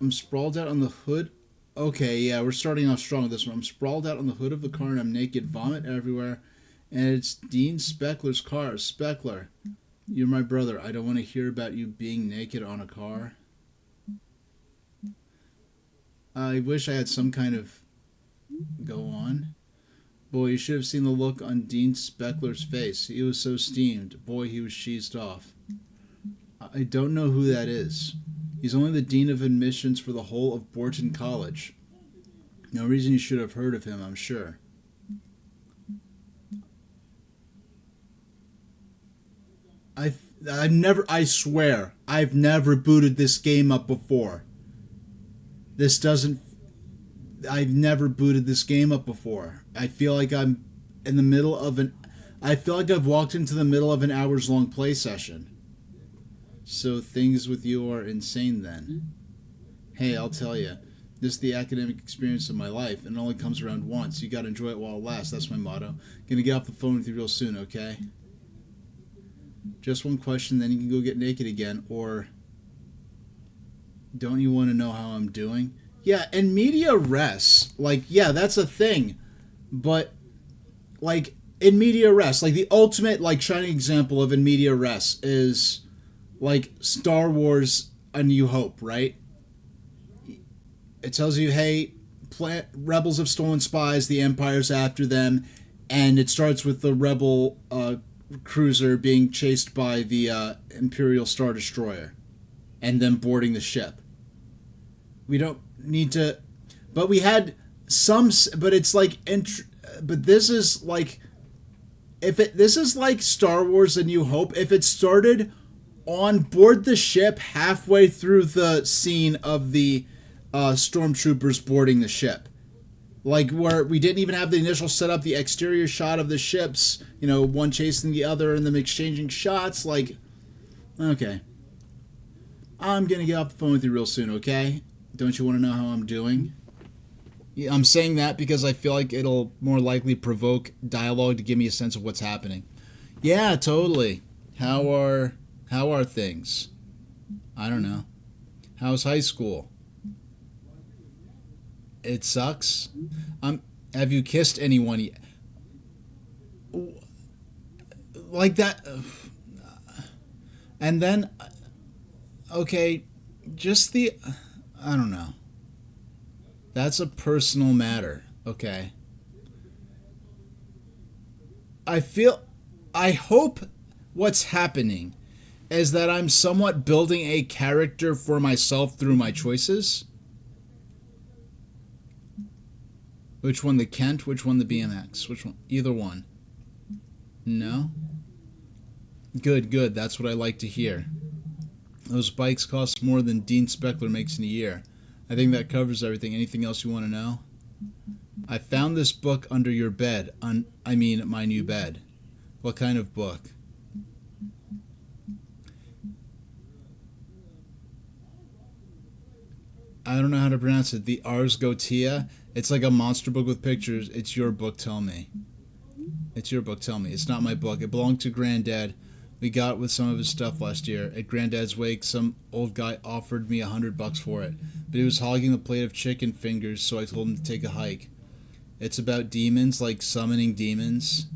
I'm sprawled out on the hood. Okay, yeah, we're starting off strong with this one. I'm sprawled out on the hood of the car and I'm naked. Vomit everywhere. And it's Dean Speckler's car. Speckler, you're my brother. I don't want to hear about you being naked on a car. I wish I had some kind of go on. Boy, you should have seen the look on Dean Speckler's face. He was so steamed. Boy, he was cheesed off. I don't know who that is. He's only the dean of admissions for the whole of Borton College. No reason you should have heard of him, I'm sure. I swear, I've never booted this game up before. I've never booted this game up before. I feel like I'm in the middle of I feel like I've walked into the middle of an hours-long play session. So things with you are insane then. Hey, I'll tell you. This is the academic experience of my life, and it only comes around once. You gotta enjoy it while it lasts. That's my motto. Gonna get off the phone with you real soon, okay? Just one question, then you can go get naked again, or... Don't you want to know how I'm doing? Yeah, and media res, like, yeah, that's a thing. But, like, in media res, like, the ultimate, like, shining example of in media res is, like, Star Wars A New Hope, right? It tells you, hey, rebels have stolen spies, the Empire's after them, and it starts with the rebel cruiser being chased by the Imperial Star Destroyer, and then boarding the ship. We don't need to, but we had some, but it's like, but this is like, this is like Star Wars A New Hope, if it started on board the ship halfway through the scene of the stormtroopers boarding the ship. Like, where we didn't even have the initial setup, the exterior shot of the ships, you know, one chasing the other and them exchanging shots, like, okay. I'm gonna get off the phone with you real soon, okay? Don't you want to know how I'm doing? Yeah, I'm saying that because I feel like it'll more likely provoke dialogue to give me a sense of what's happening. Yeah, totally. How are things? I don't know. How's high school? It sucks. Have you kissed anyone yet? Like that? And then, okay, just the... I don't know. That's a personal matter. Okay. I hope what's happening is that I'm somewhat building a character for myself through my choices. Which one, the Kent? Which one, the BMX? Which one? Either one. No? Good, good. That's what I like to hear. Those bikes cost more than Dean Speckler makes in a year. I think that covers everything. Anything else you want to know? I found this book under your bed. My new bed. What kind of book? I don't know how to pronounce it. The Ars Goetia. It's like a monster book with pictures. It's your book, tell me. It's your book, tell me. It's not my book. It belonged to Granddad. We got with some of his stuff last year. At Granddad's wake, some old guy offered me $100 for it. But he was hogging the plate of chicken fingers, so I told him to take a hike. It's about demons, like summoning demons.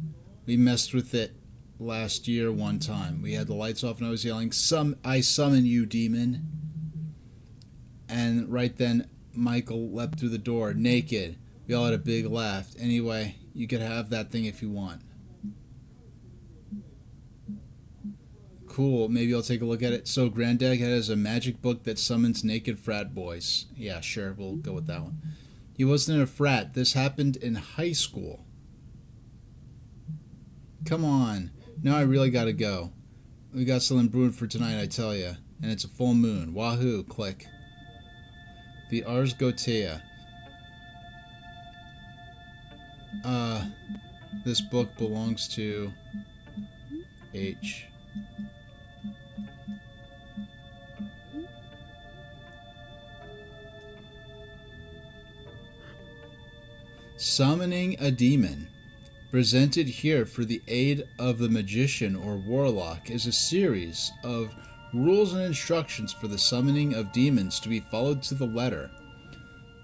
We messed with it last year one time. We had the lights off and I was yelling, I summon you, demon. And right then, Michael leapt through the door, naked. We all had a big laugh. Anyway, you could have that thing if you want. Cool, maybe I'll take a look at it. So Granddad has a magic book that summons naked frat boys. Yeah, sure, we'll go with that one. He wasn't in a frat. This happened in high school. Come on. Now I really gotta go. We got something brewing for tonight, I tell ya. And it's a full moon. Wahoo, click. The Ars Goetia. This book belongs to H. Summoning a demon. Presented here for the aid of the magician or warlock is a series of rules and instructions for the summoning of demons to be followed to the letter.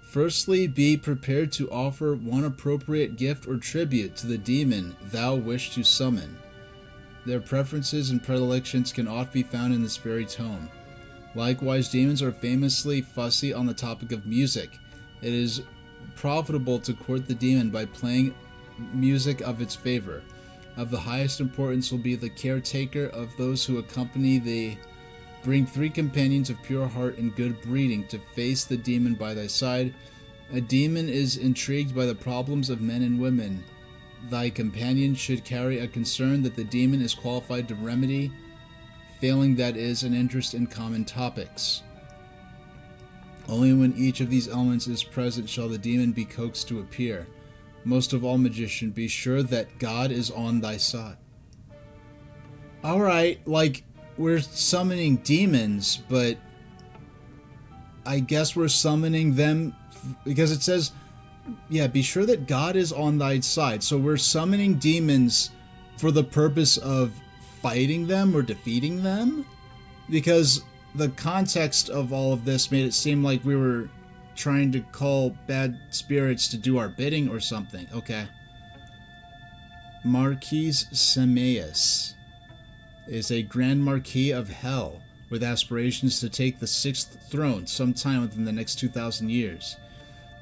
Firstly, be prepared to offer one appropriate gift or tribute to the demon thou wish to summon. Their preferences and predilections can oft be found in this very tome. Likewise, demons are famously fussy on the topic of music. It is profitable to court the demon by playing music of its favor. Of the highest importance will be the caretaker of those who accompany thee. Bring 3 companions of pure heart and good breeding to face the demon by thy side. A demon is intrigued by the problems of men and women. Thy companion should carry a concern that the demon is qualified to remedy, failing that is an interest in common topics. Only when each of these elements is present shall the demon be coaxed to appear. Most of all, magician, be sure that God is on thy side. Alright, like, we're summoning demons, but I guess we're summoning them because it says, yeah, be sure that God is on thy side. So we're summoning demons for the purpose of fighting them or defeating them? Because the context of all of this made it seem like we were trying to call bad spirits to do our bidding or something. Okay. Marquis Semeus is a Grand Marquis of Hell with aspirations to take the 6th throne sometime within the next 2,000 years.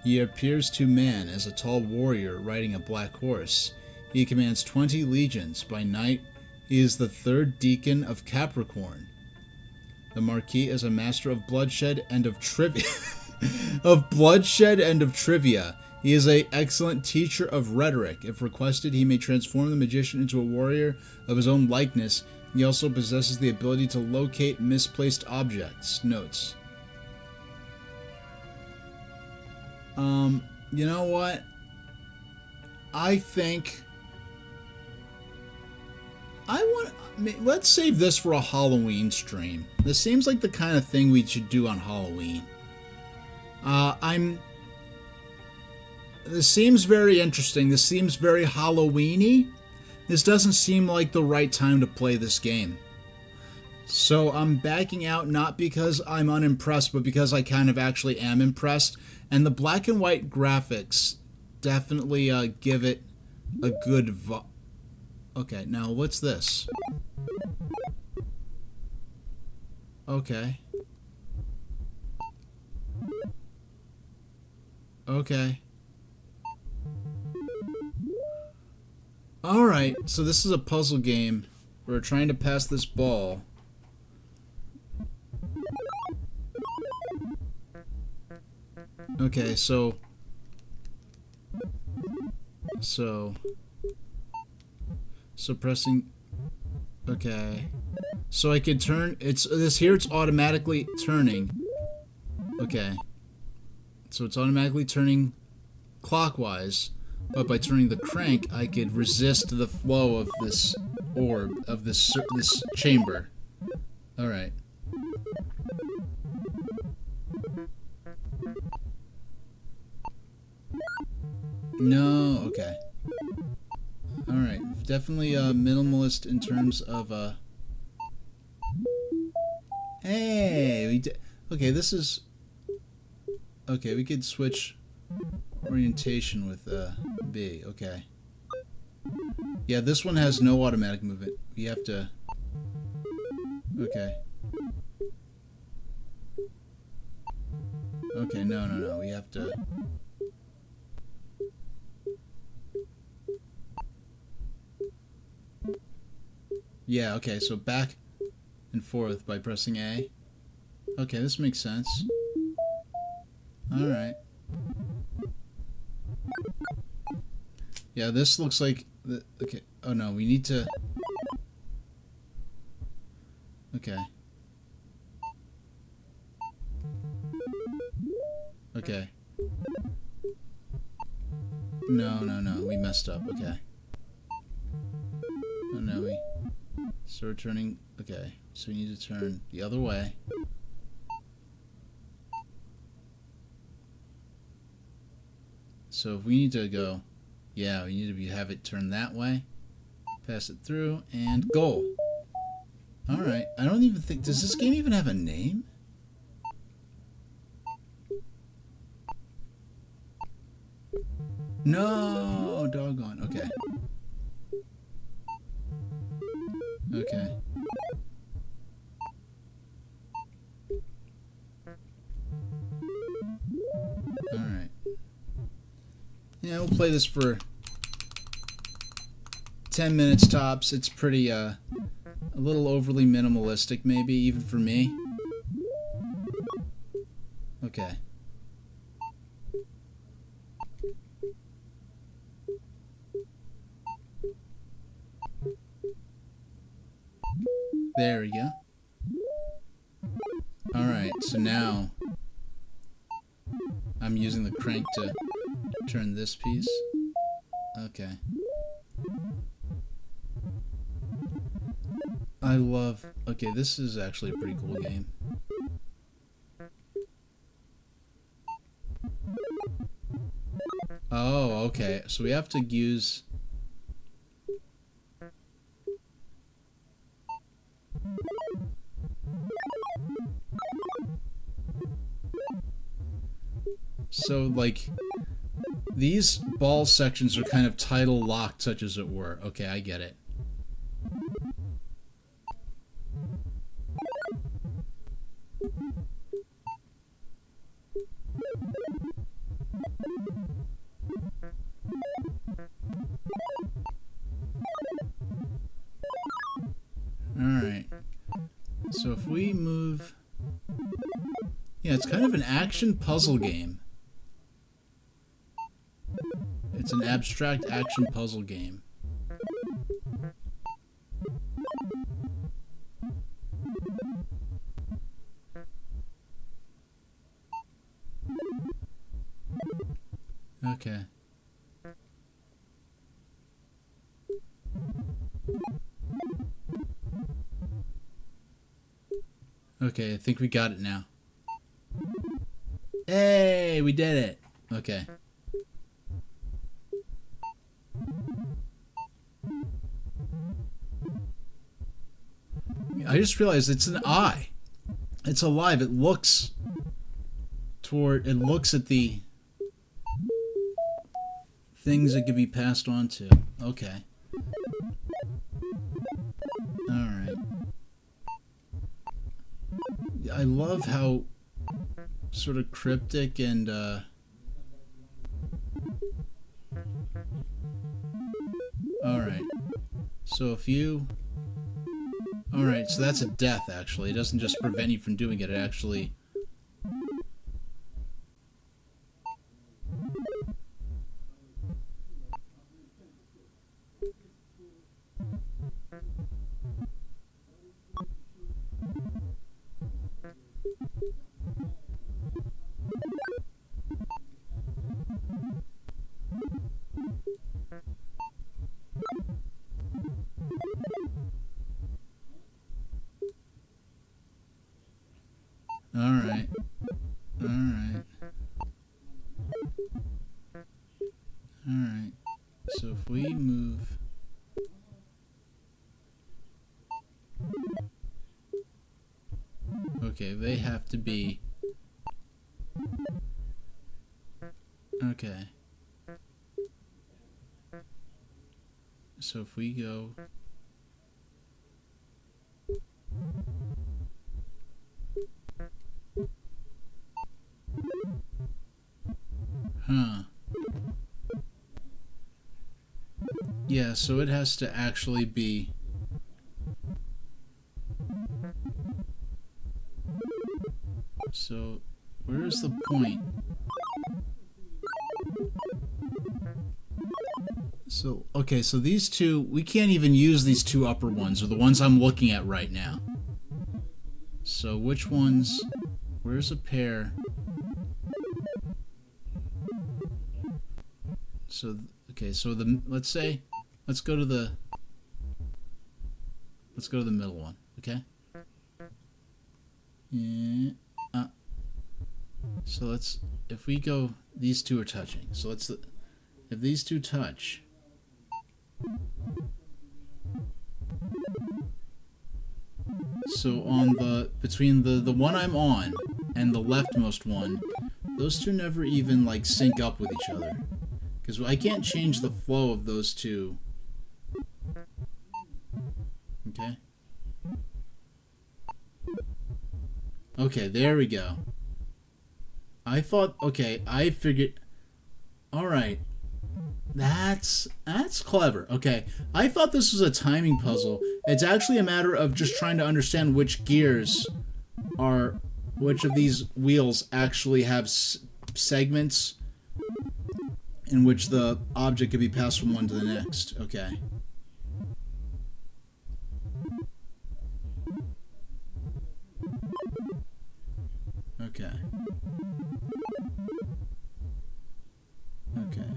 He appears to man as a tall warrior riding a black horse. He commands 20 legions. By night, he is the 3rd deacon of Capricorn. The Marquis is a master of bloodshed and of trivia. He is an excellent teacher of rhetoric. If requested, he may transform the magician into a warrior of his own likeness. He also possesses the ability to locate misplaced objects. Notes. You know what? I think let's save this for a Halloween stream. This seems like the kind of thing we should do on Halloween. This seems very interesting. This seems very Halloween-y. This doesn't seem like the right time to play this game. So I'm backing out, not because I'm unimpressed, but because I kind of actually am impressed. And the black and white graphics definitely give it a good vibe. Okay, now what's this? Okay. Okay. Alright, so this is a puzzle game. We're trying to pass this ball. Okay, so pressing. Okay, so I can turn. It's automatically turning. Okay, so it's automatically turning clockwise, but by turning the crank, I could resist the flow of this orb of this chamber. All right. No, okay. Alright, definitely minimalist in terms of hey, we did. Okay, this is. Okay, we could switch orientation with B. Okay. Yeah, this one has no automatic movement. We have to. Okay. Okay, no. We have to. Yeah, okay, so back and forth by pressing A. Okay, this makes sense. Alright. Yeah, this looks like... okay. Oh no, we need to... Okay. Okay. No. We messed up. Okay. Oh no, we... So we're turning... Okay. So we need to turn the other way. So if we need to go... Yeah, we need to have it turn that way. Pass it through, and goal. Alright. I don't even think... Does this game even have a name? No! Doggone. Okay. Okay. Alright. Yeah, we'll play this for 10 minutes tops. It's pretty, a little overly minimalistic, maybe, even for me. Okay. There we go. Alright, so now I'm using the crank to turn this piece. Okay. I love... Okay, this is actually a pretty cool game. Oh, okay. So we have to use... So, like, these ball sections are kind of title locked, such as it were. Okay, I get it. Alright. So if we move... Yeah, it's kind of an action puzzle game. It's an abstract action puzzle game. Okay. Okay, I think we got it now. Hey, we did it. Okay. I just realized it's an eye. It's alive. It looks toward... It looks at the things that can be passed on to. Okay. Alright. I love how sort of cryptic and alright. So if you... Alright, so that's a death, actually. It doesn't just prevent you from doing it, it actually... Alright. Alright. Okay, they have to be... Okay. So if we go... Huh. Yeah, so it has to actually be... So, where is the point? So, okay, so these two, we can't even use these two upper ones, or the ones I'm looking at right now. So, which ones? Where's a pair? So, okay, so let's go to the middle one, okay? Yeah. So if we go, these two are touching. So if these two touch, so between the one I'm on and the leftmost one, those two never even like sync up with each other. Because I can't change the flow of those two. Okay. Okay, there we go. I figured... Alright. That's clever. Okay, I thought this was a timing puzzle. It's actually a matter of just trying to understand which of these wheels actually have segments in which the object could be passed from one to the next. Okay. Okay. Okay.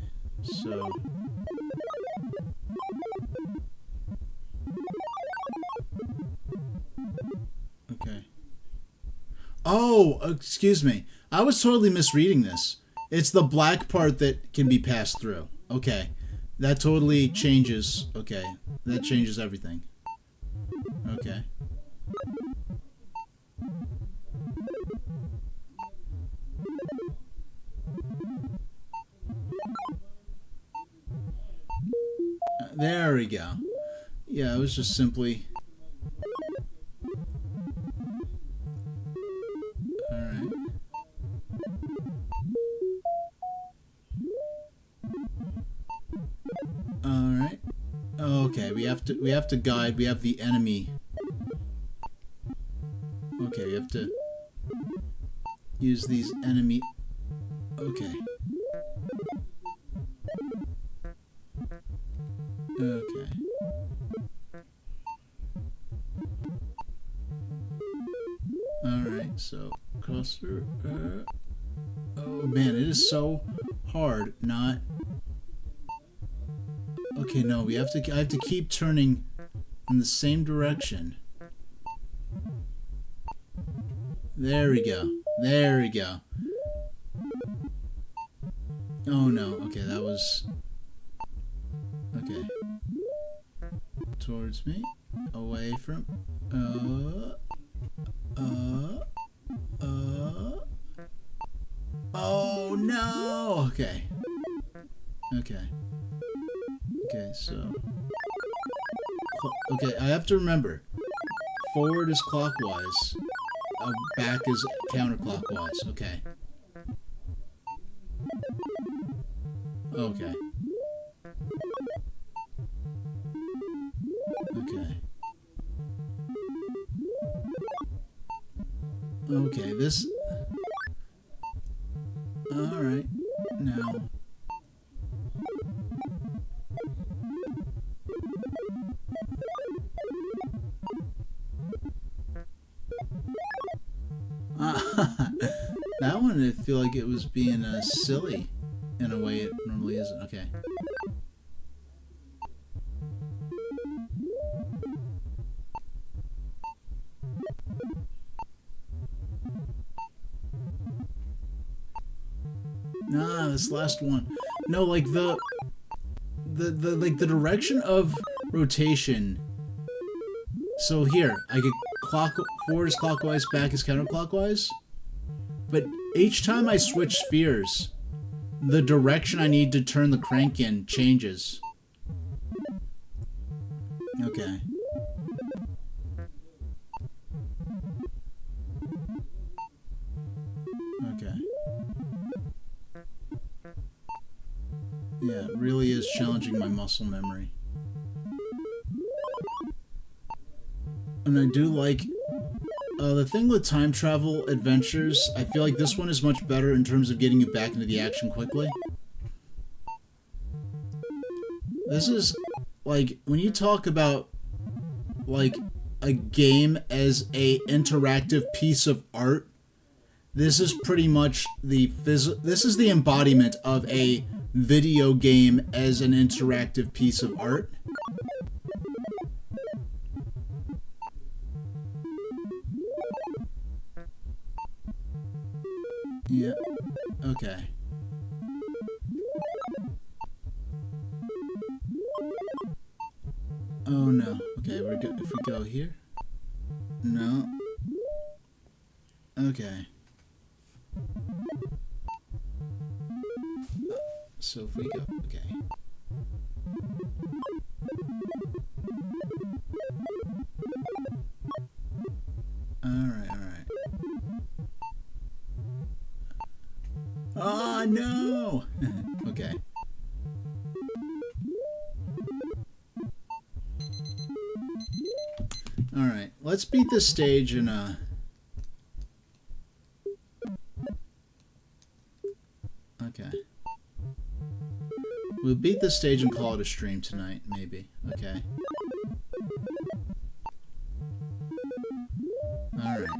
So... Okay. Oh, excuse me. I was totally misreading this. It's the black part that can be passed through. Okay. That totally changes. Okay. That changes everything. Okay. There we go. Yeah, it was just simply... Alright. Alright. Okay, we have to guide. We have the enemy. Okay, we have to use these enemy... Okay. Okay. Alright, so crosser. Oh man, it is so hard not... Okay, no, I have to keep turning in the same direction. There we go. There we go. Oh no, okay, that was... Okay. Towards me. Away from... Oh no! Okay. Okay. Okay, so... Okay, I have to remember. Forward is clockwise. Back is counterclockwise. Okay. Okay. Okay. Okay, this... Alright. Now... That one, I feel like it was being silly in a way it normally isn't. Okay. Nah, this last one. No, like the direction of rotation. So here, I could forward is clockwise, back is counterclockwise. But each time I switch spheres, the direction I need to turn the crank in changes. Okay. Okay. Yeah, it really is challenging my muscle memory. And I do like the thing with time travel adventures, I feel like this one is much better in terms of getting you back into the action quickly. This is, like, when you talk about, like, a game as a interactive piece of art, this is pretty much this is the embodiment of a video game as an interactive piece of art. Yeah. Okay. Oh no. Okay, we're good if we go here. No. Okay. So if we go, okay. Alright, alright. Oh no! Okay. Alright, let's beat this stage in okay. We'll beat this stage and call it a stream tonight, maybe. Okay. Alright.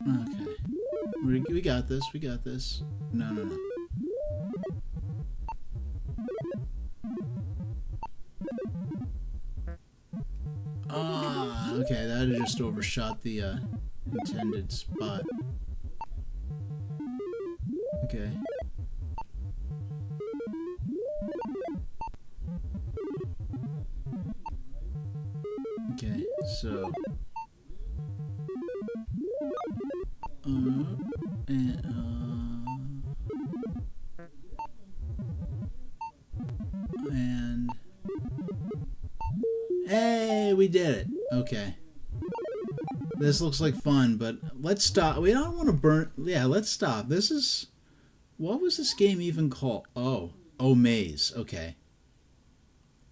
Okay. We got this. We got this. No, no, no. Ah, okay. That just overshot the intended spot. Okay. Okay, so and hey, we did it. Okay. This looks like fun, but let's stop. We don't want to burn. Yeah, let's stop. This is, what was this game even called? Oh, Maze. Okay.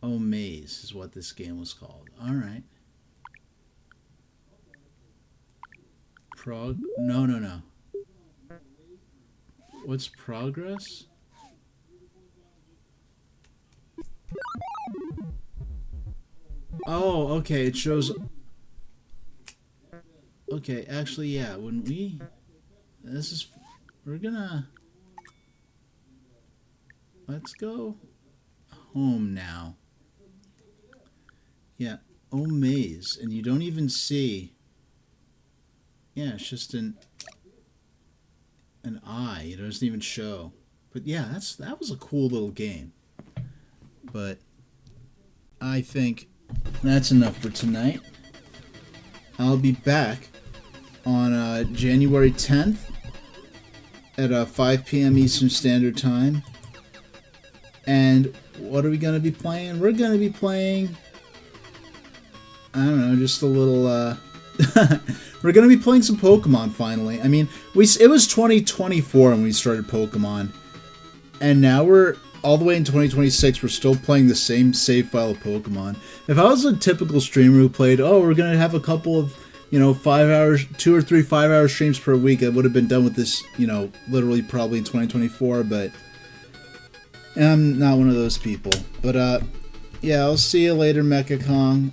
Oh, Maze is what this game was called. All right. No, no, no. What's progress? Oh, okay. It shows. Okay, actually, yeah. When we, we're gonna. Let's go home now. Yeah. Oh, Maze, and you don't even see. Yeah, it's just an eye. It doesn't even show. But yeah, that was a cool little game. But I think that's enough for tonight. I'll be back on January 10th at 5 p.m. Eastern Standard Time. And what are we going to be playing? We're going to be playing, I don't know, just a little we're going to be playing some Pokemon finally. I mean, it was 2024 when we started Pokemon. And now we're all the way in 2026. We're still playing the same save file of Pokemon. If I was a typical streamer who played, oh, we're going to have a couple of, 5 hours, 2 or 3 5-hour streams per week, I would have been done with this, literally probably in 2024. But I'm not one of those people. But, yeah, I'll see you later, Mecha Kong.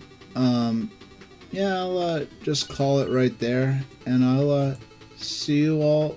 Yeah, I'll just call it right there, and I'll see you all